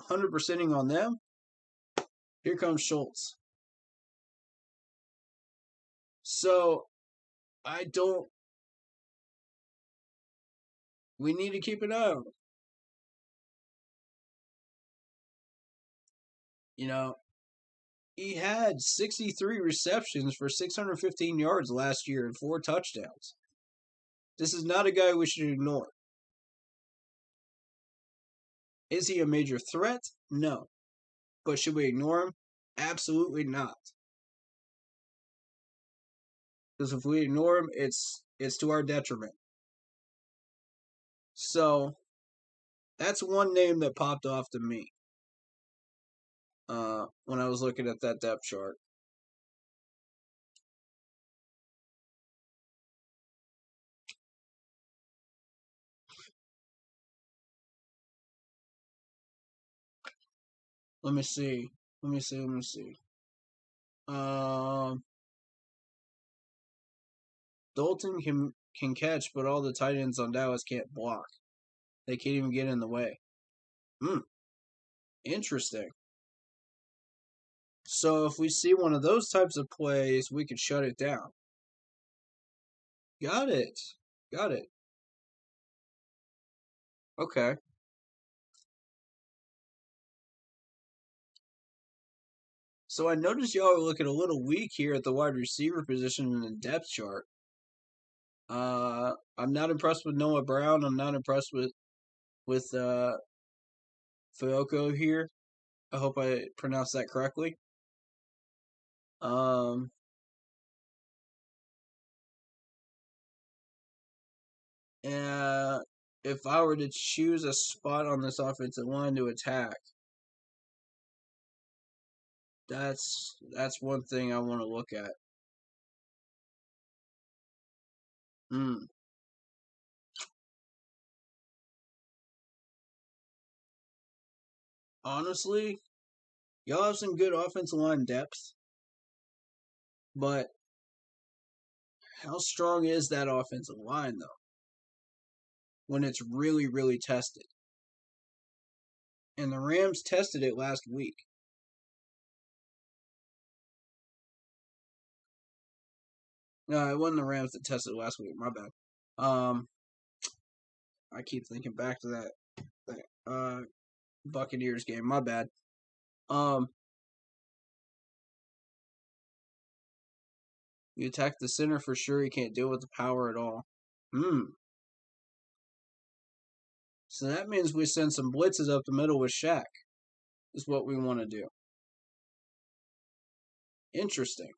100%ing on them, here comes Schultz. So, we need to keep an eye on him. He had 63 receptions for 615 yards last year and 4 touchdowns. This is not a guy we should ignore. Is he a major threat? No. But should we ignore him? Absolutely not. Because if we ignore him, it's to our detriment. So, that's one name that popped off to me when I was looking at that depth chart. Let me see. Dalton can catch, but all the tight ends on Dallas can't block. They can't even get in the way. Interesting. So if we see one of those types of plays, we could shut it down. Got it. Okay. So I noticed y'all are looking a little weak here at the wide receiver position in the depth chart. I'm not impressed with Noah Brown. I'm not impressed with Fioko here. I hope I pronounced that correctly. And if I were to choose a spot on this offensive line to attack, that's one thing I want to look at. Honestly, y'all have some good offensive line depth, but how strong is that offensive line, though, when it's really, really tested? And the Rams tested it last week. No, it wasn't the Rams that tested it last week. My bad. I keep thinking back to that Buccaneers game. My bad. You attack the center for sure. You can't deal with the power at all. So that means we send some blitzes up the middle with Shaq. Is what we want to do. Interesting.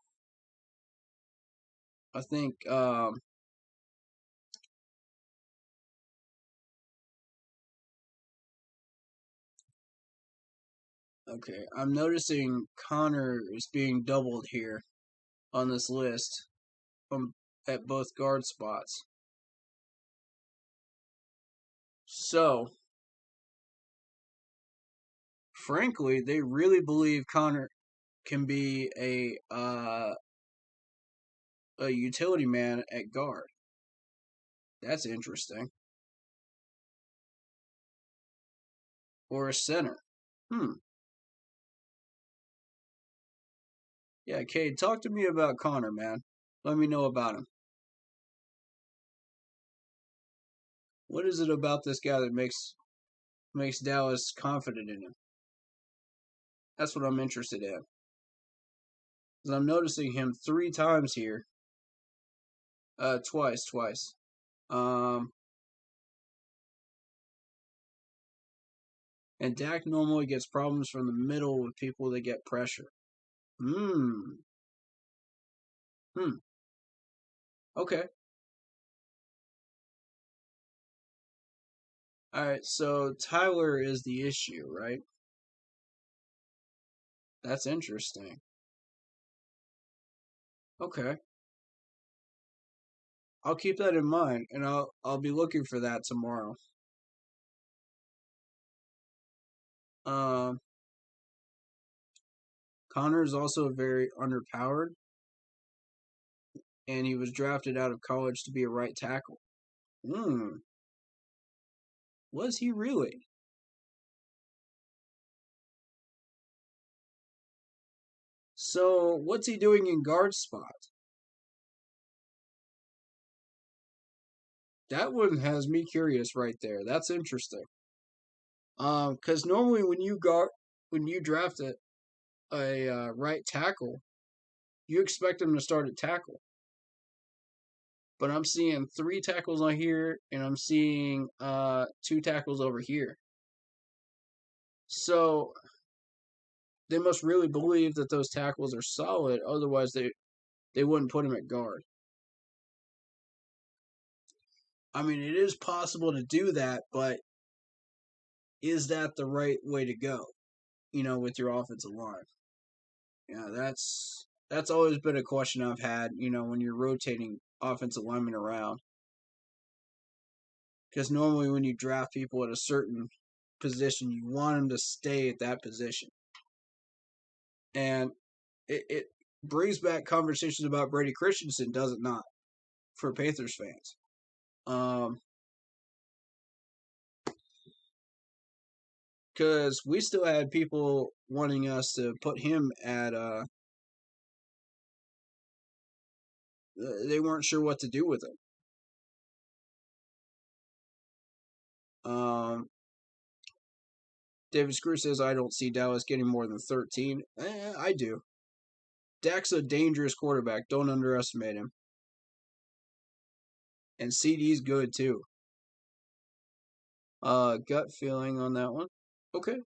I think okay, I'm noticing Connor is being doubled here on this list at both guard spots. So, frankly, they really believe Connor can be a utility man at guard. That's interesting. Or a center. Yeah, Cade, talk to me about Connor, man. Let me know about him. What is it about this guy that makes Dallas confident in him? That's what I'm interested in. Because I'm noticing him 3 times here. Twice. And Dak normally gets problems from the middle with people that get pressure. Okay. Alright, so Tyler is the issue, right? That's interesting. Okay. I'll keep that in mind, and I'll be looking for that tomorrow. Connor is also very underpowered, and he was drafted out of college to be a right tackle. Was he really? So, what's he doing in guard spot? That one has me curious right there. That's interesting. Because normally when you draft a right tackle, you expect him to start at tackle. But I'm seeing 3 tackles on here, and I'm seeing 2 tackles over here. So they must really believe that those tackles are solid. Otherwise, they wouldn't put him at guard. I mean, it is possible to do that, but is that the right way to go? With your offensive line. Yeah, that's always been a question I've had. When you're rotating offensive linemen around, because normally when you draft people at a certain position, you want them to stay at that position, and brings back conversations about Brady Christensen, does it not, for Panthers fans? Because we still had people wanting us to put him at, they weren't sure what to do with him. David Screw says, I don't see Dallas getting more than 13. I do. Dak's a dangerous quarterback. Don't underestimate him. And CD's good, too. Gut feeling on that one. Okay.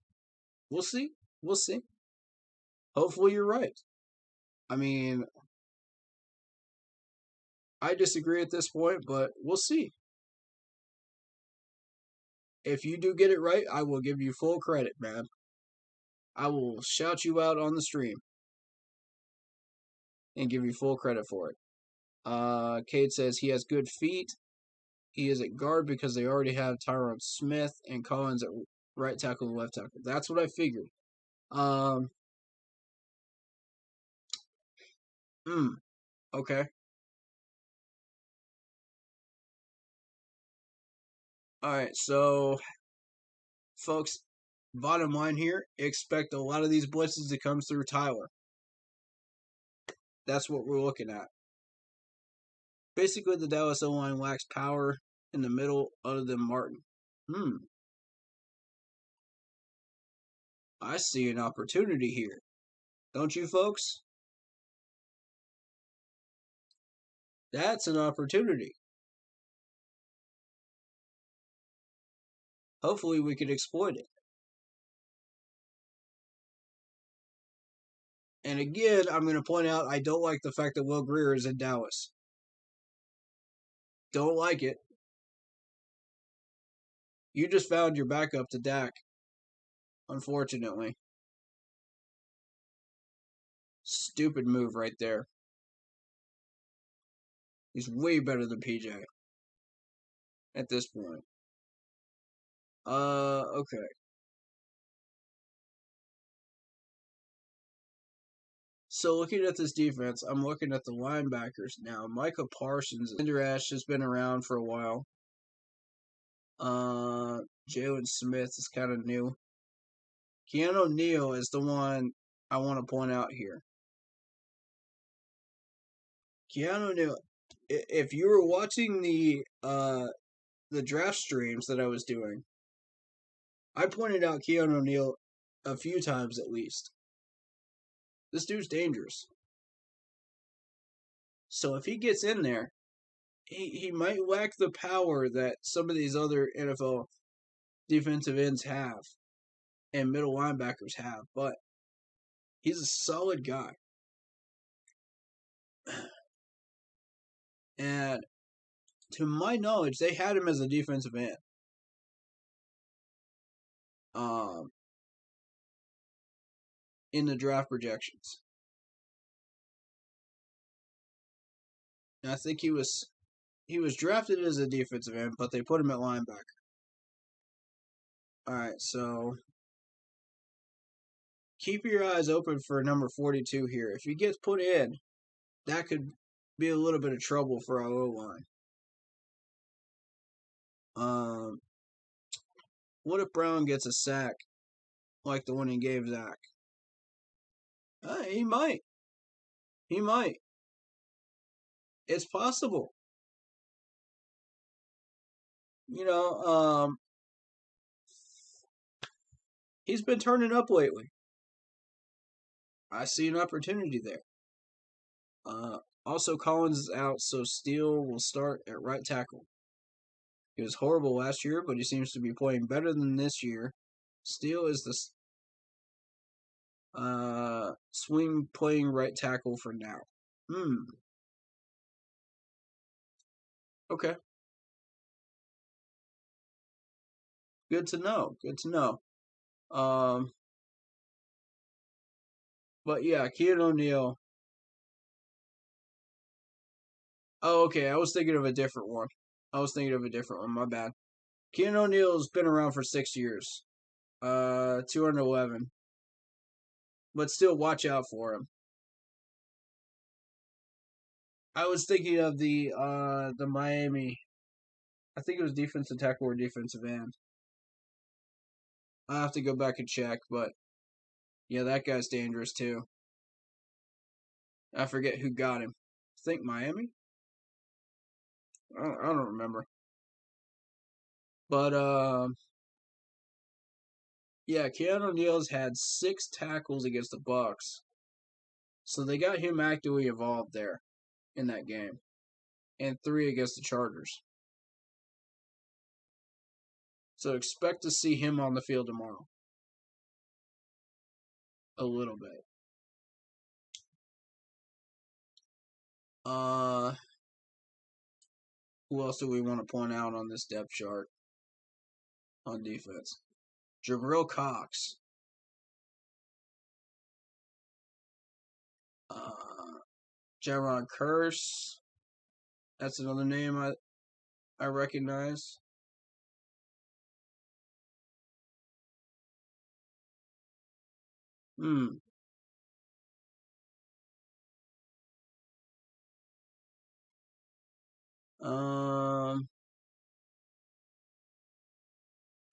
We'll see. We'll see. Hopefully you're right. I mean, I disagree at this point, but we'll see. If you do get it right, I will give you full credit, man. I will shout you out on the stream and give you full credit for it. Cade says he has good feet. He is at guard because they already have Tyron Smith and Collins at right tackle and left tackle. That's what I figured. Okay. All right, so folks, bottom line here, expect a lot of these blitzes to come through Tyler. That's what we're looking at. Basically, the Dallas O-line lacks power in the middle other than Martin. I see an opportunity here. Don't you, folks? That's an opportunity. Hopefully, we can exploit it. And again, I'm going to point out I don't like the fact that Will Grier is in Dallas. Don't like it. You just found your backup to Dak, unfortunately. Stupid move right there. He's way better than PJ at this point. Okay. So looking at this defense, I'm looking at the linebackers now. Micah Parsons, Indirash has been around for a while. Jalen Smith is kind of new. Keanu Neal is the one I want to point out here. Keanu Neal, if you were watching the draft streams that I was doing, I pointed out Keanu Neal a few times at least. This dude's dangerous. So if he gets in there, he might lack the power that some of these other NFL defensive ends have and middle linebackers have, but he's a solid guy. And to my knowledge, they had him as a defensive end. In the draft projections. And I think he was drafted as a defensive end, but they put him at linebacker. All right, so keep your eyes open for number 42 here. If he gets put in, that could be a little bit of trouble for our O-line. What if Brown gets a sack like the one he gave Zach? He might. He might. It's possible. You know, he's been turning up lately. I see an opportunity there. Also, Collins is out, so Steele will start at right tackle. He was horrible last year, but he seems to be playing better than this year. Steele is the swing playing right tackle for now. Okay. Good to know. Good to know. But yeah, Keanu Neal. Oh, okay. I was thinking of a different one. My bad. Keanu Neal's been around for 6 years. 211. But still, watch out for him. I was thinking of the Miami. I think it was defensive tackle or defensive end. I have to go back and check, but yeah, that guy's dangerous too. I forget who got him. I think Miami. I don't remember. But yeah, Keanu Neal's had 6 tackles against the Bucs, so they got him actively involved there in that game, and 3 against the Chargers. So expect to see him on the field tomorrow. A little bit. Who else do we want to point out on this depth chart on defense? Jabril Cox. Jaron Curse. That's another name I recognize.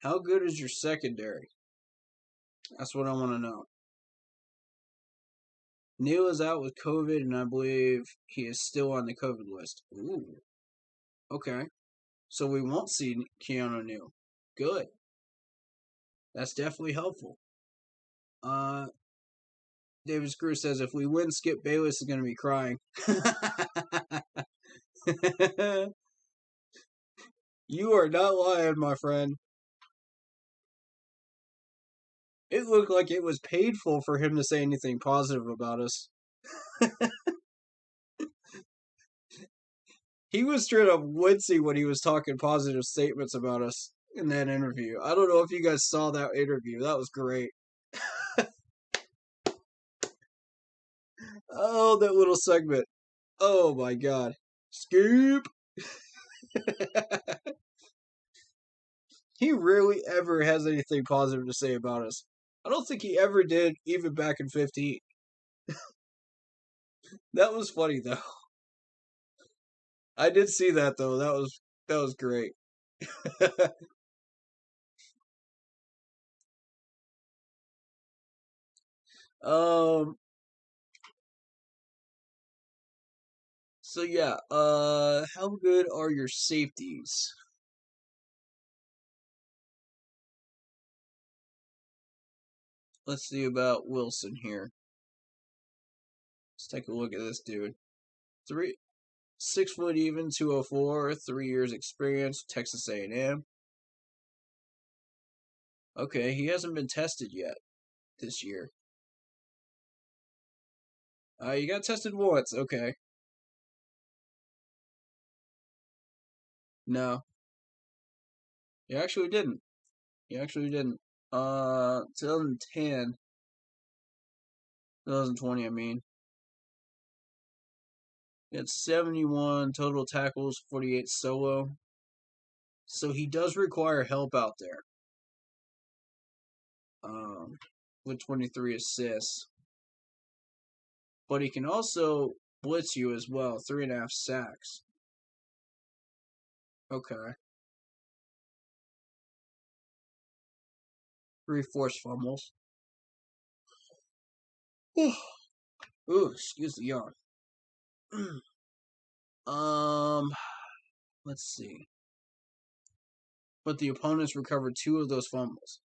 How good is your secondary? That's what I want to know. Neal is out with COVID, and I believe he is still on the COVID list. Ooh. Okay. So we won't see Keanu Neal. Good. That's definitely helpful. David Screw says if we win, Skip Bayless is going to be crying. You are not lying, my friend. It looked like it was painful for him to say anything positive about us. He was straight up wincing when he was talking positive statements about us in that interview. I don't know if you guys saw that interview. That was great. Oh, that little segment. Oh my god. Scoop! He rarely ever has anything positive to say about us. I don't think he ever did, even back in 15. That was funny though. I did see that though. That was great. So yeah, how good are your safeties? Let's see about Wilson here. Let's take a look at this dude. 6 foot even, 204, 3 years experience, Texas A&M. Okay, he hasn't been tested yet this year. You got tested once, okay. No. You actually didn't. 2010. 2020, I mean. He had 71 total tackles, 48 solo. So he does require help out there. With 23 assists. But he can also blitz you as well, 3.5 sacks. Okay. 3 forced fumbles. Ooh, excuse the yawn. Let's see. But the opponents recovered 2 of those fumbles.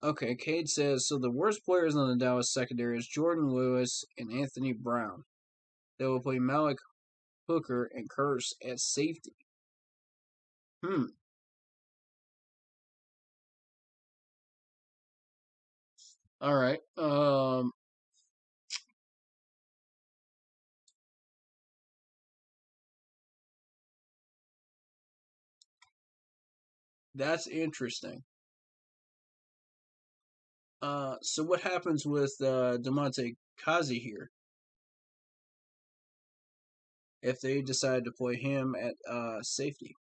Okay, Cade says, so the worst players on the Dallas secondary is Jordan Lewis and Anthony Brown. They will play Malik Hooker and Curse at safety. Alright, that's interesting. So what happens with DeMonte Kazi here? If they decide to play him at safety.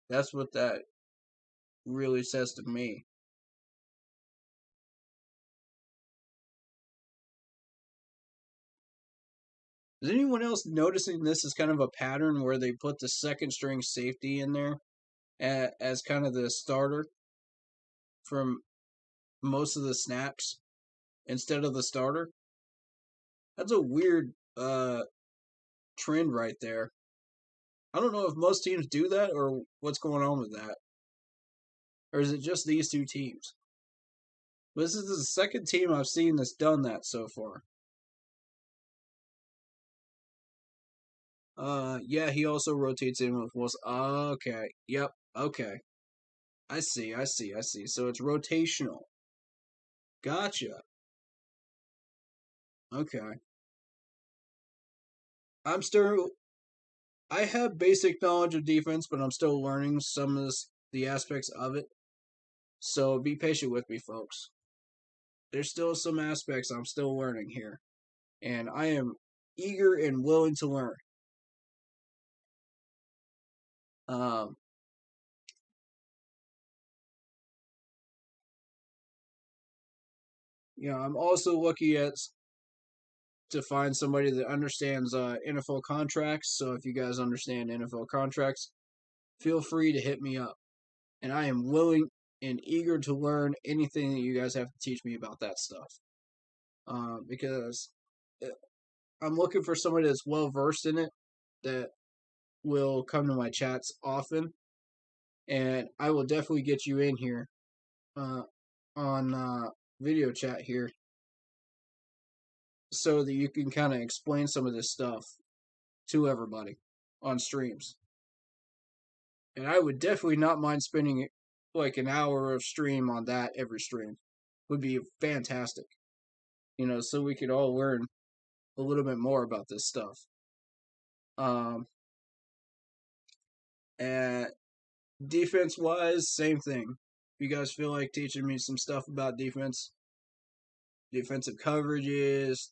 That's what that really says to me. Is anyone else noticing this as kind of a pattern where they put the second string safety in there as kind of the starter from most of the snaps instead of the starter? That's a weird trend right there. I don't know if most teams do that or what's going on with that. Or is it just these two teams? But this is the second team I've seen that's done that so far. Yeah, he also rotates in with Wilson. Okay. Yep. Okay. I see. So it's rotational. Gotcha. Okay. I have basic knowledge of defense, but I'm still learning some of the aspects of it. So be patient with me, folks. There's still some aspects I'm still learning here. And I am eager and willing to learn. I'm also lucky to find somebody that understands NFL contracts. So if you guys understand NFL contracts, feel free to hit me up. And I am willing and eager to learn anything that you guys have to teach me about that stuff. Because I'm looking for somebody that's well versed in it that will come to my chats often. And I will definitely get you in here on video chat here so that you can kind of explain some of this stuff to everybody on streams. And I would definitely not mind spending like an hour of stream on that every stream. Would be fantastic. So we could all learn a little bit more about this stuff. And defense-wise, same thing. If you guys feel like teaching me some stuff about defense, defensive coverages,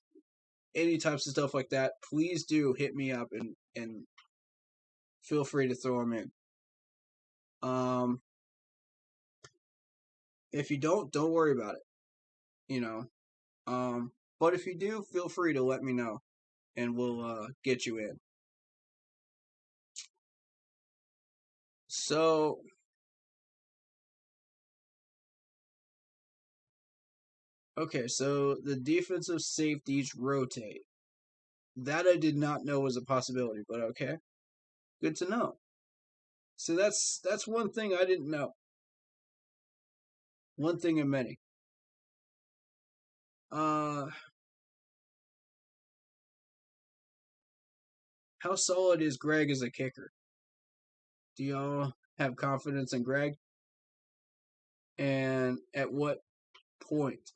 any types of stuff like that, please do hit me up and feel free to throw them in. If you don't worry about it. But if you do, feel free to let me know, and we'll get you in. So, okay, so the defensive safeties rotate. That I did not know was a possibility, but okay. Good to know. So that's one thing I didn't know. One thing of many. How solid is Greg as a kicker? Do y'all have confidence in Greg? And at what point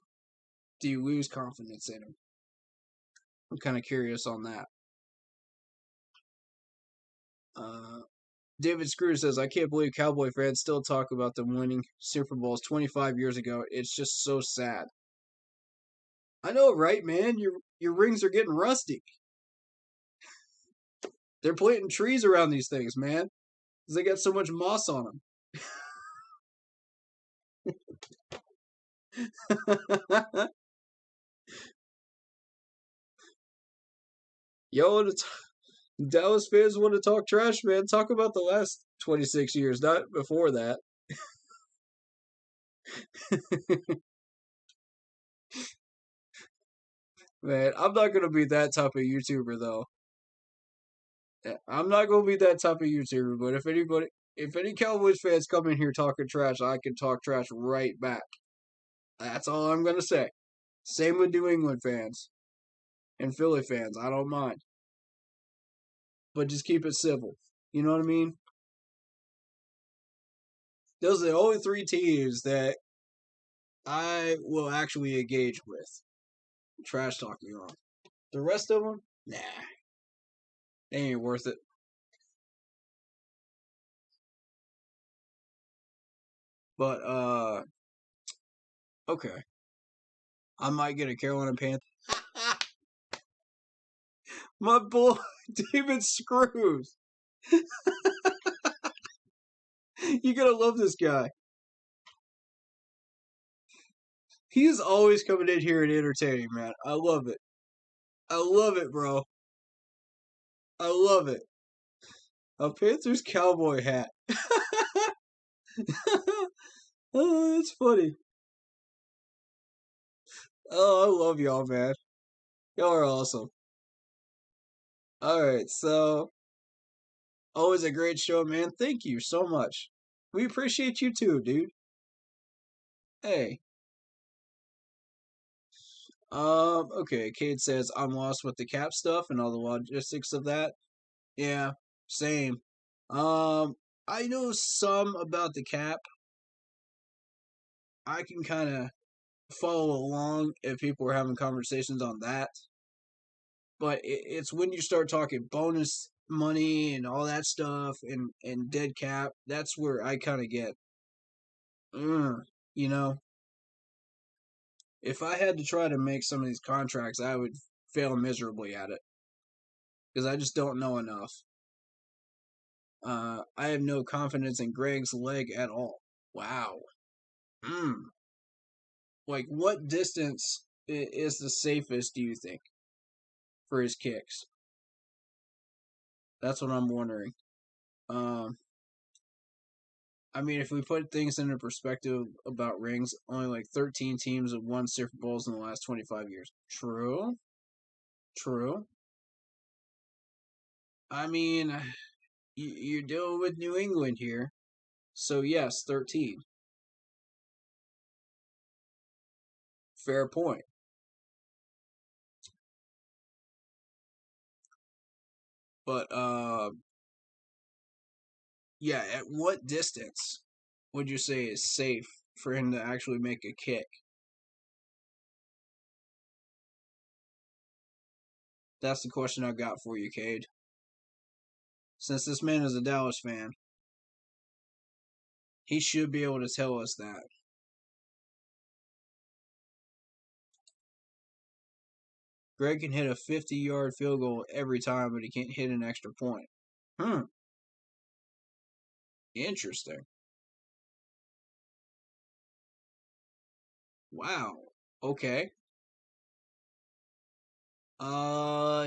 do you lose confidence in him? I'm kind of curious on that. David Screw says, I can't believe Cowboy fans still talk about them winning Super Bowls 25 years ago. It's just so sad. I know, right, man? Your rings are getting rusty. They're planting trees around these things, man. Because they got so much moss on them. Yo, Dallas fans want to talk trash, man. Talk about the last 26 years, not before that. Man, I'm not going to be that type of YouTuber, though. I'm not going to be that type of YouTuber, but if any Cowboys fans come in here talking trash, I can talk trash right back. That's all I'm going to say. Same with New England fans and Philly fans. I don't mind. But just keep it civil. You know what I mean? Those are the only three teams that I will actually engage with. Trash talking on. The rest of them, nah. They ain't worth it. But, okay. I might get a Carolina Panthers. My boy, David Screws. You're going to love this guy. He is always coming in here and entertaining, man. I love it. I love it, bro. I love it. A Panthers cowboy hat. Oh, that's funny. Oh, I love y'all, man. Y'all are awesome. Alright, so always a great show, man. Thank you so much. We appreciate you too, dude. Hey. Okay, Cade says I'm lost with the cap stuff and all the logistics of that. Yeah, same. I know some about the cap. I can kind of follow along if people are having conversations on that. But it's when you start talking bonus money and all that stuff and dead cap, that's where I kind of get, you know, if I had to try to make some of these contracts, I would fail miserably at it because I just don't know enough. I have no confidence in Greg's leg at all. Wow. Like, what distance is the safest, do you think, for his kicks? That's what I'm wondering. I mean, if we put things into perspective about rings, only like 13 teams have won Super Bowls in the last 25 years. True. I mean, you're dealing with New England here. So, yes, 13. Fair point. But, yeah, at what distance would you say is safe for him to actually make a kick? That's the question I got for you, Cade. Since this man is a Dallas fan, he should be able to tell us that. Greg can hit a 50-yard field goal every time, but he can't hit an extra point. Interesting. Wow. Okay.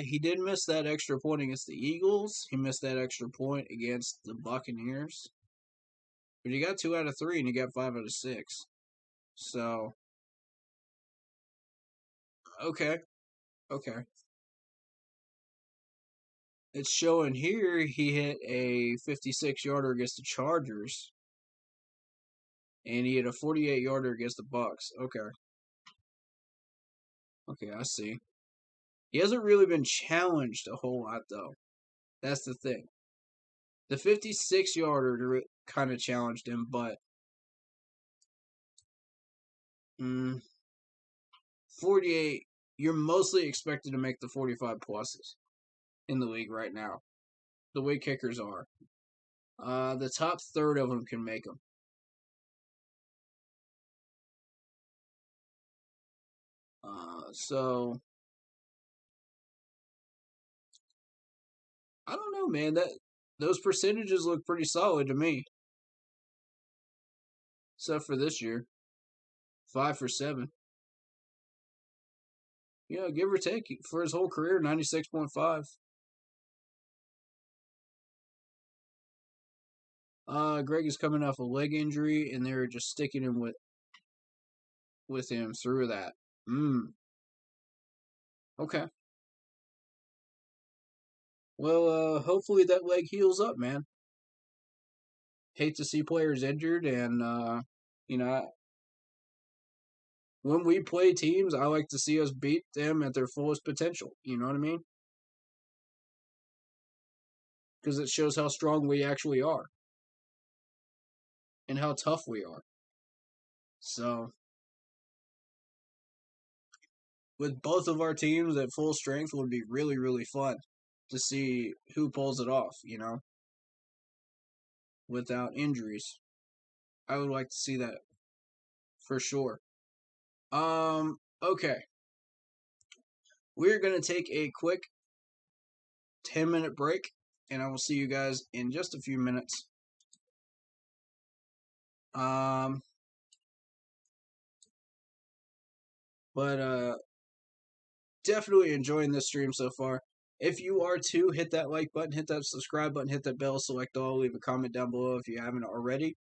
He did miss that extra point against the Eagles. He missed that extra point against the Buccaneers. But he got 2 out of 3 and he got 5 out of 6. So, okay. It's showing here he hit a 56-yarder against the Chargers. And he hit a 48-yarder against the Bucks. Okay, I see. He hasn't really been challenged a whole lot, though. That's the thing. The 56-yarder kind of challenged him, but 48, you're mostly expected to make the 45 pluses in the league right now. The way kickers are. The top third of them can make them. So I don't know, man. Those percentages look pretty solid to me. Except for this year. 5 for 7. Yeah, give or take. For his whole career, 96.5. Greg is coming off a leg injury, and they're just sticking him with him through that. Okay. Well, hopefully that leg heals up, man. Hate to see players injured, and when we play teams, I like to see us beat them at their fullest potential. You know what I mean? Because it shows how strong we actually are and how tough we are. So, with both of our teams at full strength would be really, really fun to see who pulls it off, without injuries. I would like to see that for sure. Okay. We're going to take a quick 10-minute break, and I will see you guys in just a few minutes. But definitely enjoying this stream so far. If you are too, hit that like button, hit that subscribe button, hit that bell, select all, leave a comment down below if you haven't already.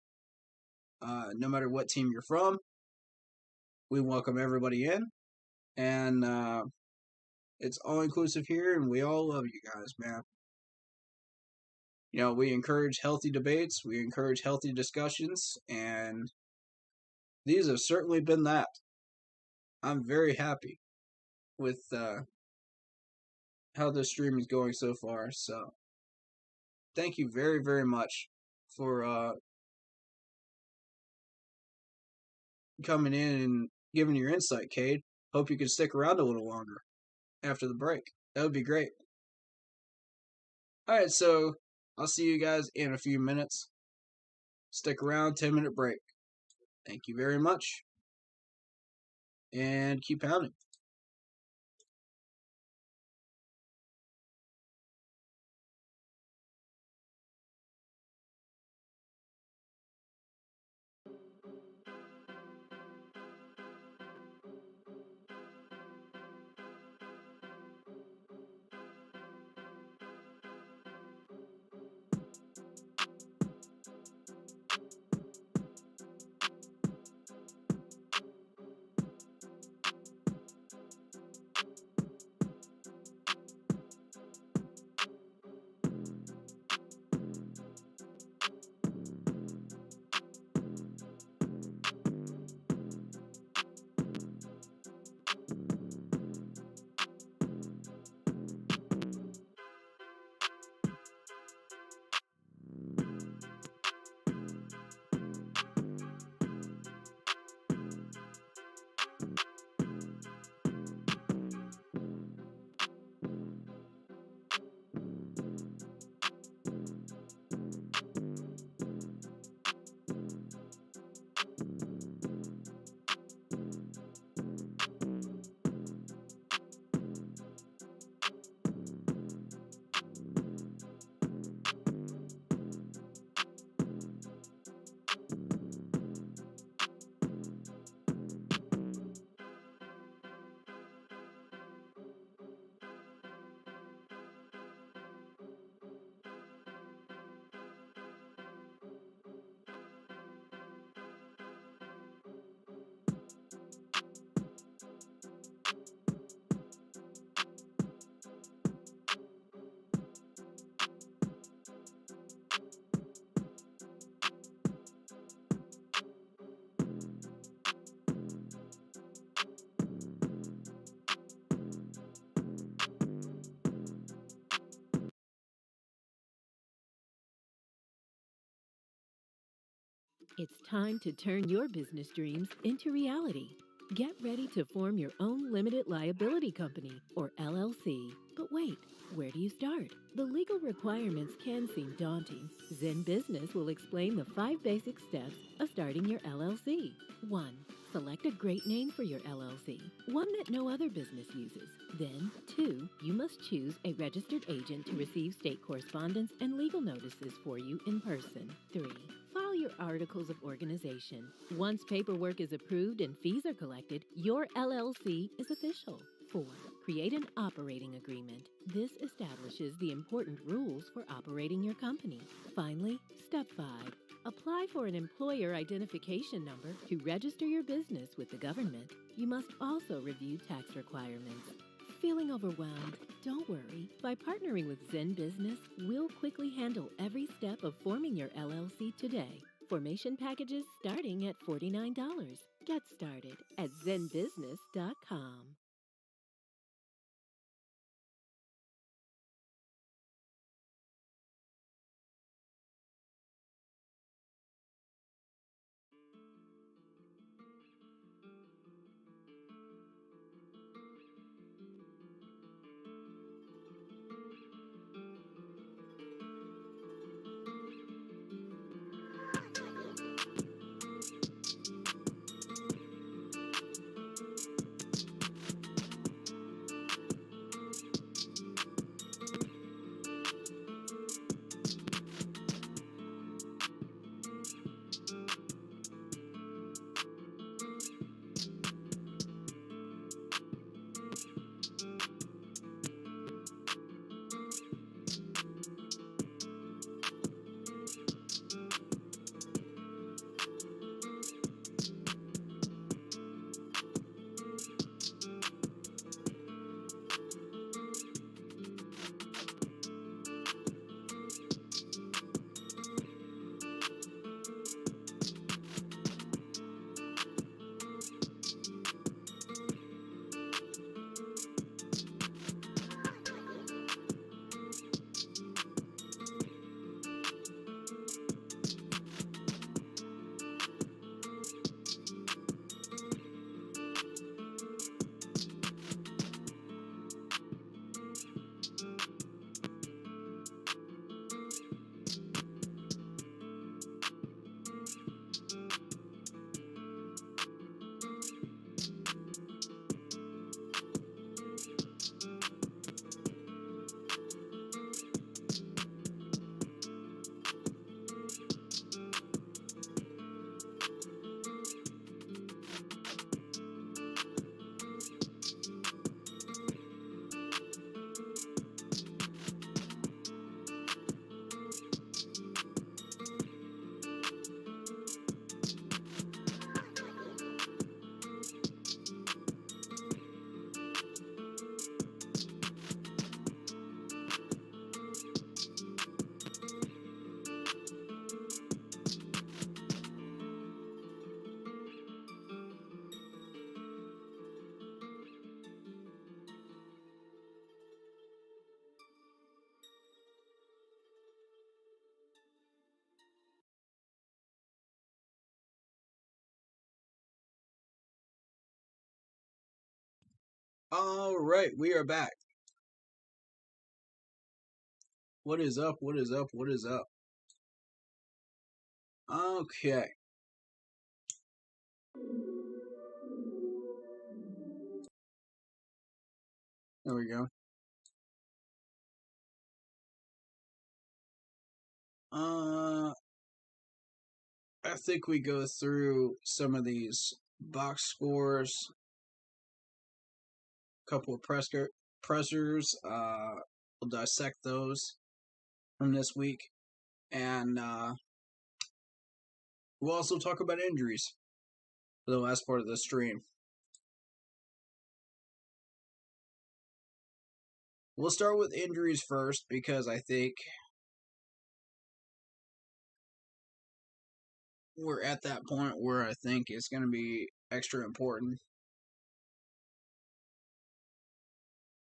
No matter what team you're from, we welcome everybody in. And it's all inclusive here, and we all love you guys, man. You know, we encourage healthy debates, we encourage healthy discussions, and these have certainly been that. I'm very happy with how this stream is going so far. So, thank you very, very much for coming in and giving your insight, Cade. Hope you can stick around a little longer after the break. That would be great. Alright, so I'll see you guys in a few minutes. Stick around, 10-minute break. Thank you very much. And keep pounding. It's time to turn your business dreams into reality. Get ready to form your own limited liability company, or LLC. But wait, where do you start? The legal requirements can seem daunting. Zen Business will explain the 5 basic steps of starting your LLC. 1. Select a great name for your LLC, one that no other business uses. Then, 2, you must choose a registered agent to receive state correspondence and legal notices for you in person. 3. File your articles of organization. Once paperwork is approved and fees are collected, your LLC is official. 4. Create an operating agreement. This establishes the important rules for operating your company. Finally, step 5. Apply for an employer identification number to register your business with the government. You must also review tax requirements. Feeling overwhelmed? Don't worry. By partnering with Zen Business, we'll quickly handle every step of forming your LLC today. Formation packages starting at $49. Get started at zenbusiness.com. All right, we are back. What is up? What is up? What is up? Okay. There we go. I think we go through some of these box scores, a couple of pressers. We'll dissect those from this week, and we'll also talk about injuries for the last part of the stream. We'll start with injuries first because I think we're at that point where I think it's going to be extra important.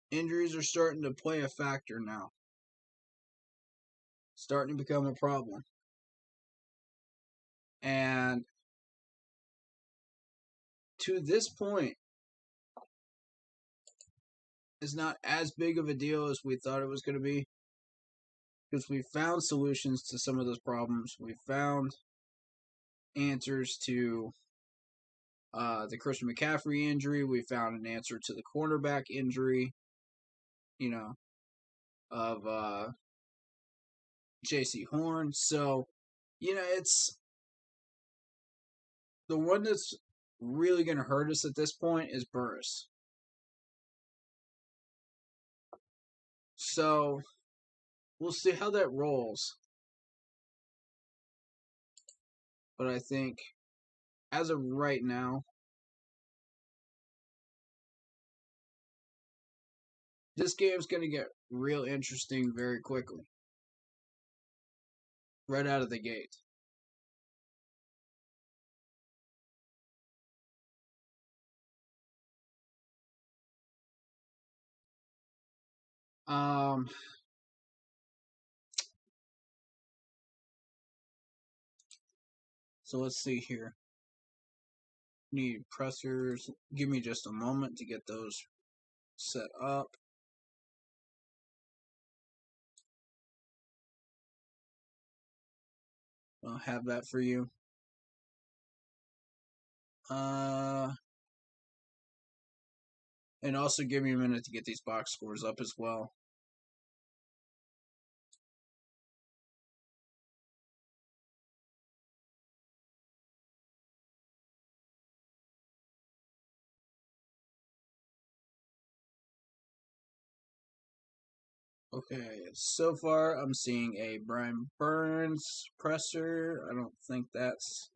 Injuries are starting to play a factor now. Starting to become a problem. And to this point, it's not as big of a deal as we thought it was going to be. Because we found solutions to some of those problems. We found answers to the Christian McCaffrey injury. We found an answer to the cornerback injury, of J.C. Horn. So, it's the one that's really going to hurt us at this point is Burris. So, we'll see how that rolls. But I think, as of right now, this game's going to get real interesting very quickly. Right out of the gate. So let's see here. Need pressers. Give me just a moment to get those set up. I'll have that for you. And also give me a minute to get these box scores up as well. Okay, so far I'm seeing a Brian Burns presser. I don't think that's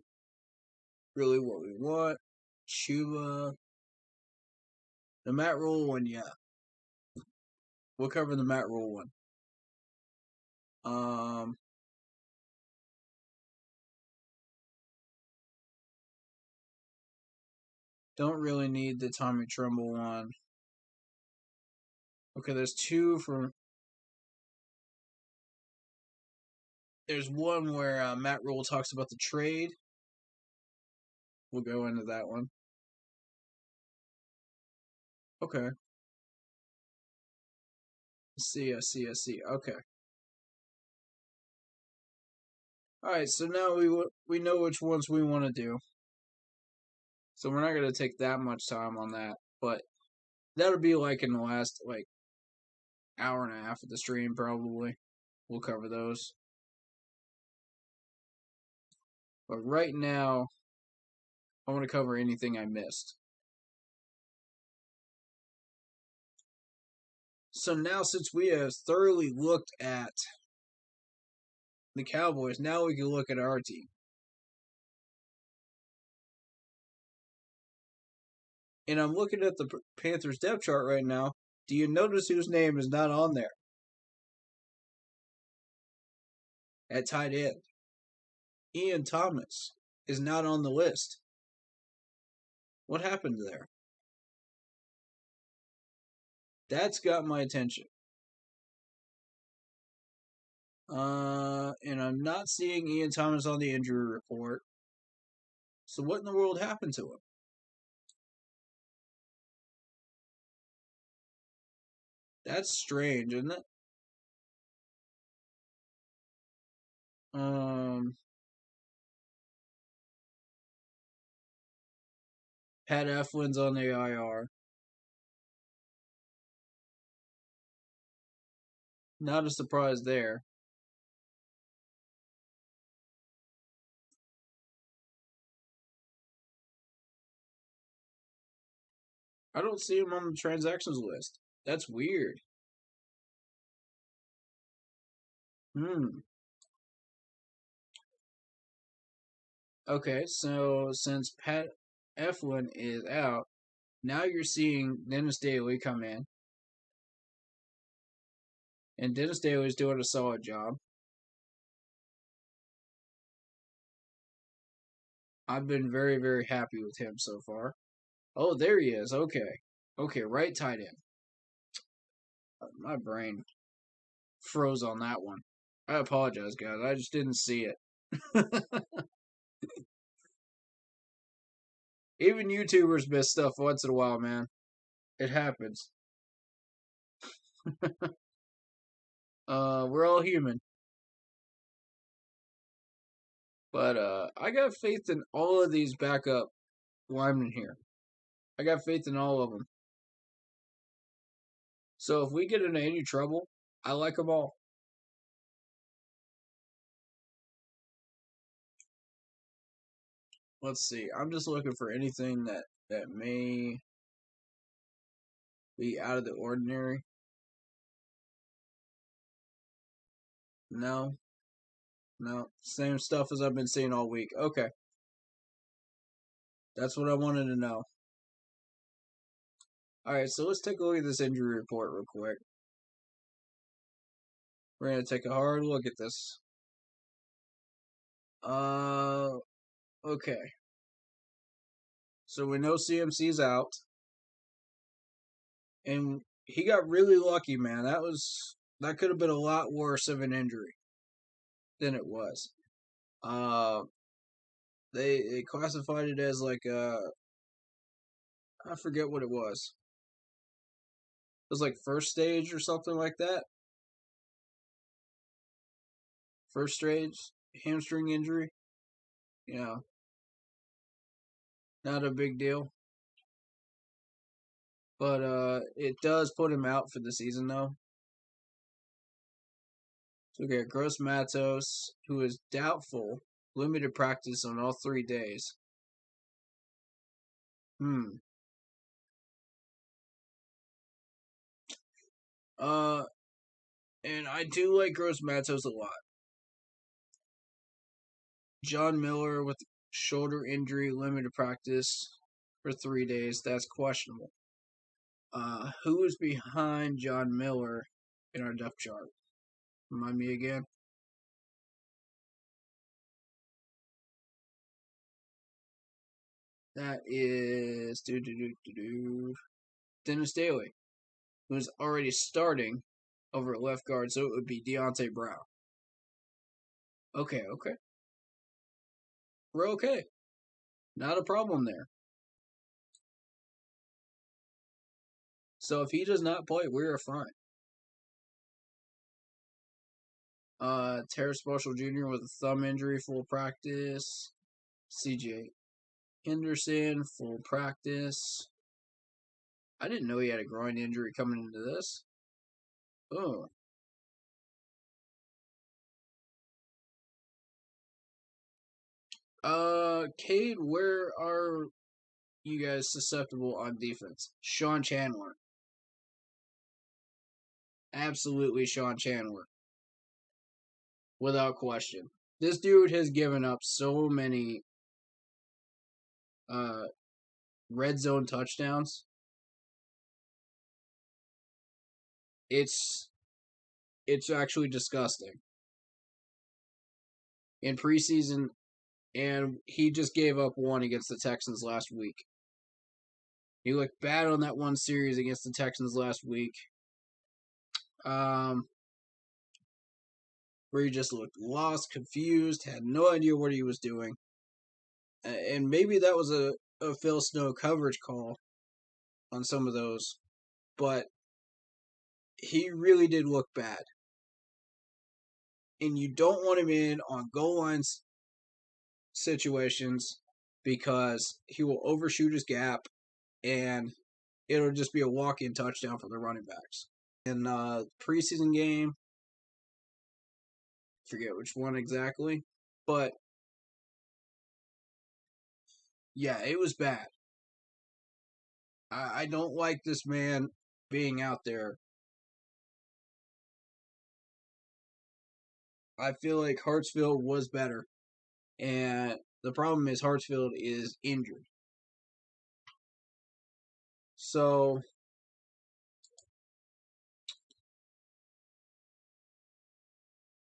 really what we want. Chuba. The Matt Rule one, yeah. We'll cover the Matt Rule one. Don't really need the Tommy Trumbull one. Okay, there's two from... There's one where Matt Rule talks about the trade. We'll go into that one. Okay. I see. Okay. Alright, so now we know which ones we want to do. So we're not going to take that much time on that. But that'll be like in the last, hour and a half of the stream, probably. We'll cover those. But right now, I want to cover anything I missed. So now, since we have thoroughly looked at the Cowboys, now we can look at our team. And I'm looking at the Panthers depth chart right now. Do you notice whose name is not on there? At tight end. Ian Thomas is not on the list. What happened there? That's got my attention. And I'm not seeing Ian Thomas on the injury report. So what in the world happened to him? That's strange, isn't it? Pat Eflin's on the IR. Not a surprise there. I don't see him on the transactions list. That's weird. Okay, so since Pat Eflin is out, now you're seeing Dennis Daly come in. And Dennis Daly's doing a solid job. I've been very, very happy with him so far. Oh, there he is. Okay. Okay, right tight end. My brain froze on that one. I apologize, guys. I just didn't see it. Even YouTubers miss stuff once in a while, man. It happens. We're all human. But I got faith in all of these backup linemen here. I got faith in all of them. So if we get into any trouble, I like them all. Let's see. I'm just looking for anything that may be out of the ordinary. No. Same stuff as I've been seeing all week. Okay. That's what I wanted to know. Alright, so let's take a look at this injury report real quick. We're going to take a hard look at this. Okay. So we know CMC's out. And he got really lucky, man. That could have been a lot worse of an injury than it was. They classified it as like I forget what it was. It was like first stage or something like that. First stage hamstring injury. Yeah. Not a big deal. But it does put him out for the season though. So we got Gross Matos, who is doubtful, limited practice on all 3 days. And I do like Gross Matos a lot. John Miller with shoulder injury, limited practice for 3 days. That's questionable. Who is behind John Miller in our depth chart? Remind me again. That is Dennis Daly, who's already starting over at left guard, so it would be Deontay Brown. Okay. We're okay. Not a problem there. So if he does not play, we're fine. Terrace Marshall Jr. with a thumb injury, full practice. CJ Henderson, full practice. I didn't know he had a groin injury coming into this. Oh. Cade, where are you guys susceptible on defense? Sean Chandler. Absolutely Sean Chandler. Without question. This dude has given up so many red zone touchdowns. It's actually disgusting. In preseason, and he just gave up one against the Texans last week. He looked bad on that one series against the Texans last week. Where he just looked lost, confused, had no idea what he was doing. And maybe that was a Phil Snow coverage call on some of those. But he really did look bad. And you don't want him in on goal lines situations because he will overshoot his gap and it'll just be a walk-in touchdown for the running backs. In preseason game, forget which one exactly, but yeah, it was bad. I don't like this man being out there. I feel like Hartsfield was better, and the problem is Hartsfield is injured. So,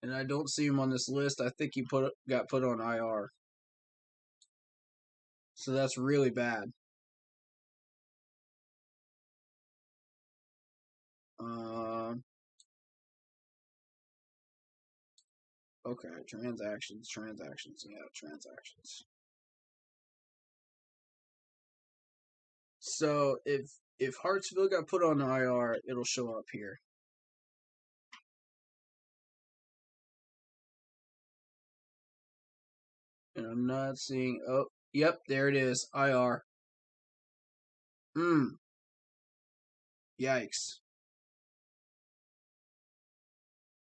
and I don't see him on this list. I think he got put on IR. So that's really bad. Okay, transactions. Yeah, transactions. So if Hartsfield got put on IR, it'll show up here. And I'm not seeing. Oh, yep, there it is. IR. Yikes.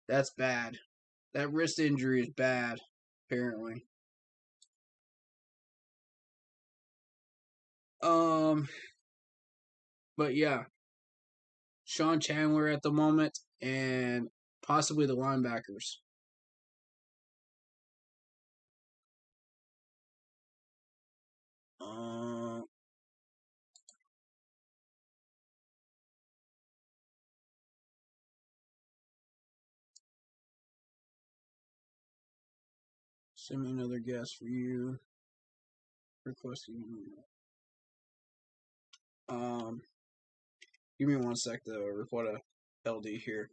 That's bad. That wrist injury is bad, apparently. But yeah. Sean Chandler at the moment and possibly the linebackers. Send me another guess for you. Requesting. Give me 1 sec to report a LD here.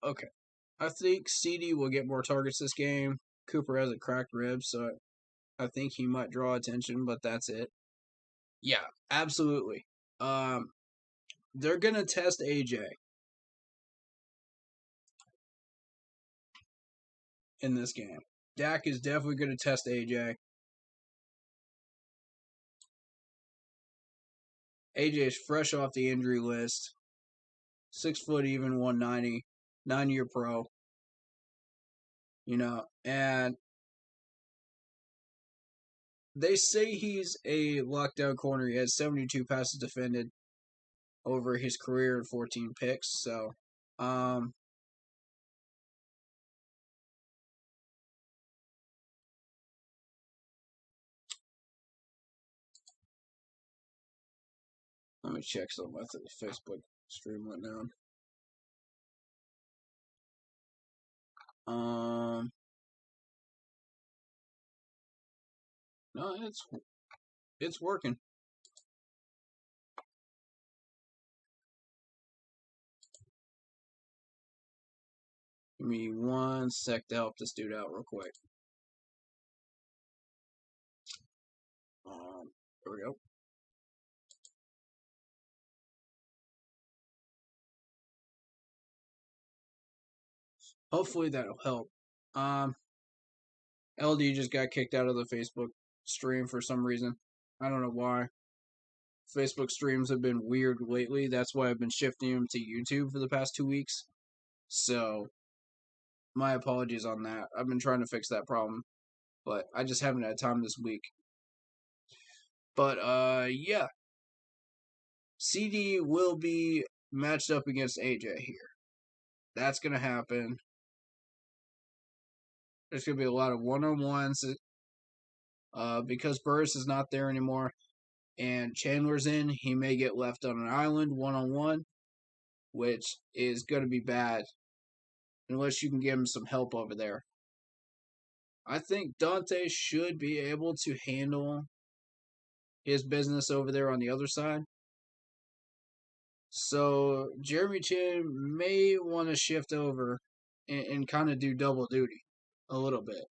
Okay. I think CD will get more targets this game. Cooper has a cracked rib, so I think he might draw attention, but that's it. Yeah, absolutely. They're gonna test AJ in this game. Dak is definitely gonna test AJ. AJ is fresh off the injury list. 6 foot even, 190, 9-year pro. And they say he's a lockdown corner. He has 72 passes defended over his career and 14 picks. So, let me check something. I think the Facebook stream went down. No, it's working. Give me 1 sec to help this dude out real quick. There we go. Hopefully that'll help. LD just got kicked out of the Facebook stream for some reason. I don't know why. Facebook streams have been weird lately. That's why I've been shifting them to YouTube for the past 2 weeks. So, my apologies on that. I've been trying to fix that problem, but I just haven't had time this week. But, yeah. CD will be matched up against AJ here. That's going to happen. There's going to be a lot of one-on-ones. Because Burris is not there anymore and Chandler's in, he may get left on an island one-on-one, which is going to be bad unless you can give him some help over there. I think Dante should be able to handle his business over there on the other side. So Jeremy Chin may want to shift over and kind of do double duty a little bit.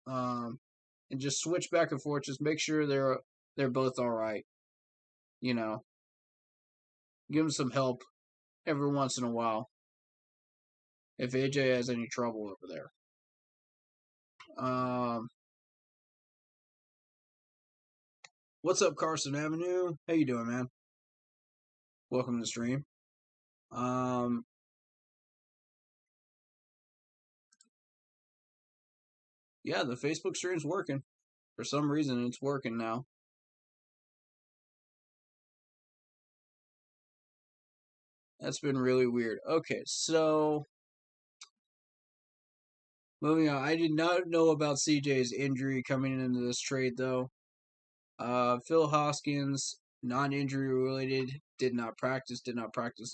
And just switch back and forth. Just make sure they're both all right. You know, give them some help every once in a while if AJ has any trouble over there. What's up, Carson Avenue? How you doing, man? Welcome to the stream. Yeah, the Facebook stream's working. For some reason, it's working now. That's been really weird. Okay, so moving on. I did not know about CJ's injury coming into this trade, though. Phil Hoskins, non-injury related, did not practice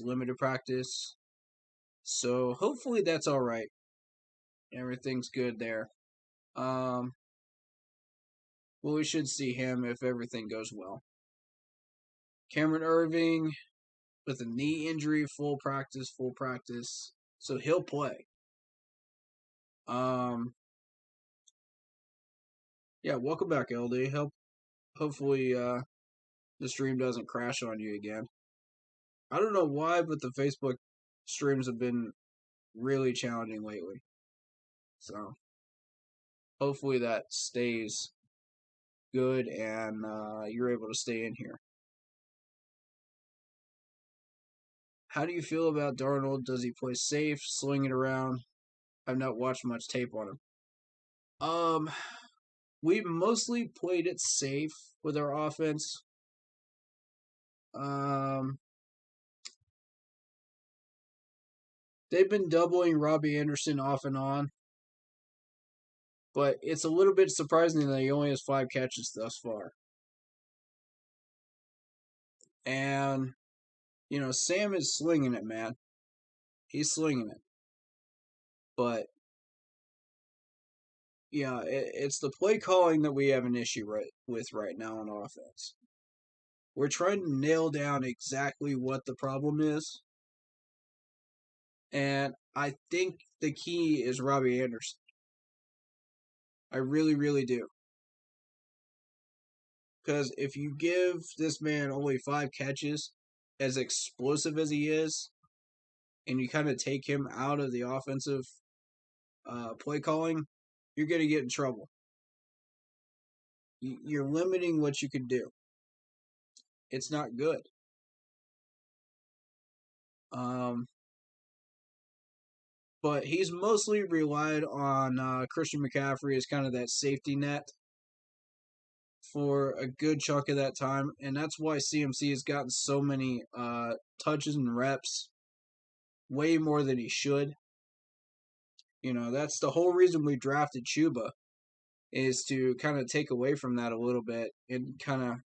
limited practice. So hopefully that's all right. Everything's good there. Well, we should see him if everything goes well. Cameron Irving with a knee injury, full practice. So he'll play. Yeah, welcome back, LD. Hopefully the stream doesn't crash on you again. I don't know why, but the Facebook streams have been really challenging lately. So hopefully that stays good and you're able to stay in here. How do you feel about Darnold? Does he play safe, sling it around? I've not watched much tape on him. We mostly played it safe with our offense. They've been doubling Robbie Anderson off and on. But it's a little bit surprising that he only has 5 catches thus far. And, you know, Sam is slinging it, man. He's slinging it. But, yeah, it's the play calling that we have an issue with right now on offense. We're trying to nail down exactly what the problem is. And I think the key is Robbie Anderson. I really, really do. Because if you give this man only 5 catches, as explosive as he is, and you kind of take him out of the offensive play calling, you're going to get in trouble. You're limiting what you can do. It's not good. But he's mostly relied on Christian McCaffrey as kind of that safety net for a good chunk of that time, and that's why CMC has gotten so many touches and reps, way more than he should. You know, that's the whole reason we drafted Chuba, is to kind of take away from that a little bit and kind of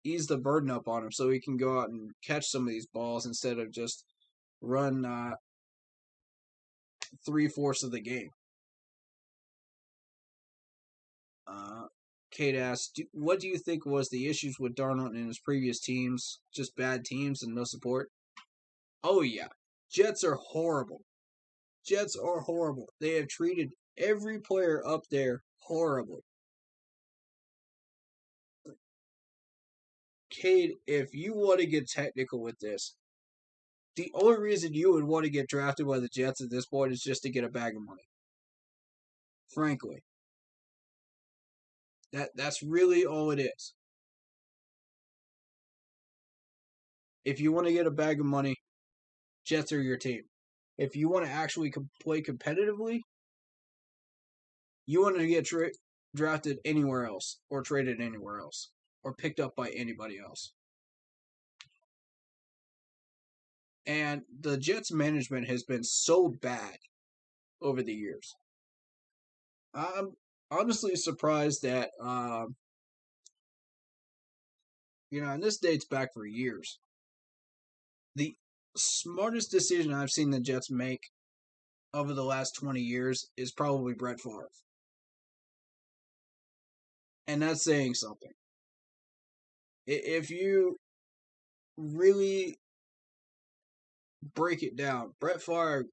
ease the burden up on him so he can go out and catch some of these balls instead of just run 3/4 of the game. Kate asked, what do you think was the issues with Darnold in his previous teams? Just bad teams and no support? Oh, yeah. Jets are horrible. Jets are horrible. They have treated every player up there horribly. Cade, if you want to get technical with this, the only reason you would want to get drafted by the Jets at this point is just to get a bag of money. Frankly. That's really all it is. If you want to get a bag of money, Jets are your team. If you want to actually play competitively, you want to get drafted anywhere else, or traded anywhere else, or picked up by anybody else. And the Jets management has been so bad over the years. I'm honestly surprised that, and this dates back for years. The smartest decision I've seen the Jets make over the last 20 years is probably Brett Favre. And that's saying something. If you really break it down, Brett Favre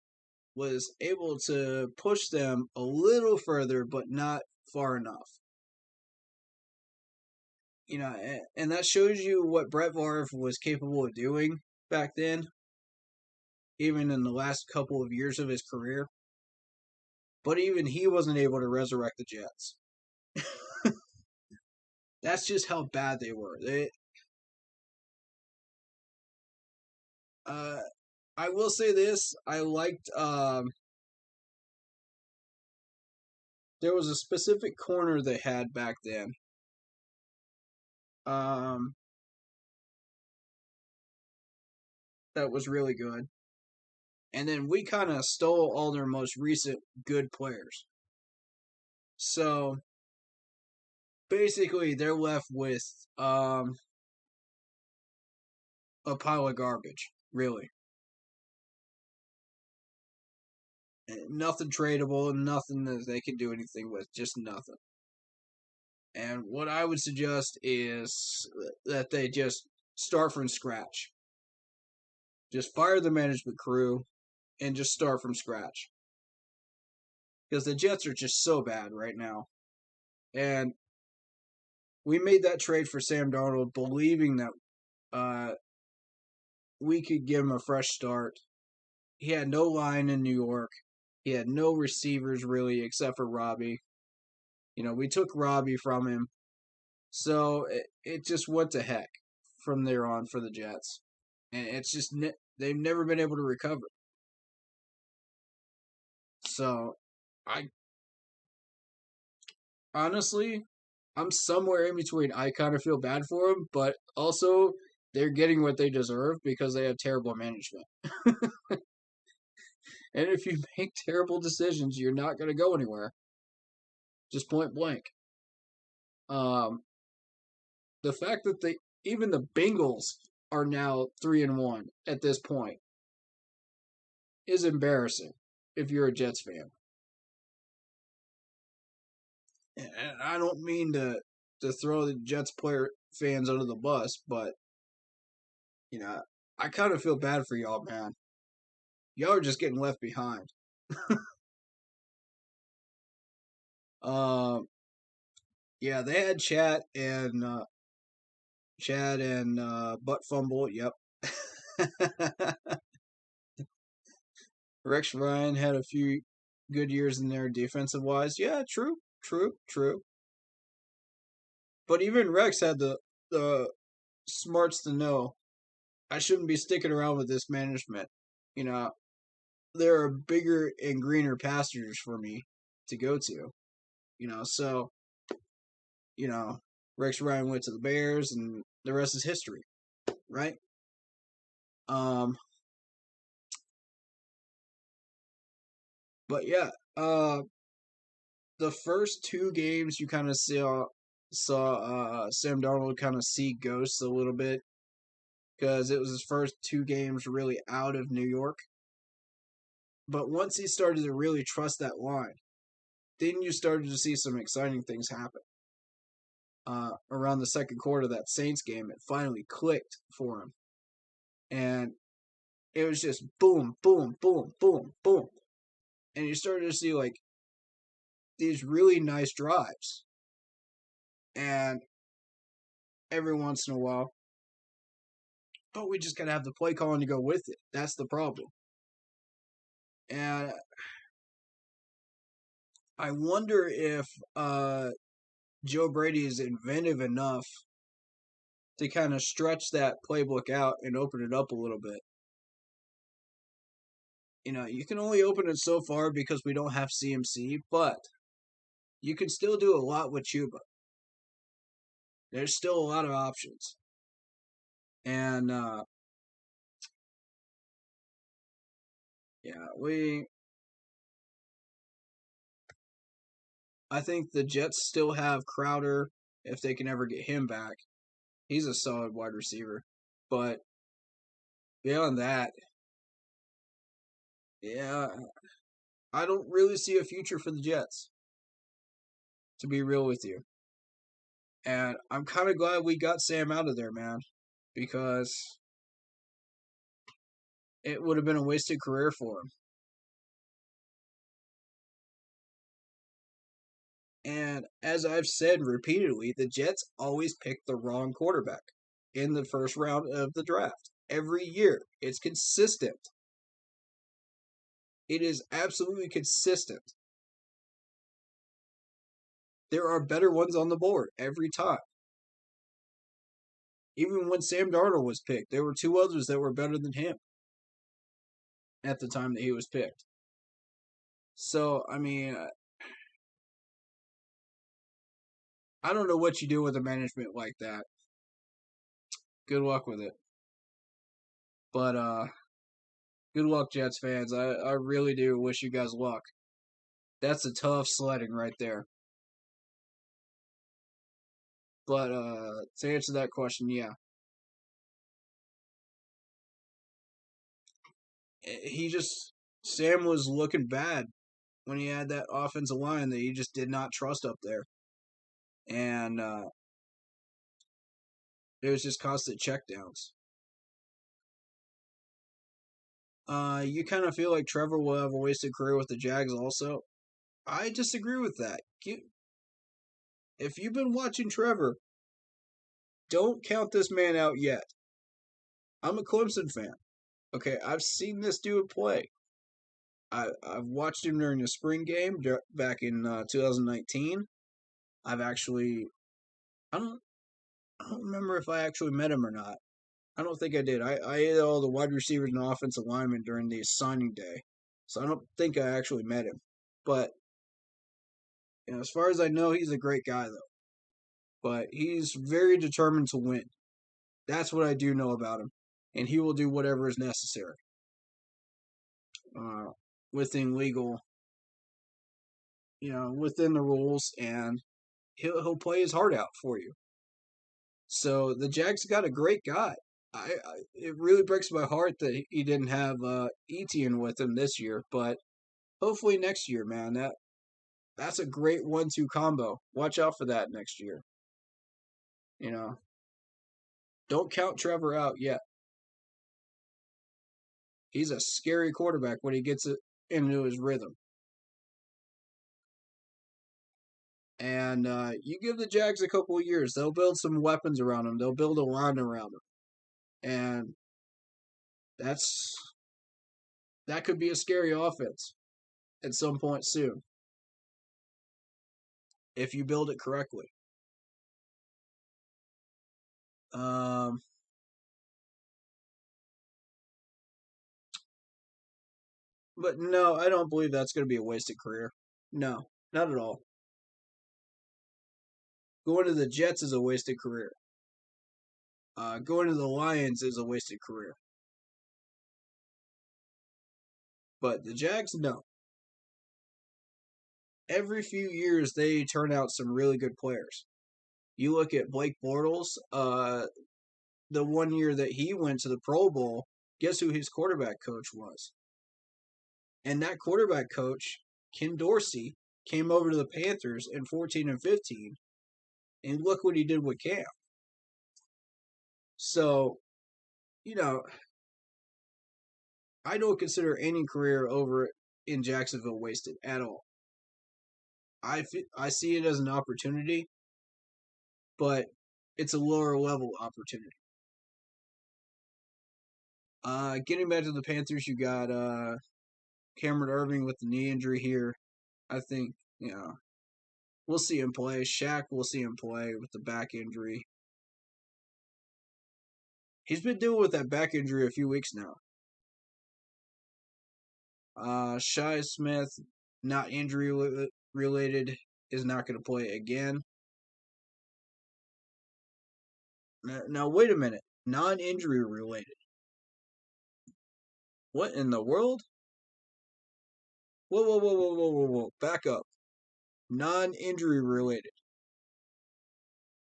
was able to push them a little further, but not far enough. You know, and that shows you what Brett Favre was capable of doing back then, even in the last couple of years of his career. But even he wasn't able to resurrect the Jets. That's just how bad they were. I will say this. I liked, there was a specific corner they had back then. That was really good. And then we kind of stole all their most recent good players. So basically, they're left with a pile of garbage, really. Nothing tradable, nothing that they can do anything with, just nothing. And what I would suggest is that they just start from scratch. Just fire the management crew and just start from scratch. Because the Jets are just so bad right now. And we made that trade for Sam Darnold believing that we could give him a fresh start. He had no line in New York. He had no receivers really except for Robbie. You know, we took Robbie from him. So it just went to heck from there on for the Jets. And it's just, they've never been able to recover. So, honestly, I'm somewhere in between. I kind of feel bad for them, but also they're getting what they deserve because they have terrible management. And if you make terrible decisions, you're not going to go anywhere. Just point blank. The fact that even the Bengals are now 3-1 at this point is embarrassing if you're a Jets fan. And I don't mean to throw the Jets player fans under the bus, but you know, I kind of feel bad for y'all, man. Y'all are just getting left behind. Yeah, they had Chad and Butt Fumble. Yep. Rex Ryan had a few good years in there defensive wise. Yeah, true. But even Rex had the smarts to know I shouldn't be sticking around with this management. You know, there are bigger and greener pastures for me to go to. You know, so, you know, Rex Ryan went to the Bears and the rest is history, right? But yeah, the first two games you kind of saw Sam Darnold kind of see ghosts a little bit because it was his first two games really out of New York. But once he started to really trust that line, then you started to see some exciting things happen. Around the second quarter of that Saints game, it finally clicked for him. And it was just boom, boom, boom, boom, boom. And you started to see like these really nice drives. And every once in a while, but we just got to have the play calling to go with it. That's the problem. And I wonder if Joe Brady is inventive enough to kind of stretch that playbook out and open it up a little bit. You know, you can only open it so far because we don't have CMC, but you can still do a lot with Chuba. There's still a lot of options. And, yeah, I think the Jets still have Crowder if they can ever get him back. He's a solid wide receiver. But beyond that, yeah, I don't really see a future for the Jets, to be real with you. And I'm kind of glad we got Sam out of there, man, because it would have been a wasted career for him. And as I've said repeatedly, the Jets always pick the wrong quarterback in the first round of the draft. Every year. It's consistent. It is absolutely consistent. There are better ones on the board every time. Even when Sam Darnold was picked, there were two others that were better than him at the time that he was picked. So, I mean, I don't know what you do with a management like that. Good luck with it. But, good luck, Jets fans. I really do wish you guys luck. That's a tough sledding right there. But, to answer that question, yeah. Sam was looking bad when he had that offensive line that he just did not trust up there. And it was just constant checkdowns. You kind of feel like Trevor will have a wasted career with the Jags also. I disagree with that. If you've been watching Trevor, don't count this man out yet. I'm a Clemson fan. Okay, I've seen this dude play. I've watched him during the spring game back in 2019. I don't remember if I actually met him or not. I don't think I did. I ate all the wide receivers and offensive linemen during the signing day, so I don't think I actually met him. But as far as I know, he's a great guy though. But he's very determined to win. That's what I do know about him, and he will do whatever is necessary within legal, within the rules, and he'll play his heart out for you. So the Jags got a great guy. It really breaks my heart that he didn't have Etienne with him this year, but hopefully next year, man. That's a great 1-2 combo. Watch out for that next year. Don't count Trevor out yet. He's a scary quarterback when he gets it into his rhythm. And you give the Jags a couple of years, they'll build some weapons around him. They'll build a line around him. And that could be a scary offense at some point soon if you build it correctly. But no, I don't believe that's going to be a wasted career. No, not at all. Going to the Jets is a wasted career. Going to the Lions is a wasted career. But the Jags, no. Every few years, they turn out some really good players. You look at Blake Bortles, the one year that he went to the Pro Bowl, guess who his quarterback coach was? And that quarterback coach, Ken Dorsey, came over to the Panthers in 14 and 15, and look what he did with Cam. So, I don't consider any career over in Jacksonville wasted at all. I see it as an opportunity, but it's a lower level opportunity. Getting back to the Panthers, you got Cameron Irving with the knee injury here. I think, we'll see him play. Shaq, we'll see him play with the back injury. He's been dealing with that back injury a few weeks now. Shi Smith, not injury related, is not going to play again. Now, wait a minute. Non-injury related. What in the world? Whoa. Back up. Non-injury related.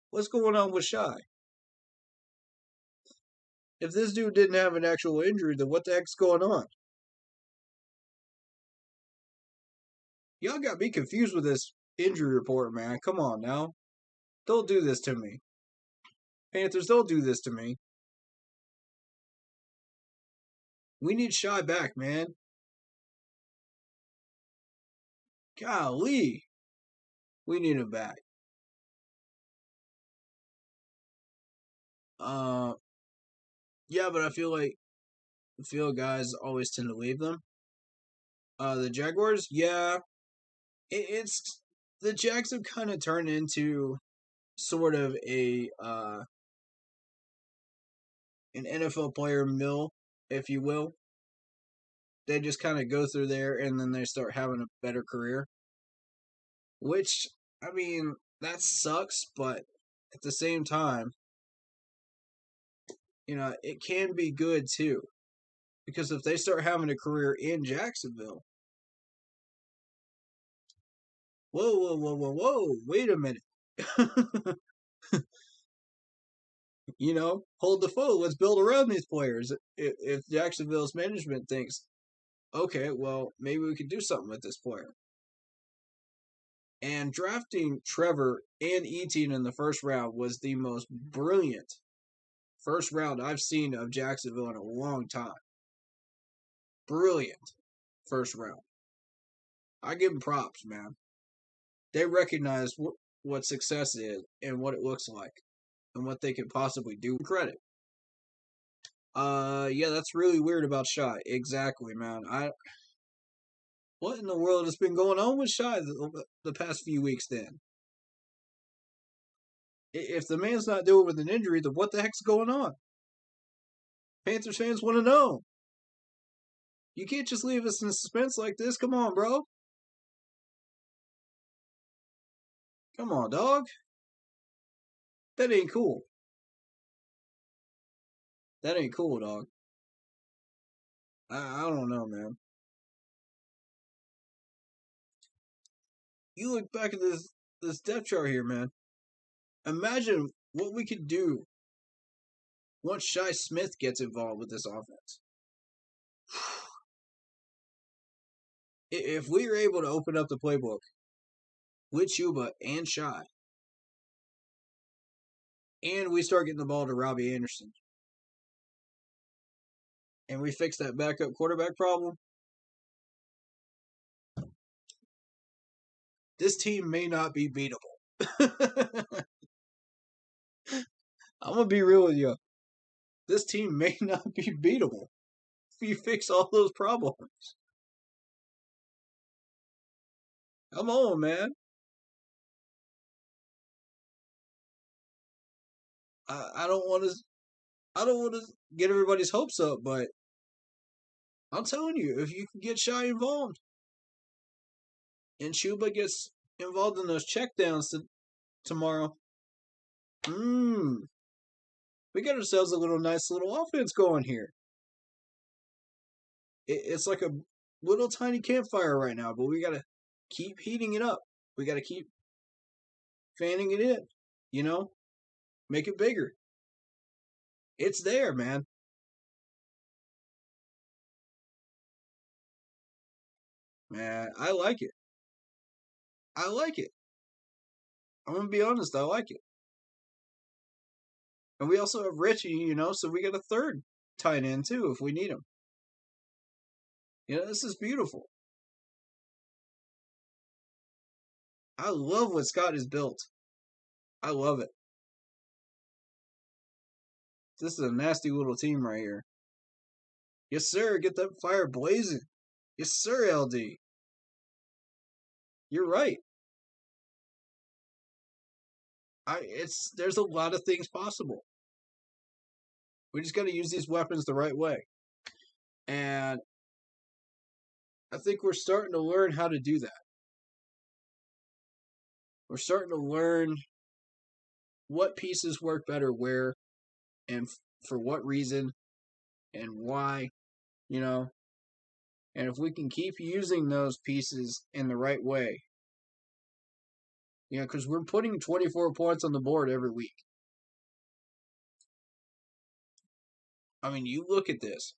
What's going on with Shi? If this dude didn't have an actual injury, then what the heck's going on? Y'all got me confused with this injury report, man. Come on now. Don't do this to me. Panthers, don't do this to me. We need Shy back, man. Golly. We need him back. Yeah, but I feel like the field guys always tend to leave them. The Jaguars, yeah. It's the Jags have kind of turned into sort of an NFL player mill, if you will. They just kind of go through there and then they start having a better career. Which, I mean, that sucks, but at the same time, it can be good too. Because if they start having a career in Jacksonville, whoa, wait a minute. Hold the phone. Let's build around these players. If Jacksonville's management thinks, okay, well, maybe we could do something with this player. And drafting Trevor and Etienne in the first round was the most brilliant first round I've seen of Jacksonville in a long time. Brilliant first round. I give them props, man. They recognize what success is and what it looks like and what they can possibly do. Credit. Yeah, that's really weird about Shy. Exactly, man. What in the world has been going on with Shy the past few weeks then? If the man's not dealing with an injury, then what the heck's going on? Panthers fans want to know. You can't just leave us in suspense like this. Come on, bro. Come on, dog. That ain't cool. That ain't cool, dog. I don't know, man. You look back at this depth chart here, man. Imagine what we could do once Shy Smith gets involved with this offense. If we were able to open up the playbook with Chuba and Shy, and we start getting the ball to Robbie Anderson, and we fix that backup quarterback problem, this team may not be beatable. I'm going to be real with you. This team may not be beatable if you fix all those problems. Come on, man. I don't want to get everybody's hopes up, but I'm telling you, if you can get Shy involved and Chuba gets involved in those checkdowns tomorrow, we got ourselves a nice little offense going here. It's like a little tiny campfire right now, but we got to keep heating it up. We got to keep fanning it in, make it bigger. It's there, man. Man, I like it. I like it. I'm going to be honest, I like it. And we also have Richie, so we got a third tight end too if we need him. This is beautiful. I love what Scott has built. I love it. This is a nasty little team right here. Yes, sir. Get that fire blazing. Yes, sir, LD. You're right. There's a lot of things possible. We just got to use these weapons the right way. And I think we're starting to learn how to do that. We're starting to learn what pieces work better where and for what reason and why, And if we can keep using those pieces in the right way, because we're putting 24 points on the board every week. I mean, you look at this.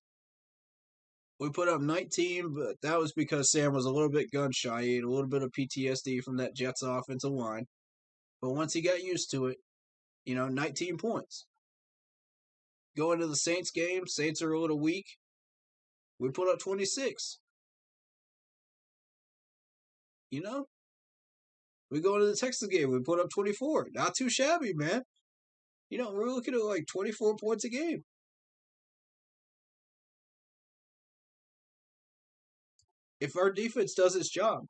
We put up 19, but that was because Sam was a little bit gun shy. He had a little bit of PTSD from that Jets offensive line. But once he got used to it, 19 points. Go into the Saints game. Saints are a little weak. We put up 26. You know? We go into the Texas game. We put up 24. Not too shabby, man. You know, we're looking at like 24 points a game. If our defense does its job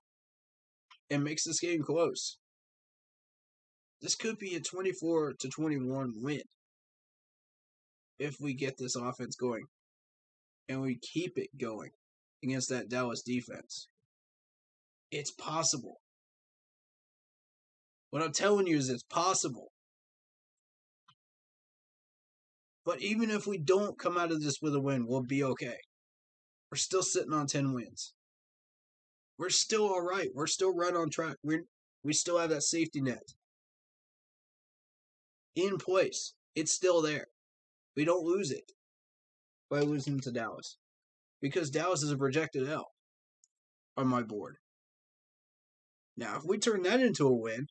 and makes this game close, this could be a 24-21 win if we get this offense going and we keep it going against that Dallas defense. It's possible. What I'm telling you is it's possible. But even if we don't come out of this with a win, we'll be okay. We're still sitting on 10 wins. We're still all right. We're still right on track. We still have that safety net in place. It's still there. We don't lose it by losing to Dallas. Because Dallas is a projected L on my board. Now, if we turn that into a win,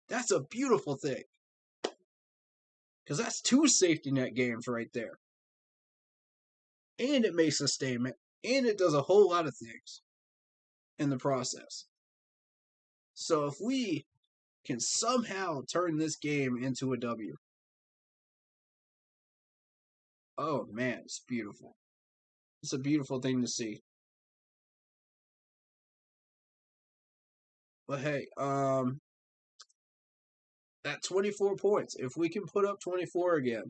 that's a beautiful thing. Because that's 2 safety net games right there. And it makes a statement. And it does a whole lot of things in the process. So if we can somehow turn this game into a W, oh man, it's beautiful. It's a beautiful thing to see. But hey, at 24 points, if we can put up 24 again,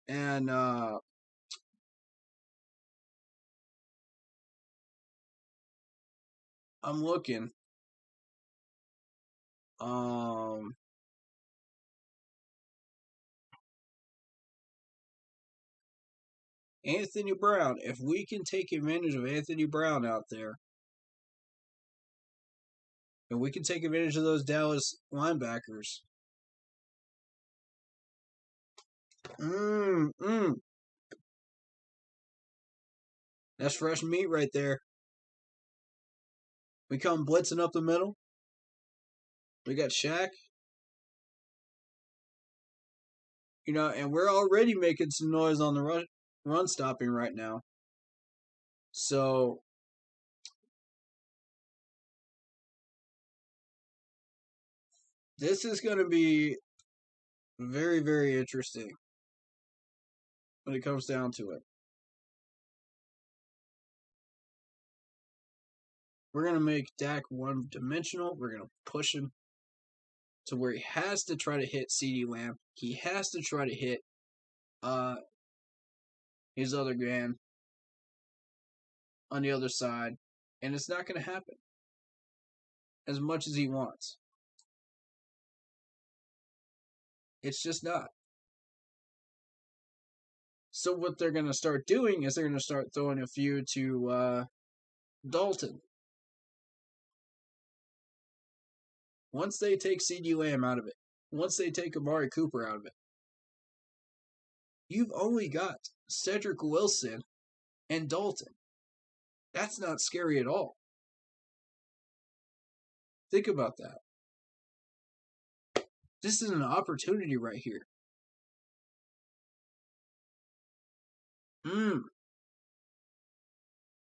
and I'm looking, Anthony Brown, if we can take advantage of Anthony Brown out there, and we can take advantage of those Dallas linebackers, that's fresh meat right there. We come blitzing up the middle. We got Shaq. You know, and we're already making some noise on the run stopping right now. So, this is going to be very, very interesting when it comes down to it. We're going to make Dak one-dimensional. We're going to push him to where he has to try to hit CeeDee Lamb. He has to try to hit his other man on the other side. And it's not going to happen as much as he wants. It's just not. So what they're going to start doing is they're going to start throwing a few to Dalton. Once they take CeeDee Lamb out of it, once they take Amari Cooper out of it, you've only got Cedric Wilson and Dalton. That's not scary at all. Think about that. This is an opportunity right here.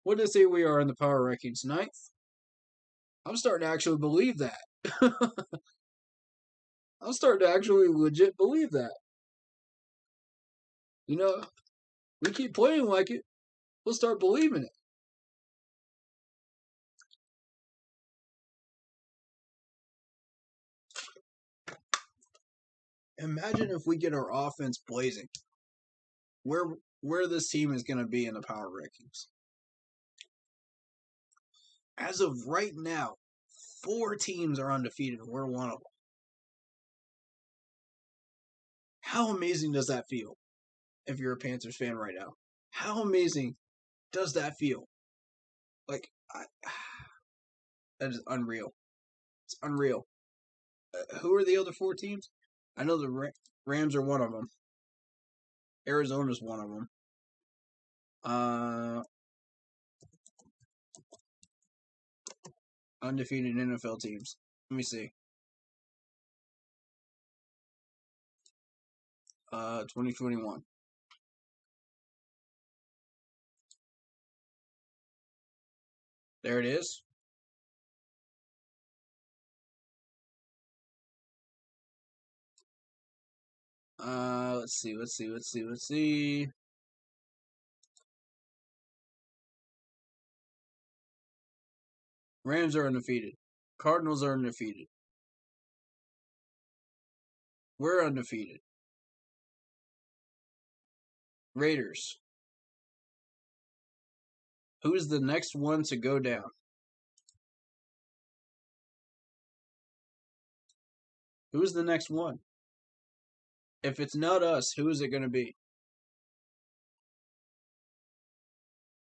What did they say we are in the power rankings? 9th? I'm starting to actually believe that. I'm starting to actually legit believe that. You know, we keep playing like it, we'll start believing it. Imagine if we get our offense blazing. Where this team is going to be in the power rankings. As of right now, 4 teams are undefeated, and we're one of them. How amazing does that feel if you're a Panthers fan right now? How amazing does that feel? Like, that is unreal. It's unreal. Who are the other 4 teams? I know the Rams are one of them. Arizona's one of them. Undefeated NFL teams. Let me see. 2021. There it is. Let's see. Rams are undefeated. Cardinals are undefeated. We're undefeated. Raiders. Who's the next one to go down? Who's the next one? If it's not us, who is it going to be?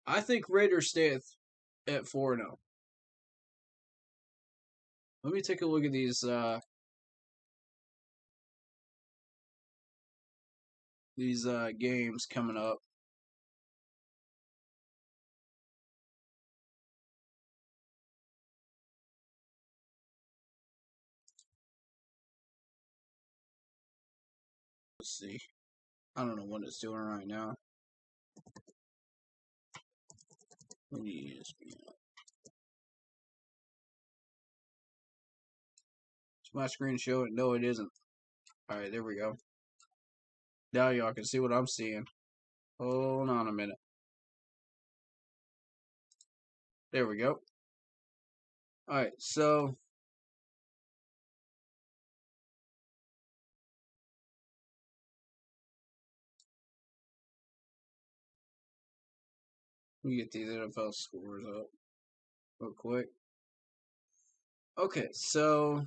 I think Raiders stay at 4-0. Let me take a look at these games coming up. Let's see. I don't know what it's doing right now. Is my screen showing? No, it isn't. All right, there we go. Now y'all can see what I'm seeing. Hold on a minute. There we go. All right, so let me get these NFL scores up real quick. Okay, so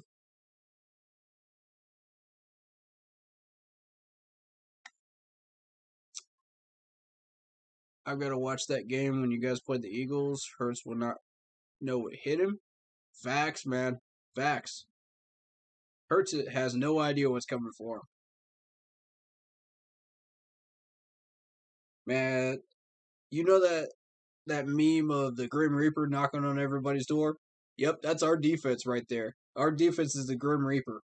I've got to watch that game when you guys played the Eagles. Hurts will not know what hit him. Facts, man. Facts. Hurts has no idea what's coming for him. Man, you know that meme of the Grim Reaper knocking on everybody's door? Yep, that's our defense right there. Our defense is the Grim Reaper.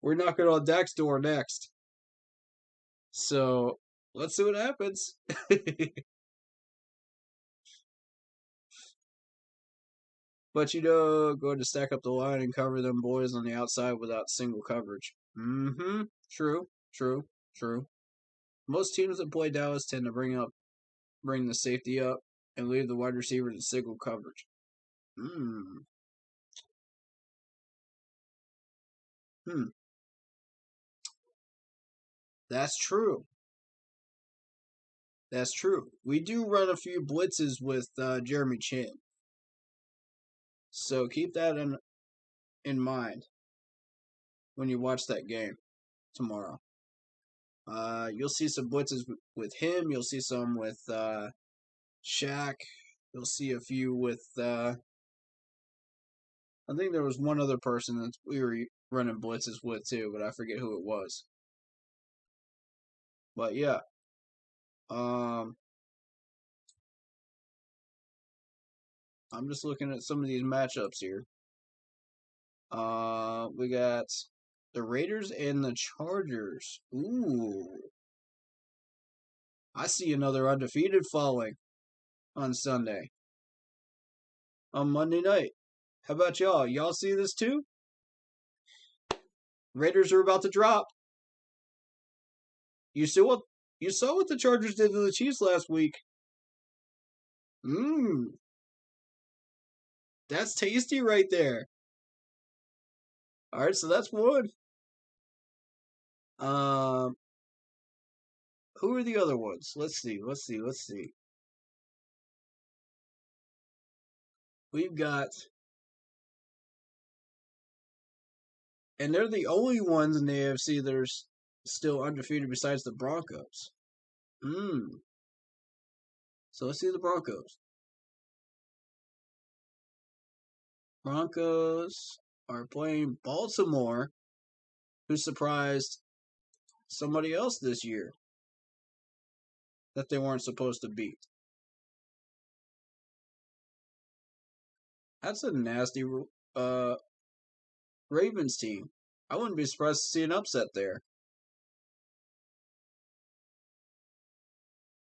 We're knocking on Dak's door next. So, let's see what happens. But going to stack up the line and cover them boys on the outside without single coverage. Mm-hmm. True. Most teams that play Dallas tend to bring the safety up and leave the wide receiver in single coverage. That's true. We do run a few blitzes with Jeremy Chin. So keep that in mind when you watch that game tomorrow. You'll see some blitzes with him. You'll see some with Shaq. You'll see a few with I think there was one other person that we were running blitzes with too, but I forget who it was. But yeah. I'm just looking at some of these matchups here. We got the Raiders and the Chargers. Ooh. I see another undefeated falling on Sunday. On Monday night. How about y'all? Y'all see this too? Raiders are about to drop. You saw what the Chargers did to the Chiefs last week. That's tasty right there. All right, so that's one. Who are the other ones? Let's see. We've got, and they're the only ones in the AFC that are still undefeated besides the Broncos. So let's see the Broncos. Broncos are playing Baltimore, who surprised somebody else this year that they weren't supposed to beat. That's a nasty Ravens team. I wouldn't be surprised to see an upset there.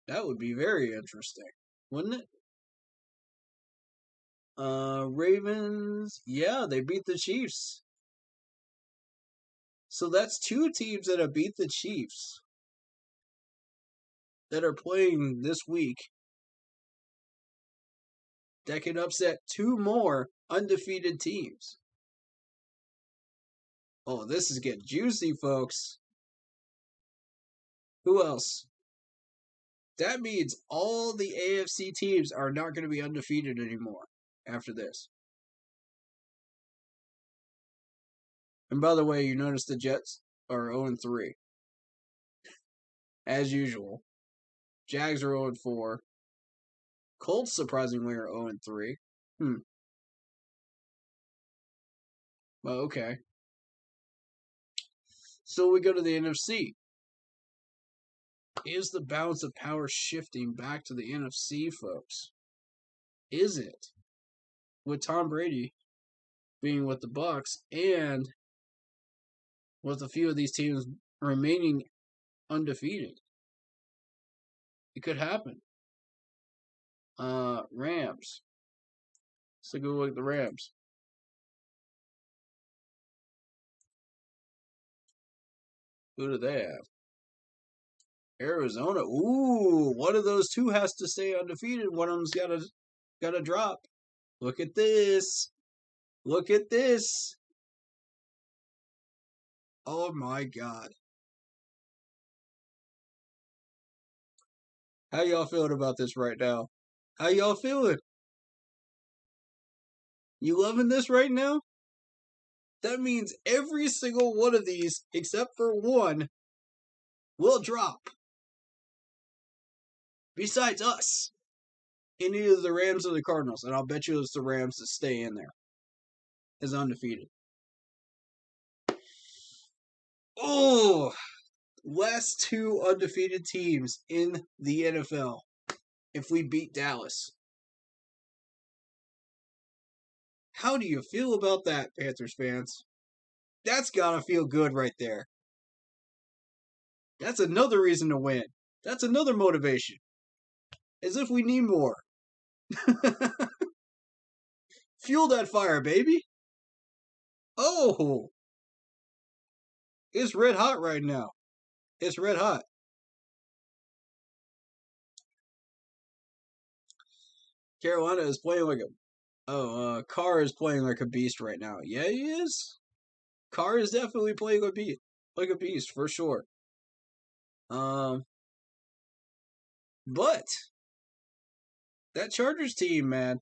That would be very interesting, wouldn't it? Ravens, yeah, they beat the Chiefs. So that's 2 teams that have beat the Chiefs that are playing this week that can upset 2 more undefeated teams. Oh, this is getting juicy, folks. Who else? That means all the AFC teams are not going to be undefeated anymore after this. And by the way, you notice the Jets are 0-3. As usual. Jags are 0-4. Colts, surprisingly, are 0-3. Well, okay. So we go to the NFC. Is the balance of power shifting back to the NFC, folks? Is it? With Tom Brady being with the Bucs and with a few of these teams remaining undefeated. It could happen. Rams. Let's take a look at the Rams. Who do they have? Arizona. Ooh, one of those 2 has to stay undefeated. One of them's gotta drop. Look at this. Look at this. Oh my God. How y'all feeling about this right now? How y'all feeling? You loving this right now? That means every single one of these, except for one, will drop. Besides us. In either the Rams or the Cardinals. And I'll bet you it's the Rams that stay in there. As undefeated. Oh! Last 2 undefeated teams in the NFL. If we beat Dallas. How do you feel about that, Panthers fans? That's gotta feel good right there. That's another reason to win. That's another motivation. As if we need more. Fuel that fire, baby. Oh! It's red hot right now. It's red hot. Carolina is playing like a... Carr is playing like a beast right now. Yeah, he is. Carr is definitely playing like a beast, for sure. But that Chargers team, man,